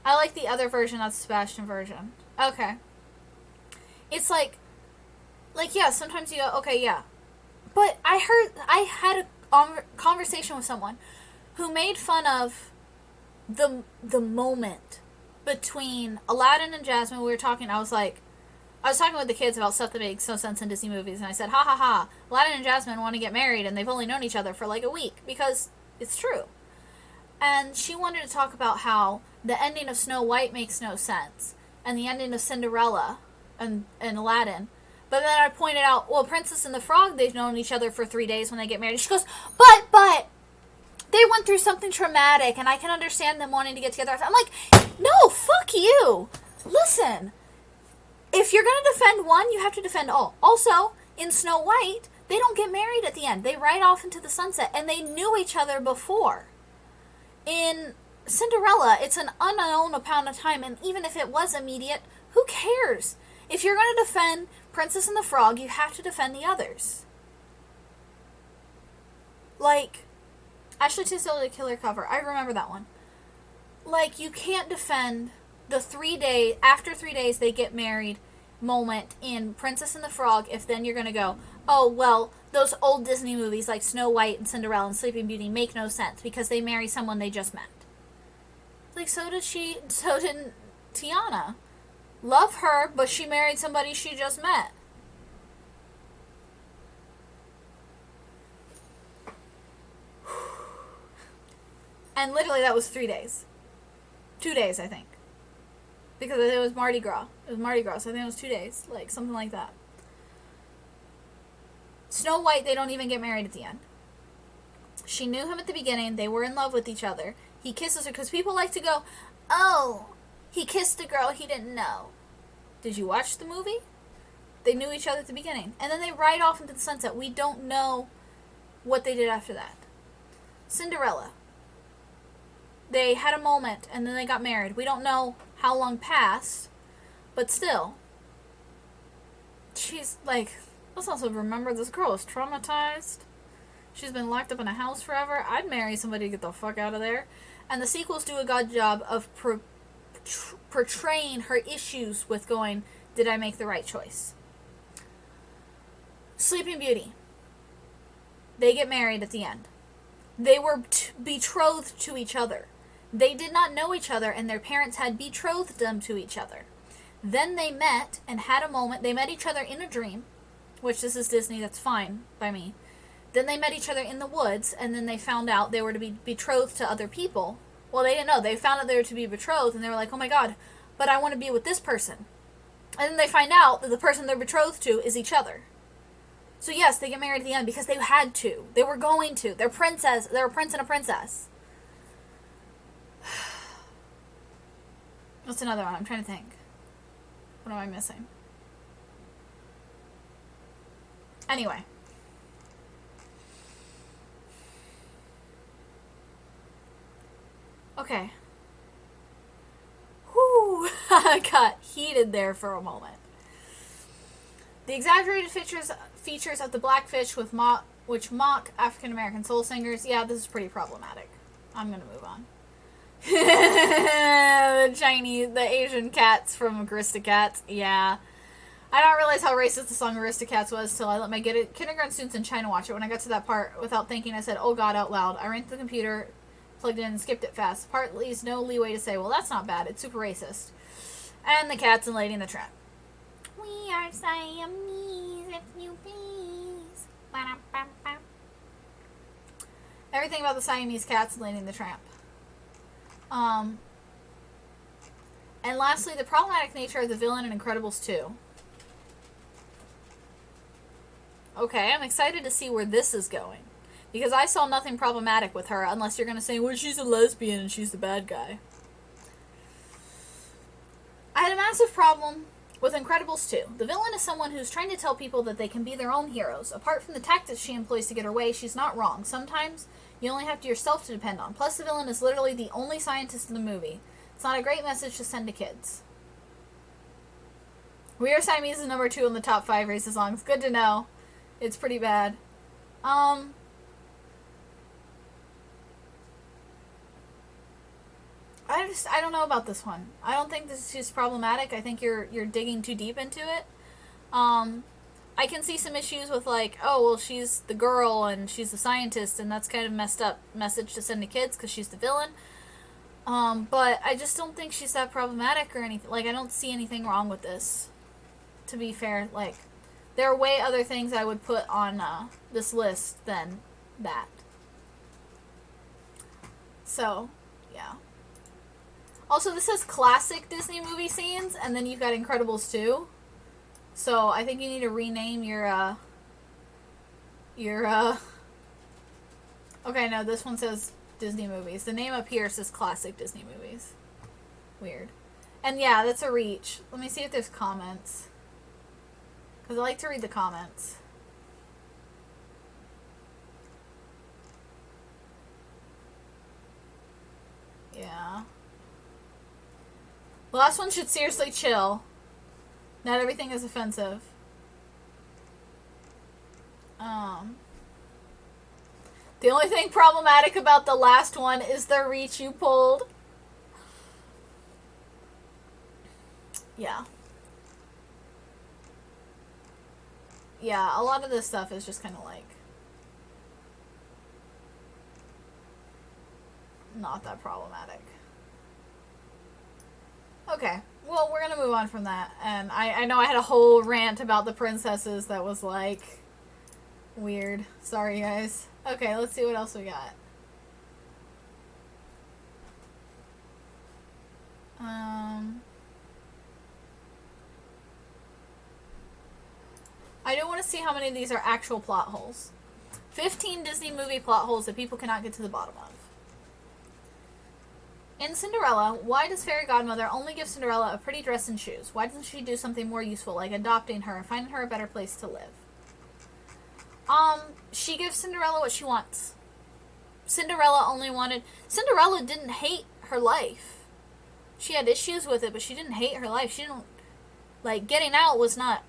I like the other version, not the Sebastian version. Okay. It's like, yeah, sometimes you go, okay, yeah. But I had a conversation with someone who made fun of the moment between Aladdin and Jasmine. We were talking, I was talking with the kids about stuff that makes no sense in Disney movies, and I said, ha ha ha, Aladdin and Jasmine want to get married, and they've only known each other for like a week, because it's true. And she wanted to talk about how the ending of Snow White makes no sense, and the ending of Cinderella and Aladdin, But then I pointed out, well, Princess and the Frog, they've known each other for 3 days when they get married. She goes, but, they went through something traumatic, and I can understand them wanting to get together. I'm like, no, fuck you. Listen, if you're going to defend one, you have to defend all. Also, in Snow White, they don't get married at the end. They ride off into the sunset, and they knew each other before. In Cinderella, it's an unknown amount of time, and even if it was immediate, who cares? If you're going to defend Princess and the Frog, you have to defend the others. Like, Ashley Tisdale did a killer cover. I remember that one. Like, you can't defend the after 3 days they get married moment in Princess and the Frog if then you're going to go, oh, well, those old Disney movies like Snow White and Cinderella and Sleeping Beauty make no sense because they marry someone they just met. Like, so did Tiana. Love her, but she married somebody she just met. And literally that was 3 days. 2 days, I think. Because it was Mardi Gras. It was Mardi Gras, so I think it was 2 days. Like, something like that. Snow White, they don't even get married at the end. She knew him at the beginning. They were in love with each other. He kisses her, because people like to go, oh, he kissed a girl he didn't know. Did you watch the movie? They knew each other at the beginning. And then they ride off into the sunset. We don't know what they did after that. Cinderella. They had a moment, and then they got married. We don't know how long passed, but still. She's like, let's also remember this girl is traumatized. She's been locked up in a house forever. I'd marry somebody to get the fuck out of there. And the sequels do a good job of portraying her issues with going, did I make the right choice? Sleeping Beauty. They get married at the end. They were betrothed to each other. They did not know each other, and their parents had betrothed them to each other. Then they met and had a moment. They met each other in a dream, which this is Disney, that's fine by me. Then they met each other in the woods, and then they found out they were to be betrothed to other people. Well, they didn't know. They found out they were to be betrothed, and they were like, oh my god, but I want to be with this person. And then they find out that the person they're betrothed to is each other. So yes, they get married at the end because they had to. They were going to. They're princess. They're a prince and a princess. What's another one? I'm trying to think. What am I missing? Anyway. Okay. Whew. I got heated there for a moment. The exaggerated features of the Blackfish which mock African American soul singers. Yeah, this is pretty problematic. I'm gonna move on. The Asian cats from Aristocats. Yeah. I don't realize how racist the song Aristocats was till I let my kindergarten students in China watch it. When I got to that part, without thinking, I said, oh god, out loud. I ran to the computer, plugged in, and skipped it fast. The part leaves no leeway to say, well, that's not bad. It's super racist. And the cats and Lady in the Tramp. We are Siamese, if you please. Ba-da-ba-ba. Everything about the Siamese cats and Lady in the Tramp. And lastly, the problematic nature of the villain in Incredibles 2. Okay, I'm excited to see where this is going. Because I saw nothing problematic with her, unless you're going to say, well, she's a lesbian and she's the bad guy. I had a massive problem with Incredibles 2. The villain is someone who's trying to tell people that they can be their own heroes. Apart from the tactics she employs to get her way, she's not wrong. Sometimes you only have yourself to depend on. Plus, the villain is literally the only scientist in the movie. It's not a great message to send to kids. We Are Siamese is number 2 in the top 5 racist songs. Good to know. It's pretty bad. I don't know about this one. I don't think this is just problematic. I think you're digging too deep into it. I can see some issues with like, oh, well, she's the girl and she's the scientist, and that's kind of messed up message to send to kids because she's the villain. But I just don't think she's that problematic or anything. Like, I don't see anything wrong with this. To be fair, like, there are way other things I would put on this list than that. So, yeah. Also, this says classic Disney movie scenes, and then you've got Incredibles 2. So I think you need to rename your okay, no, this one says Disney movies. The name up here says classic Disney movies. Weird. And yeah, that's a reach. Let me see if there's comments. Because I like to read the comments. Yeah. The last one should seriously chill. Not everything is offensive. The only thing problematic about the last one is the reach you pulled. Yeah. Yeah, a lot of this stuff is just kind of like not that problematic. Okay, well, we're gonna move on from that. And I know I had a whole rant about the princesses that was like weird. Sorry, guys. Okay, let's see what else we got. I do want to see how many of these are actual plot holes. 15 Disney movie plot holes that people cannot get to the bottom of. In Cinderella, why does Fairy Godmother only give Cinderella a pretty dress and shoes? Why doesn't she do something more useful, like adopting her and finding her a better place to live? She gives Cinderella what she wants. Cinderella didn't hate her life. She had issues with it, but she didn't hate her life. She didn't, like, getting out was not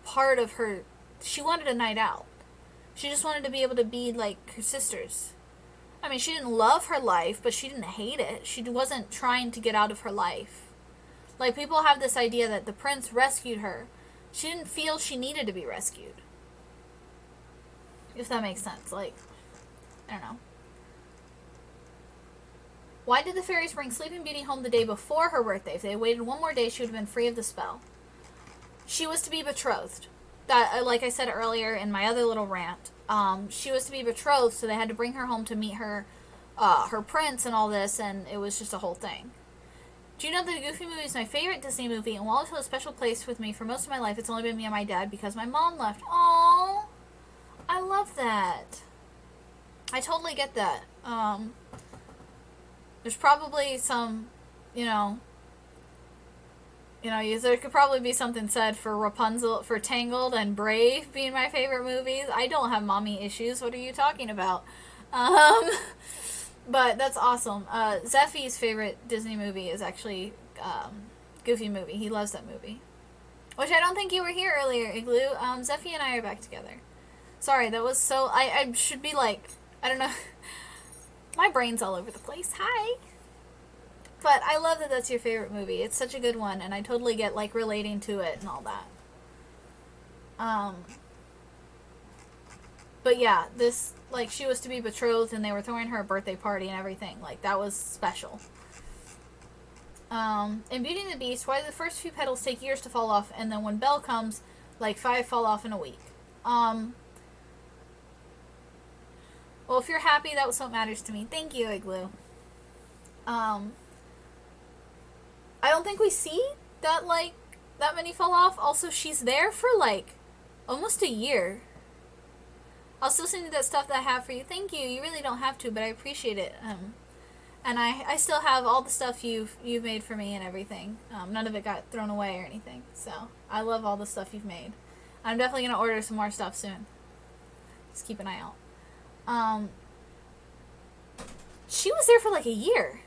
part of her. She wanted a night out. She just wanted to be able to be like her sisters. I mean, she didn't love her life, but she didn't hate it. She wasn't trying to get out of her life. Like, people have this idea that the prince rescued her. She didn't feel she needed to be rescued. If that makes sense. Like, I don't know. Why did the fairies bring Sleeping Beauty home the day before her birthday? If they had waited one more day, she would have been free of the spell. She was to be betrothed. That, like I said earlier in my other little rant, she was to be betrothed, so they had to bring her home to meet her prince and all this, and it was just a whole thing. Do you know that the Goofy movie is my favorite Disney movie, and while it held a special place with me for most of my life, it's only been me and my dad because my mom left. Aww, I love that. I totally get that. There's probably some, there could probably be something said for Rapunzel, for Tangled and Brave being my favorite movies. I don't have mommy issues. What are you talking about? But that's awesome. Zeffy's favorite Disney movie is actually Goofy movie. He loves that movie. Which I don't think you were here earlier, Igloo. Zeffy and I are back together. Sorry, that was so... I should be like... I don't know. My brain's all over the place. Hi! But I love that that's your favorite movie. It's such a good one, and I totally get, like, relating to it and all that. But yeah, this, like, she was to be betrothed, and they were throwing her a birthday party and everything. Like, that was special. In Beauty and the Beast, why do the first few petals take years to fall off, and then when Belle comes, like, 5 fall off in a week? Well, if you're happy, that was what matters to me. Thank you, Igloo. I don't think we see that, like, that many fall off. Also, she's there for, like, almost a year. I'll still send you that stuff that I have for you. Thank you. You really don't have to, but I appreciate it. And I still have all the stuff you've made for me and everything. None of it got thrown away or anything. So, I love all the stuff you've made. I'm definitely going to order some more stuff soon. Just keep an eye out. She was there for, like, a year.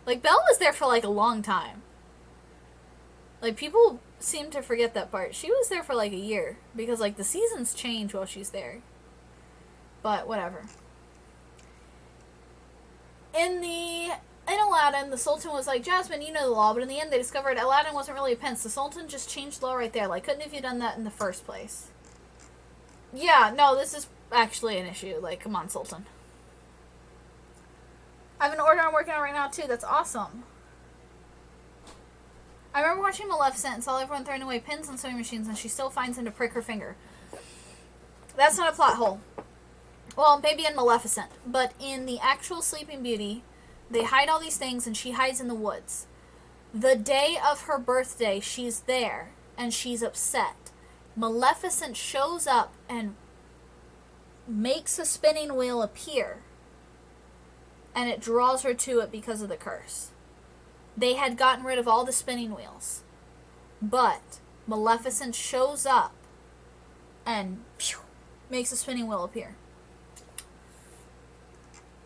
Like, Belle was there for, like, a long time. Like, people seem to forget that part. She was there for, like, a year. Because, like, the seasons change while she's there. But, whatever. In Aladdin, the Sultan was like, Jasmine, you know the law. But in the end, they discovered Aladdin wasn't really a prince. The Sultan just changed the law right there. Like, couldn't have you done that in the first place? Yeah, no, this is actually an issue. Like, come on, Sultan. I have an order I'm working on right now, too. That's awesome. I remember watching Maleficent and saw everyone throwing away pins and sewing machines, and she still finds them to prick her finger. That's not a plot hole. Well, maybe in Maleficent. But in the actual Sleeping Beauty, they hide all these things, and she hides in the woods. The day of her birthday, she's there. and she's upset. Maleficent shows up and makes a spinning wheel appear, and it draws her to it because of the curse. They had gotten rid of all the spinning wheels, but Maleficent shows up and makes a spinning wheel appear.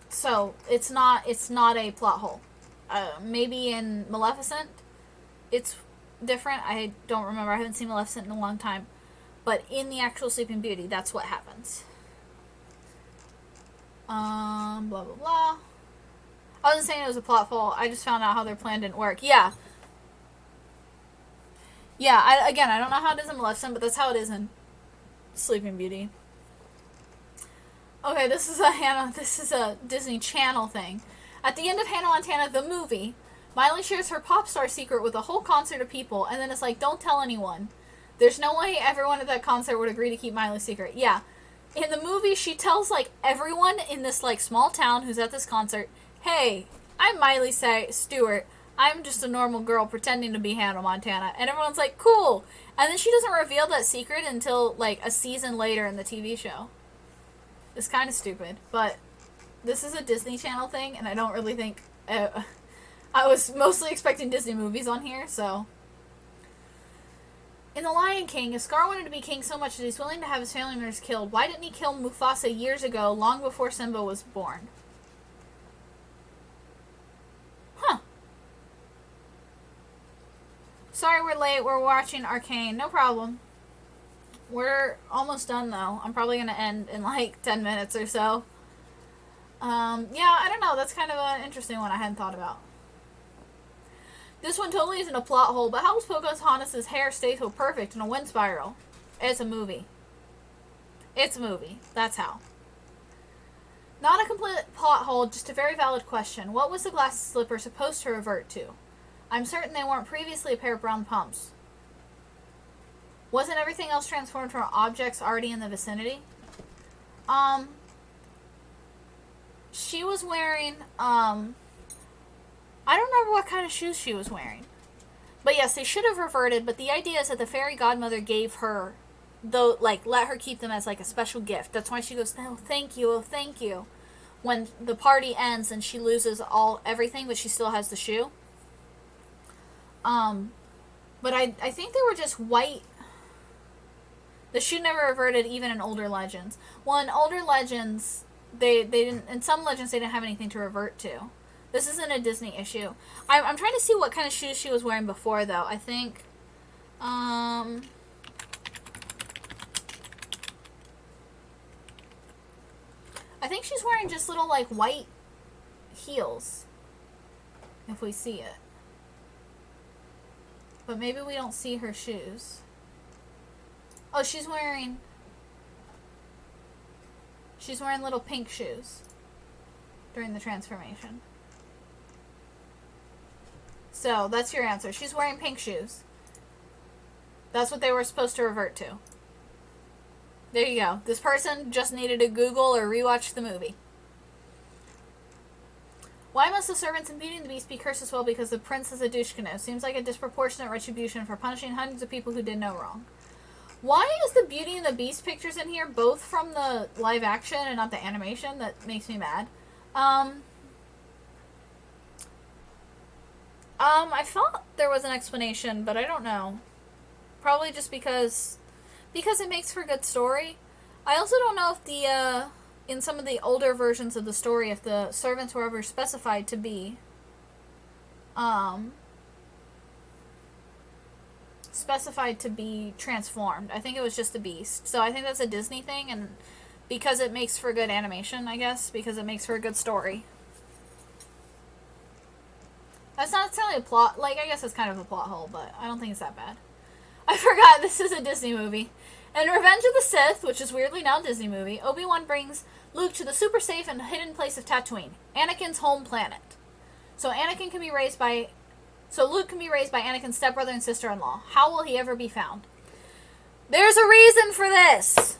So it's not a plot hole. Maybe in Maleficent it's different. I don't remember. I haven't seen Maleficent in a long time. But in the actual Sleeping Beauty, that's what happens. Blah blah blah. I wasn't saying it was a plot hole. I just found out how their plan didn't work. Yeah. Yeah, I don't know how it is in Maleficent, but that's how it is in Sleeping Beauty. Okay, this is a Disney Channel thing. At the end of Hannah Montana, the movie, Miley shares her pop star secret with a whole concert of people, and then it's like, don't tell anyone. There's no way everyone at that concert would agree to keep Miley's secret. Yeah. In the movie, she tells, like, everyone in this, like, small town who's at this concert, hey, I'm Miley Stewart. I'm just a normal girl pretending to be Hannah Montana. And everyone's like, cool. And then she doesn't reveal that secret until, like, a season later in the TV show. It's kind of stupid. But this is a Disney Channel thing, and I don't really think... I was mostly expecting Disney movies on here, so... In The Lion King, if Scar wanted to be king so much that he's willing to have his family members killed, why didn't he kill Mufasa years ago, long before Simba was born? Huh. Sorry we're late. We're watching Arcane. No problem. We're almost done, though. I'm probably going to end in, like, 10 minutes or so. Yeah, I don't know. That's kind of an interesting one I hadn't thought about. This one totally isn't a plot hole, but how does Pocahontas' hair stay so perfect in a wind spiral? It's a movie. It's a movie. That's how. Not a complete plot hole, just a very valid question. What was the glass slipper supposed to revert to? I'm certain they weren't previously a pair of brown pumps. Wasn't everything else transformed from objects already in the vicinity? She was wearing, I don't remember what kind of shoes she was wearing. But yes, they should have reverted, but the idea is that the fairy godmother gave her, though, like, let her keep them as, like, a special gift. That's why she goes, oh, thank you, oh, thank you. When the party ends and she loses everything, but she still has the shoe. But I think they were just white. The shoe never reverted, even in older legends. Well, in older legends, they didn't, in some legends, they didn't have anything to revert to. This isn't a Disney issue. I'm trying to see what kind of shoes she was wearing before, though. I think, I think she's wearing just little, like, white heels. If we see it. But maybe we don't see her shoes. Oh, she's wearing little pink shoes during the transformation. So, that's your answer. She's wearing pink shoes. That's what they were supposed to revert to. There you go. This person just needed to Google or rewatch the movie. Why must the servants in Beauty and the Beast be cursed as well because the prince is a douchekino? Seems like a disproportionate retribution for punishing hundreds of people who did no wrong. Why is the Beauty and the Beast pictures in here both from the live action and not the animation? That makes me mad. I thought there was an explanation, but I don't know. Probably just because it makes for a good story. I also don't know if in some of the older versions of the story, if the servants were ever specified to be, transformed. I think it was just the Beast. So I think that's a Disney thing, and because it makes for good animation, I guess, because it makes for a good story. That's not necessarily a plot, like, I guess it's kind of a plot hole, but I don't think it's that bad. I forgot this is a Disney movie. In Revenge of the Sith, which is weirdly now a Disney movie, Obi-Wan brings Luke to the super safe and hidden place of Tatooine, Anakin's home planet. So Luke can be raised by Anakin's stepbrother and sister-in-law. How will he ever be found? There's a reason for this!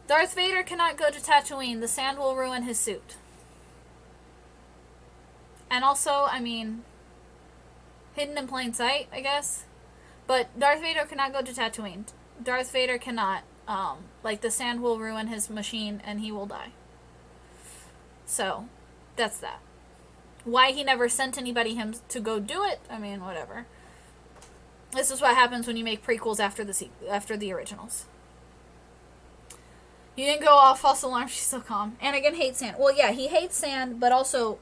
Darth Vader cannot go to Tatooine. The sand will ruin his suit. And also, I mean, hidden in plain sight, I guess. But Darth Vader cannot go to Tatooine. Darth Vader cannot. Like, the sand will ruin his machine and he will die. So, that's that. Why he never sent anybody him to go do it, I mean, whatever. This is what happens when you make prequels after the originals. You didn't go off false alarm, she's so calm. Anakin hates sand. Well, yeah, he hates sand, but also...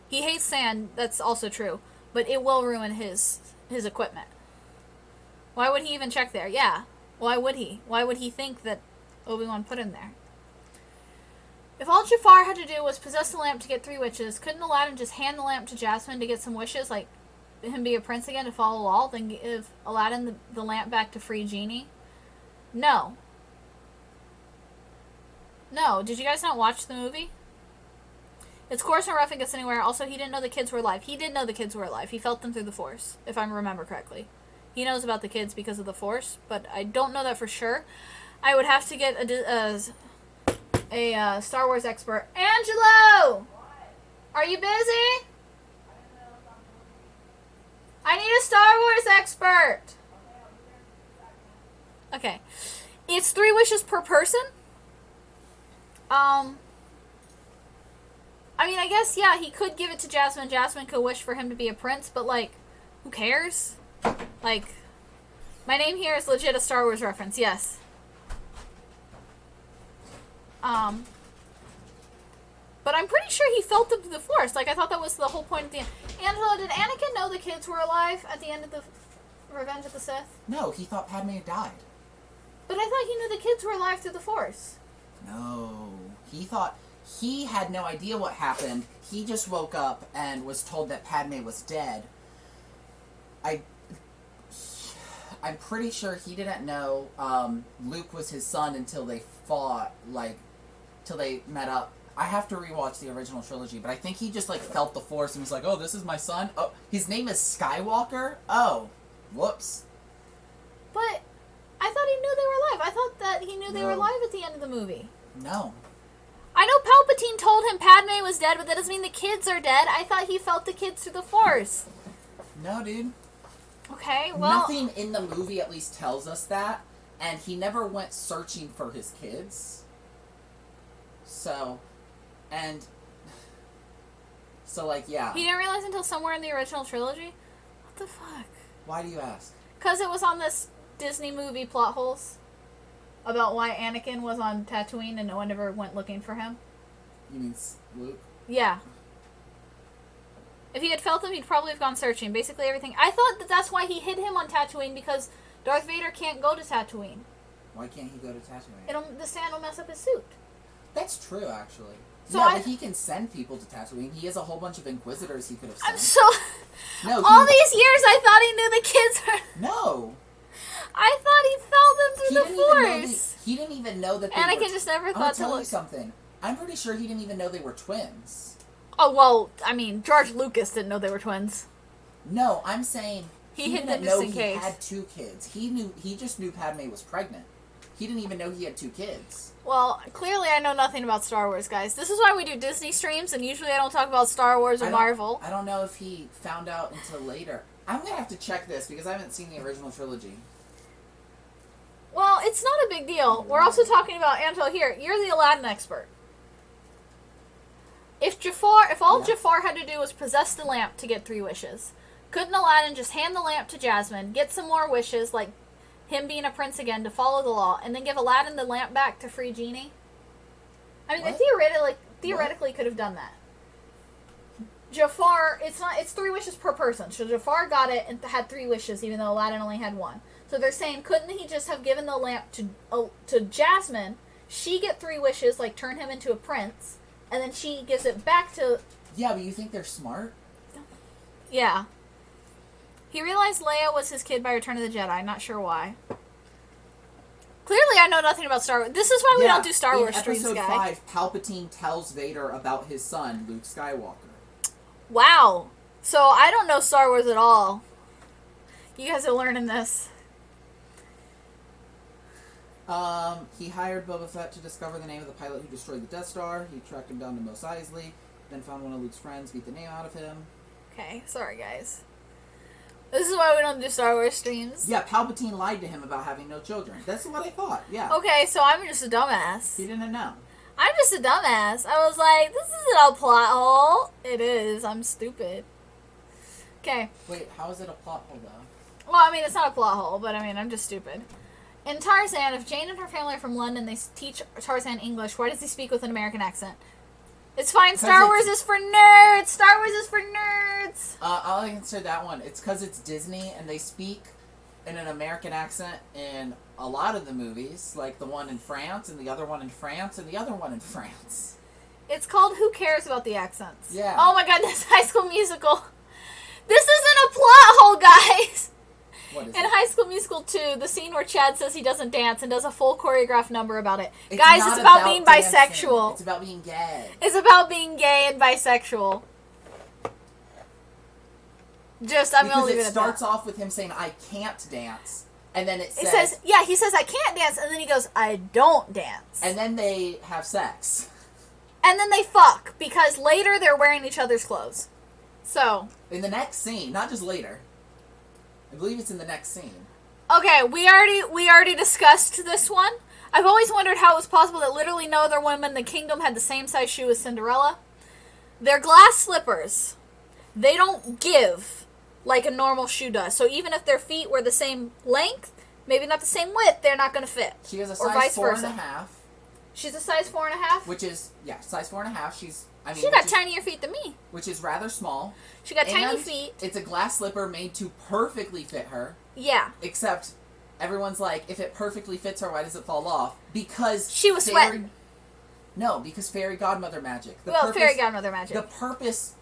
He hates sand, that's also true. But it will ruin his equipment. Why would he even check there? Yeah. Why would he? Why would he think that Obi-Wan put him there? If all Jafar had to do was possess the lamp to get 3 wishes, couldn't Aladdin just hand the lamp to Jasmine to get some wishes, like him be a prince again to follow all, then give Aladdin the lamp back to free Genie? No. No. Did you guys not watch the movie? It's Coruscant roughing gets anywhere. Also, he didn't know the kids were alive. He did know the kids were alive. He felt them through the Force, if I remember correctly. He knows about the kids because of the Force, but I don't know that for sure. I would have to get a Star Wars expert. Angelo! Are you busy? I need a Star Wars expert! Okay. It's 3 wishes per person. I mean, I guess, yeah, he could give it to Jasmine. Jasmine could wish for him to be a prince, but, like, who cares? Like, my name here is legit a Star Wars reference, yes. But I'm pretty sure he felt the Force. Like, I thought that was the whole point at the end. Angela, did Anakin know the kids were alive at the end of the Revenge of the Sith? No, he thought Padme had died. But I thought he knew the kids were alive through the Force. No. He thought... He had no idea what happened. He just woke up and was told that Padme was dead. I'm pretty sure he didn't know Luke was his son until they fought, like, till they met up. I have to rewatch the original trilogy, but I think he just, like, felt the Force and was like, oh, this is my son? Oh, his name is Skywalker? Oh, whoops. But I thought he knew they were alive. I thought that he knew they were alive at the end of the movie. No. I know Palpatine told him Padme was dead, but that doesn't mean the kids are dead. I thought he felt the kids through the Force. No, dude. Okay, well... Nothing in the movie at least tells us that, and he never went searching for his kids. So, like, yeah. He didn't realize until somewhere in the original trilogy? What the fuck? Why do you ask? Because it was on this Disney movie plot holes about why Anakin was on Tatooine and no one ever went looking for him. You mean Luke? Yeah. If he had felt him, he'd probably have gone searching. Basically everything. I thought that's why he hid him on Tatooine, because Darth Vader can't go to Tatooine. Why can't he go to Tatooine? The sand will mess up his suit. That's true, actually. So yeah, but he can send people to Tatooine. He has a whole bunch of Inquisitors he could have sent. I'm so... No, all these years I thought he knew the kids were... No! I thought he felt them through the Force. He didn't even know that they Anakin were... just never thought to I'm gonna tell you look. something. I'm pretty sure he didn't even know they were twins. Oh, well, I mean, George Lucas didn't know they were twins. No, I'm saying... He hid them didn't just know in he case. had 2 kids. He just knew Padme was pregnant. He didn't even know he had 2 kids. Well, clearly I know nothing about Star Wars, guys. This is why we do Disney streams, and usually I don't talk about Star Wars or Marvel. I don't know if he found out until later. I'm gonna have to check this, because I haven't seen the original trilogy. Well, it's not a big deal. We're also talking about, Angelo, here, you're the Aladdin expert. If all Jafar had to do was possess the lamp to get 3 wishes, couldn't Aladdin just hand the lamp to Jasmine, get some more wishes, like him being a prince again, to follow the law, and then give Aladdin the lamp back to free Genie? I mean, they theoretically could have done that. Jafar, it's 3 wishes per person, so Jafar got it and had 3 wishes, even though Aladdin only had 1. So they're saying, couldn't he just have given the lamp to Jasmine, she get 3 wishes, like turn him into a prince, and then she gives it back to... Yeah, but you think they're smart? Yeah. He realized Leia was his kid by Return of the Jedi. Not sure why. Clearly, I know nothing about Star Wars. This is why we don't do Star Wars streams, guys. In Episode 5, Palpatine tells Vader about his son, Luke Skywalker. Wow. So, I don't know Star Wars at all. You guys are learning this. He hired Boba Fett to discover the name of the pilot who destroyed the Death Star. He tracked him down to Mos Eisley, then found one of Luke's friends, beat the name out of him. Okay, sorry, guys. This is why we don't do Star Wars streams. Yeah, Palpatine lied to him about having no children. That's what I thought, yeah. Okay, so I'm just a dumbass. He didn't know. I'm just a dumbass. I was like, this isn't a plot hole. It is. I'm stupid. Okay. Wait, how is it a plot hole, though? Well, I mean, it's not a plot hole, but I mean, I'm just stupid. In Tarzan, if Jane and her family are from London, they teach Tarzan English. Why does he speak with an American accent? It's fine. Star Wars is for nerds. Star Wars is for nerds. I'll answer that one. It's because it's Disney, and they speak in an American accent in a lot of the movies, like the one in France, and the other one in France, and the other one in France. It's called Who Cares About the Accents? Yeah. Oh my god, this High School Musical. This isn't a plot hole, guys. What is In it? High School Musical 2, the scene where Chad says he doesn't dance and does a full choreographed number about it. It's Guys, not it's about being dancing. bisexual. It's about being gay. It's about being gay and bisexual. I'm Because gonna leave it it at starts that. off with him saying, I can't dance. And then He says, he says, I can't dance, and then he goes, I don't dance. and then they have sex. And then they fuck, because later they're wearing each other's clothes. So, In the next scene, not just later. I believe it's in the next scene. okay, we already discussed this one. I've always wondered how it was possible that literally no other woman in the kingdom had the same size shoe as Cinderella. They're glass slippers. They don't give like a normal shoe does. So even if their feet were the same length, maybe not the same width, they're not going to fit. She has a Or size vice 4.5. versa. She's a size 4.5. Which is, size 4.5. She got tinier feet than me. Which is rather small. She got tiny And feet. It's a glass slipper made to perfectly fit her. Yeah. Except everyone's like, if it perfectly fits her, why does it fall off? Because She was sweating. No, because fairy godmother magic. Fairy godmother magic. The purpose,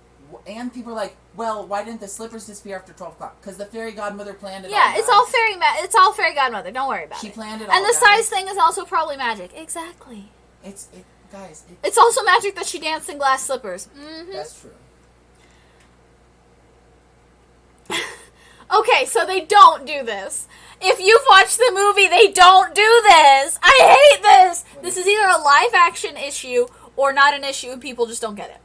and people are like, well, why didn't the slippers disappear after 12 o'clock? Because the fairy godmother planned it all. Yeah, it's all fairy godmother. Don't worry about it. She planned it all. And the guys. size thing is also probably magic. Exactly. Guys, It's also magic that she danced in glass slippers. Mm-hmm. That's true. Okay, so they don't do this. If you've watched the movie, they don't do this. I hate this. This is either a live action issue or not an issue and people just don't get it.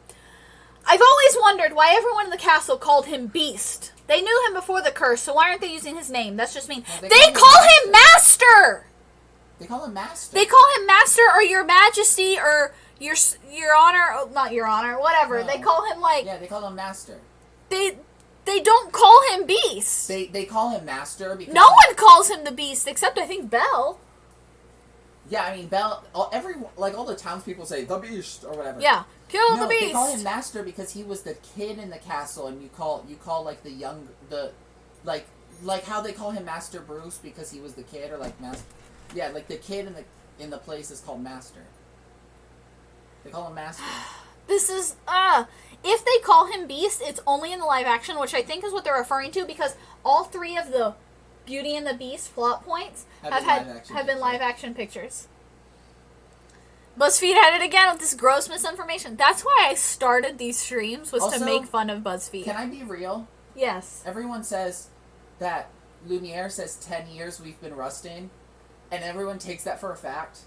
I've always wondered why everyone in the castle called him Beast. They knew him before the curse, so why aren't they using his name? That's just mean. Well, they call him Master! They call him Master. They call him Master or Your Majesty or Your Honor. Oh, not Your Honor, whatever. No. They call him like... Yeah, they call him Master. They don't call him Beast. They call him Master because... No one calls him the Beast except I think Belle. Yeah, I mean, Belle... all the townspeople say, the Beast, or whatever. Yeah, kill No, the Beast. they call him Master because he was the kid in the castle, and you call like the young... Like how they call him Master Bruce because he was the kid, or like Master... Yeah, like the kid in the place is called Master. They call him Master. This is, if they call him Beast, it's only in the live action, which I think is what they're referring to, because all three of the Beauty and the Beast plot points have been live action pictures. BuzzFeed had it again with this gross misinformation. That's why I started these streams, was Also, to make fun of BuzzFeed. Can I be real? Yes. Everyone says that Lumiere says 10 years we've been rusting, and everyone takes that for a fact.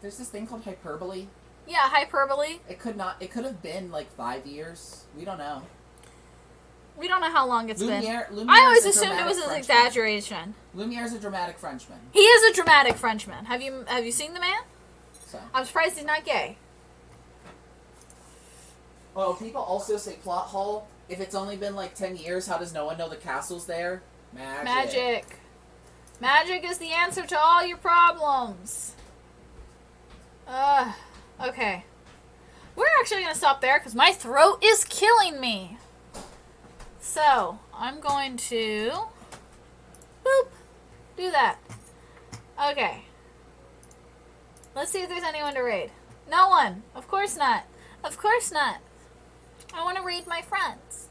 There's this thing called hyperbole. Yeah, hyperbole. It could have been like 5 years. We don't know. We don't know how long it's been. Lumiere's I always a assumed it was an dramatic exaggeration. Lumiere's a dramatic Frenchman. He is a dramatic Frenchman. Have you seen the man? So. I'm surprised he's not gay. Oh, people also say plot hole. If it's only been like 10 years, how does no one know the castle's there? Magic. Magic is the answer to all your problems. Okay. We're actually going to stop there because my throat is killing me. So, I'm going to... Boop. Do that. Okay. Let's see if there's anyone to raid. No one. Of course not. Of course not. I want to read my friends.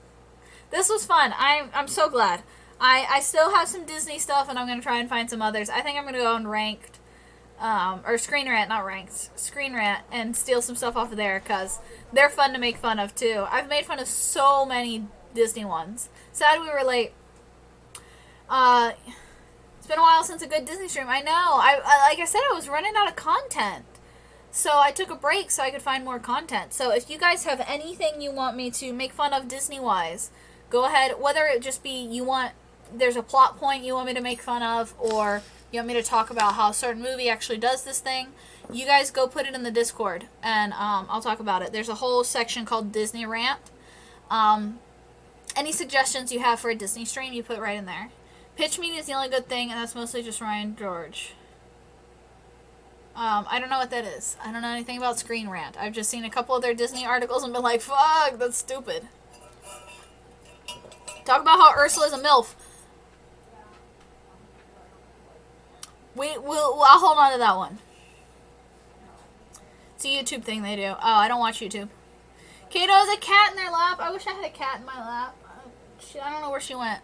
This was fun. I'm so glad. I still have some Disney stuff, and I'm going to try and find some others. I think I'm going to go on Ranked, or Screen Rant, not Ranked, Screen Rant, and steal some stuff off of there, because they're fun to make fun of, too. I've made fun of so many Disney ones. Sad we were late. It's been a while since a good Disney stream. I know. Like I said, I was running out of content. So I took a break so I could find more content. So if you guys have anything you want me to make fun of Disney-wise, go ahead, whether it just be there's a plot point you want me to make fun of, or you want me to talk about how a certain movie actually does this thing, you guys go put it in the Discord, and I'll talk about it. There's a whole section called Disney Rant. Any suggestions you have for a Disney stream, you put right in there. Pitch meeting is the only good thing, and that's mostly just Ryan George. I don't know what that is. I don't know anything about Screen Rant. I've just seen a couple of their Disney articles and been like, fuck, that's stupid. Talk about how Ursula's a MILF. I'll hold on to that one. It's a YouTube thing they do. Oh, I don't watch YouTube. Kato has a cat in their lap. I wish I had a cat in my lap. I don't know where she went.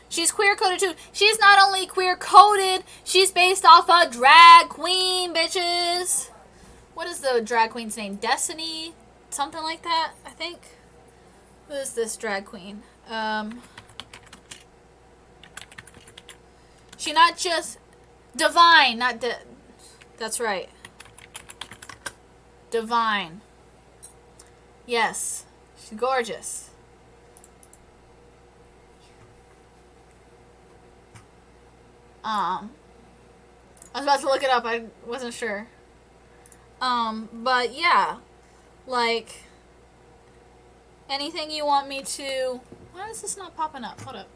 She's queer-coded too. She's not only queer-coded, she's based off a drag queen, bitches. What is the drag queen's name? Destiny? Something like that, I think. Who is this drag queen? She not just... Divine, not that's right. Divine. Yes. She's gorgeous. I was about to look it up. I wasn't sure. But yeah. Like, anything you want me to... Why is this not popping up? Hold up.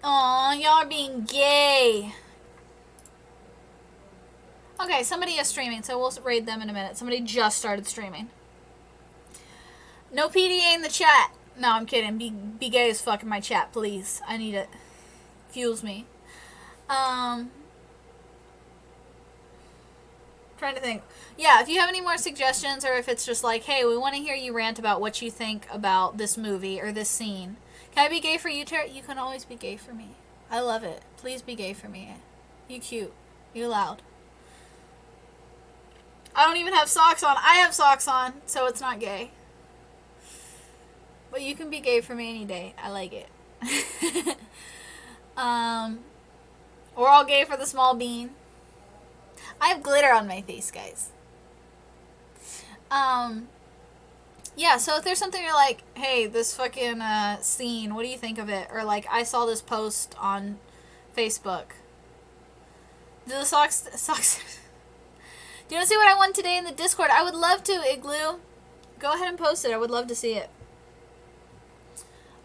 Aw, y'all are being gay. Okay, somebody is streaming, so we'll raid them in a minute. Somebody just started streaming. No PDA in the chat. No, I'm kidding. Be gay as fuck in my chat, please. I need it. Fuels me. Trying to think. Yeah, if you have any more suggestions, or if it's just like, hey, we want to hear you rant about what you think about this movie or this scene. Can I be gay for you, Tara? You can always be gay for me. I love it. Please be gay for me. You cute. You loud. I don't even have socks on. I have socks on, so it's not gay. But you can be gay for me any day. I like it. We're all gay for the small bean. I have glitter on my face, guys. Yeah, so if there's something you're like, hey, this fucking scene, what do you think of it? Or like, I saw this post on Facebook. Do the socks... Do you want to see what I won today in the Discord? I would love to, Igloo. Go ahead and post it. I would love to see it.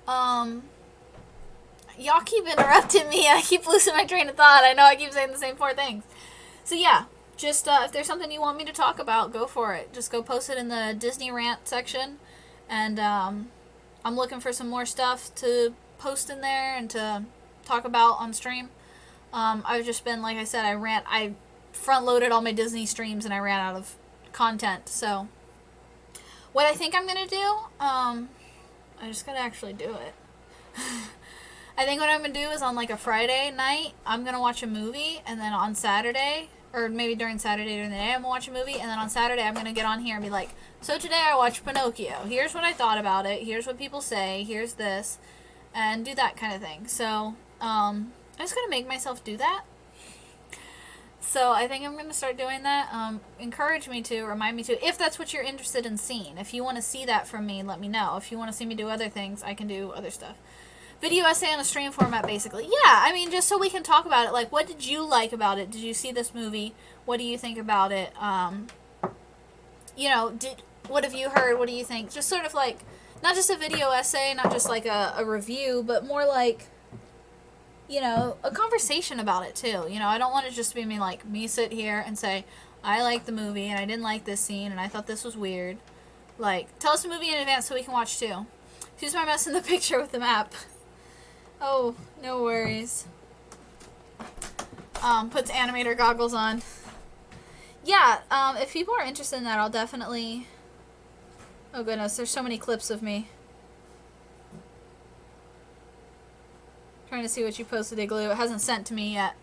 Y'all keep interrupting me. I keep losing my train of thought. I know I keep saying the same 4 things. So yeah, just if there's something you want me to talk about, go for it. Just go post it in the Disney Rant section. And I'm looking for some more stuff to post in there and to talk about on stream. I've just been, like I said, I front-loaded all my Disney streams and I ran out of content. So what I think I'm going to do, I just got to actually do it. I think what I'm going to do is on like a Friday night, I'm going to watch a movie, and then on Saturday, or maybe during Saturday during the day, I'm going to watch a movie, and then on Saturday I'm going to get on here and be like, so today I watched Pinocchio. Here's what I thought about it. Here's what people say. Here's this. And do that kind of thing. So, I'm just going to make myself do that. So I think I'm going to start doing that. Encourage me to, remind me to, if that's what you're interested in seeing. If you want to see that from me, let me know. If you want to see me do other things, I can do other stuff. Video essay on a stream format, basically. Yeah, I mean, just so we can talk about it. Like, what did you like about it? Did you see this movie? What do you think about it? You know, what have you heard? What do you think? Just sort of like, not just a video essay, not just like a review, but more like, you know, a conversation about it too. You know, I don't want it just to be me sit here and say, I like the movie and I didn't like this scene and I thought this was weird. Like, tell us the movie in advance so we can watch too. Excuse my mess in the picture with the map. Oh, no worries. Puts animator goggles on. Yeah, if people are interested in that, I'll definitely... Oh goodness, there's so many clips of me. Trying to see what you posted, Igloo. It hasn't sent to me yet.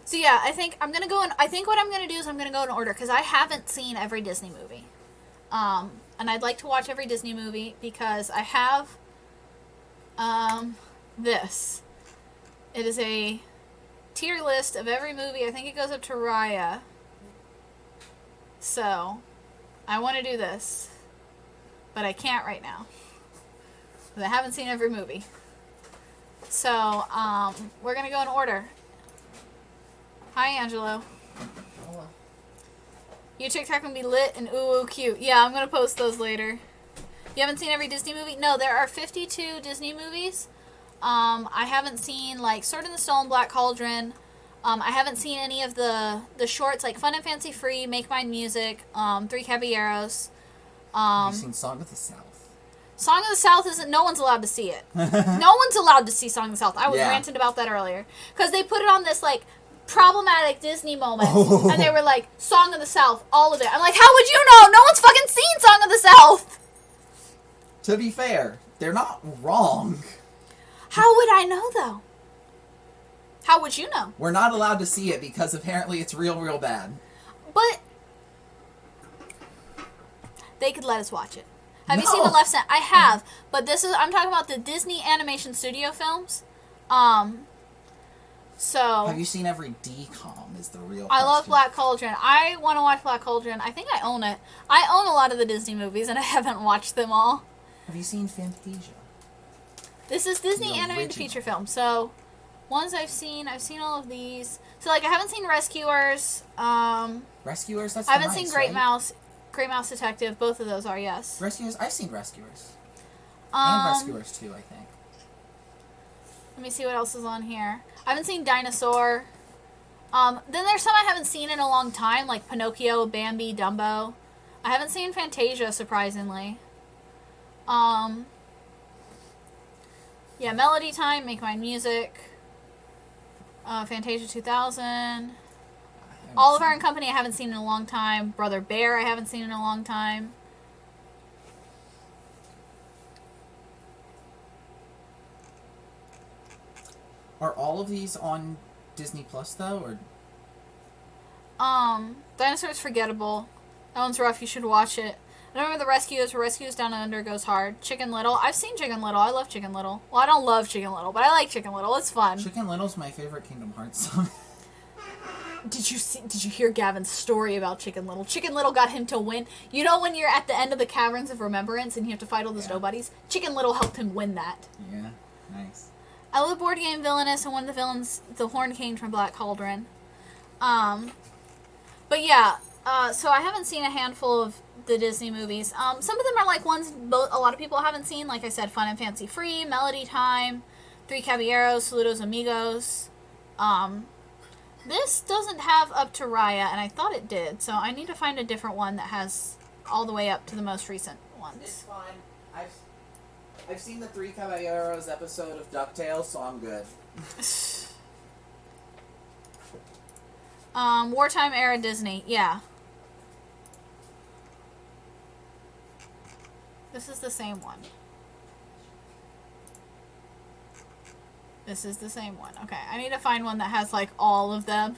So yeah, I think I'm gonna go in... I think what I'm gonna do is I'm gonna go in order, because I haven't seen every Disney movie. And I'd like to watch every Disney movie, because I have... this. It is a tier list of every movie. I think it goes up to Raya. So, I want to do this. but I can't right now. Because I haven't seen every movie. So, we're going to go in order. Hi, Angelo. Hello. Your TikTok can be lit and ooh cute. Yeah, I'm going to post those later. You haven't seen every Disney movie? No, there are 52 Disney movies. I haven't seen, like, Sword in the Stone, Black Cauldron. I haven't seen any of the shorts, like Fun and Fancy Free, Make Mine Music, Three Caballeros. Have you seen Song of the South? Song of the South isn't... No one's allowed to see it. No one's allowed to see Song of the South. I was ranting about that earlier. Because they put it on this, like, problematic Disney moment. Oh. And they were like, Song of the South, all of it. I'm like, how would you know? No one's fucking seen Song of the South! To be fair, they're not wrong. How would I know, though? How would you know? We're not allowed to see it because apparently it's real bad. But they could let us watch it. Have you seen The Left Side? I have, but I'm talking about the Disney Animation Studio films. So have you seen every DCOM is the real I question. love Black Cauldron. I want to watch Black Cauldron. I think I own it. I own a lot of the Disney movies, and I haven't watched them all. Have you seen Fantasia? This is Disney animated feature film, so ones I've seen all of these. So, like, I haven't seen Rescuers. Rescuers? That's I haven't seen Great Mouse Detective. Both of those are, yes. Rescuers? I've seen Rescuers. And Rescuers, too, I think. Let me see what else is on here. I haven't seen Dinosaur. Then there's some I haven't seen in a long time, like Pinocchio, Bambi, Dumbo. I haven't seen Fantasia, surprisingly. Yeah, Melody Time, Make Mine Music. Fantasia 2000. Oliver and Company I haven't seen in a long time. Brother Bear I haven't seen in a long time. Are all of these on Disney Plus though, or? Dinosaur's forgettable. That one's rough. You should watch it. I don't remember the Rescuers. Rescuers Down Under goes hard. Chicken Little. I've seen Chicken Little. I love Chicken Little. Well, I don't love Chicken Little, but I like Chicken Little. It's fun. Chicken Little's my favorite Kingdom Hearts song. Did you hear Gavin's story about Chicken Little? Chicken Little got him to win. You know when you're at the end of the Caverns of Remembrance and you have to fight all those nobodies? Chicken Little helped him win that. Yeah, nice. I love Board Game Villainous, and one of the villains, the Horned King from Black Cauldron. But yeah, so I haven't seen a handful of the Disney movies. Some of them are like ones a lot of people haven't seen. Like I said, Fun and Fancy Free, Melody Time, Three Caballeros, Saludos Amigos. This doesn't have Up to Raya, and I thought it did, so I need to find a different one that has all the way up to the most recent ones. It's fine. I've seen the Three Caballeros episode of DuckTales, so I'm good. Wartime era Disney, yeah. This is the same one. This is the same one. Okay, I need to find one that has, like, all of them.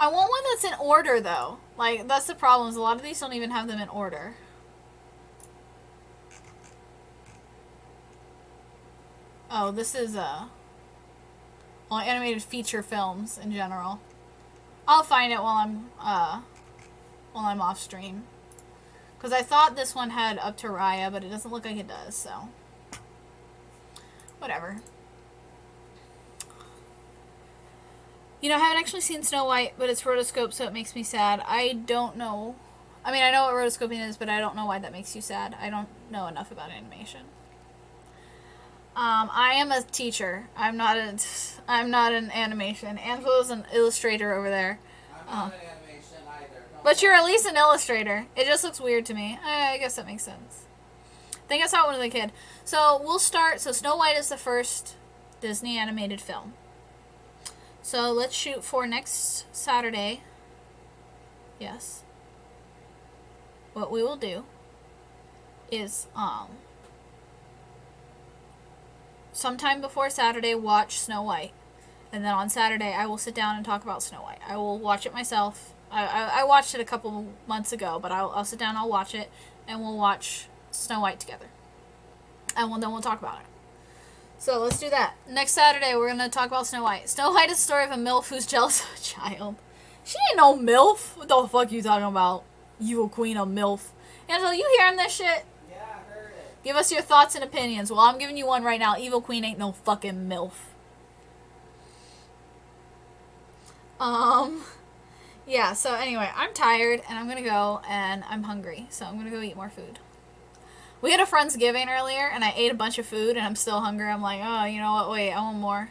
I want one that's in order, though. Like, that's the problem, is a lot of these don't even have them in order. Oh, this is, well, animated feature films in general. I'll find it while I'm off stream. Because I thought this one had Up to Raya, but it doesn't look like it does, so. Whatever. You know, I haven't actually seen Snow White, but it's rotoscope, so it makes me sad. I don't know. I mean, I know what rotoscoping is, but I don't know why that makes you sad. I don't know enough about animation. I am a teacher. I'm not an animation. Angela's an illustrator over there. I'm not an animation either. But you're at least an illustrator. It just looks weird to me. I guess that makes sense. I think I saw it when I was a kid. So we'll start. So Snow White is the first Disney animated film. So let's shoot for next Saturday. Yes. What we will do is sometime before Saturday watch Snow White. And then on Saturday I will sit down and talk about Snow White. I will watch it myself. I watched it a couple months ago, but I'll sit down, I'll watch it, and we'll watch Snow White together. And then we'll talk about it. So let's do that. Next Saturday we're going to talk about Snow White. Snow White is the story of a MILF who's jealous of a child. She ain't no MILF. What the fuck are you talking about? Evil queen of MILF. Angela, you hearing this shit? Yeah, I heard it. Give us your thoughts and opinions. Well, I'm giving you one right now. Evil queen ain't no fucking MILF. Yeah, so anyway, I'm tired, and I'm gonna go, and I'm hungry, so I'm gonna go eat more food. We had a Friendsgiving earlier, and I ate a bunch of food, and I'm still hungry. I'm like, oh, you know what, wait, I want more.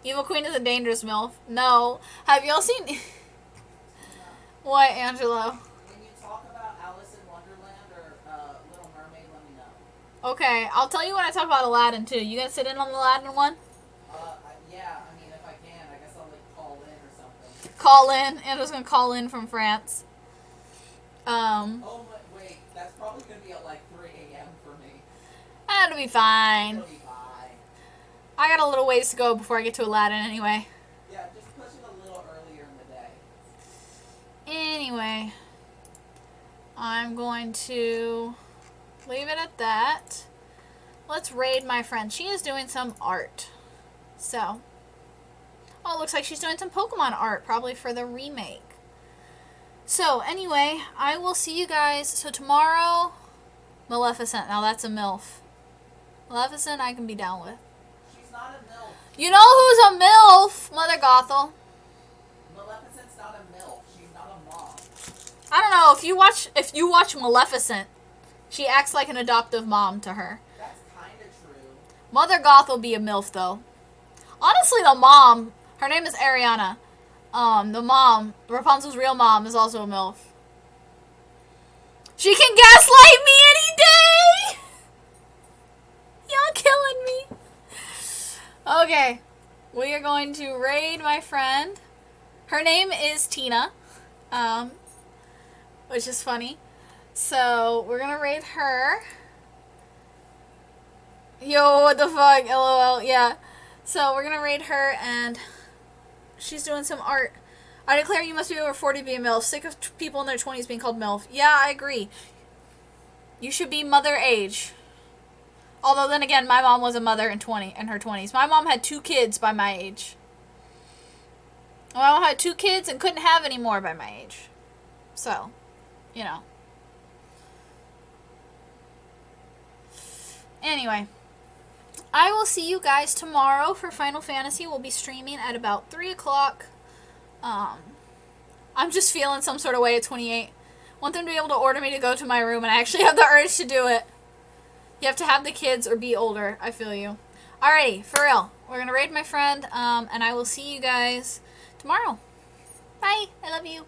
Evil queen is a dangerous MILF. No. Have y'all seen... What, Angelo? When you talk about Alice in Wonderland or Little Mermaid, let me know. Okay, I'll tell you when I talk about Aladdin, too. You guys sit in on the Aladdin one? Yeah, I mean, if I can, I guess I'll, like, call in or something. Call in. Angela's gonna call in from France. Oh, wait, that's probably gonna be at, like, 3 a.m. for me. That'll be fine. It'll be fine. I got a little ways to go before I get to Aladdin anyway. Yeah, just push it a little earlier in the day. Anyway, I'm going to leave it at that. Let's raid my friend. She is doing some art. So, oh, it looks like she's doing some Pokemon art, probably for the remake. So, anyway, I will see you guys. So, tomorrow, Maleficent. Now, that's a MILF. Maleficent, I can be down with. She's not a MILF. You know who's a MILF? Mother Gothel. Maleficent's not a MILF. She's not a mom. I don't know. If you watch Maleficent, she acts like an adoptive mom to her. That's kind of true. Mother Goth will be a MILF, though. Honestly, the mom, her name is Ariana. The mom, Rapunzel's real mom, is also a MILF. She can gaslight me any day! Y'all killing me. Okay. We are going to raid my friend. Her name is Tina. Which is funny. So, we're gonna raid her. Yo, what the fuck? LOL. Yeah. So, we're gonna raid her, and she's doing some art. I declare you must be over 40 to be a MILF. Sick of people in their 20s being called MILF. Yeah, I agree. You should be mother age. Although, then again, my mom was a mother in her 20s. My mom had 2 kids by my age. My mom had 2 kids and couldn't have any more by my age. So, you know. Anyway. I will see you guys tomorrow for Final Fantasy. We'll be streaming at about 3 o'clock. I'm just feeling some sort of way at 28. Want them to be able to order me to go to my room, and I actually have the urge to do it. You have to have the kids or be older. I feel you. Alrighty, for real. We're going to raid my friend, and I will see you guys tomorrow. Bye. I love you.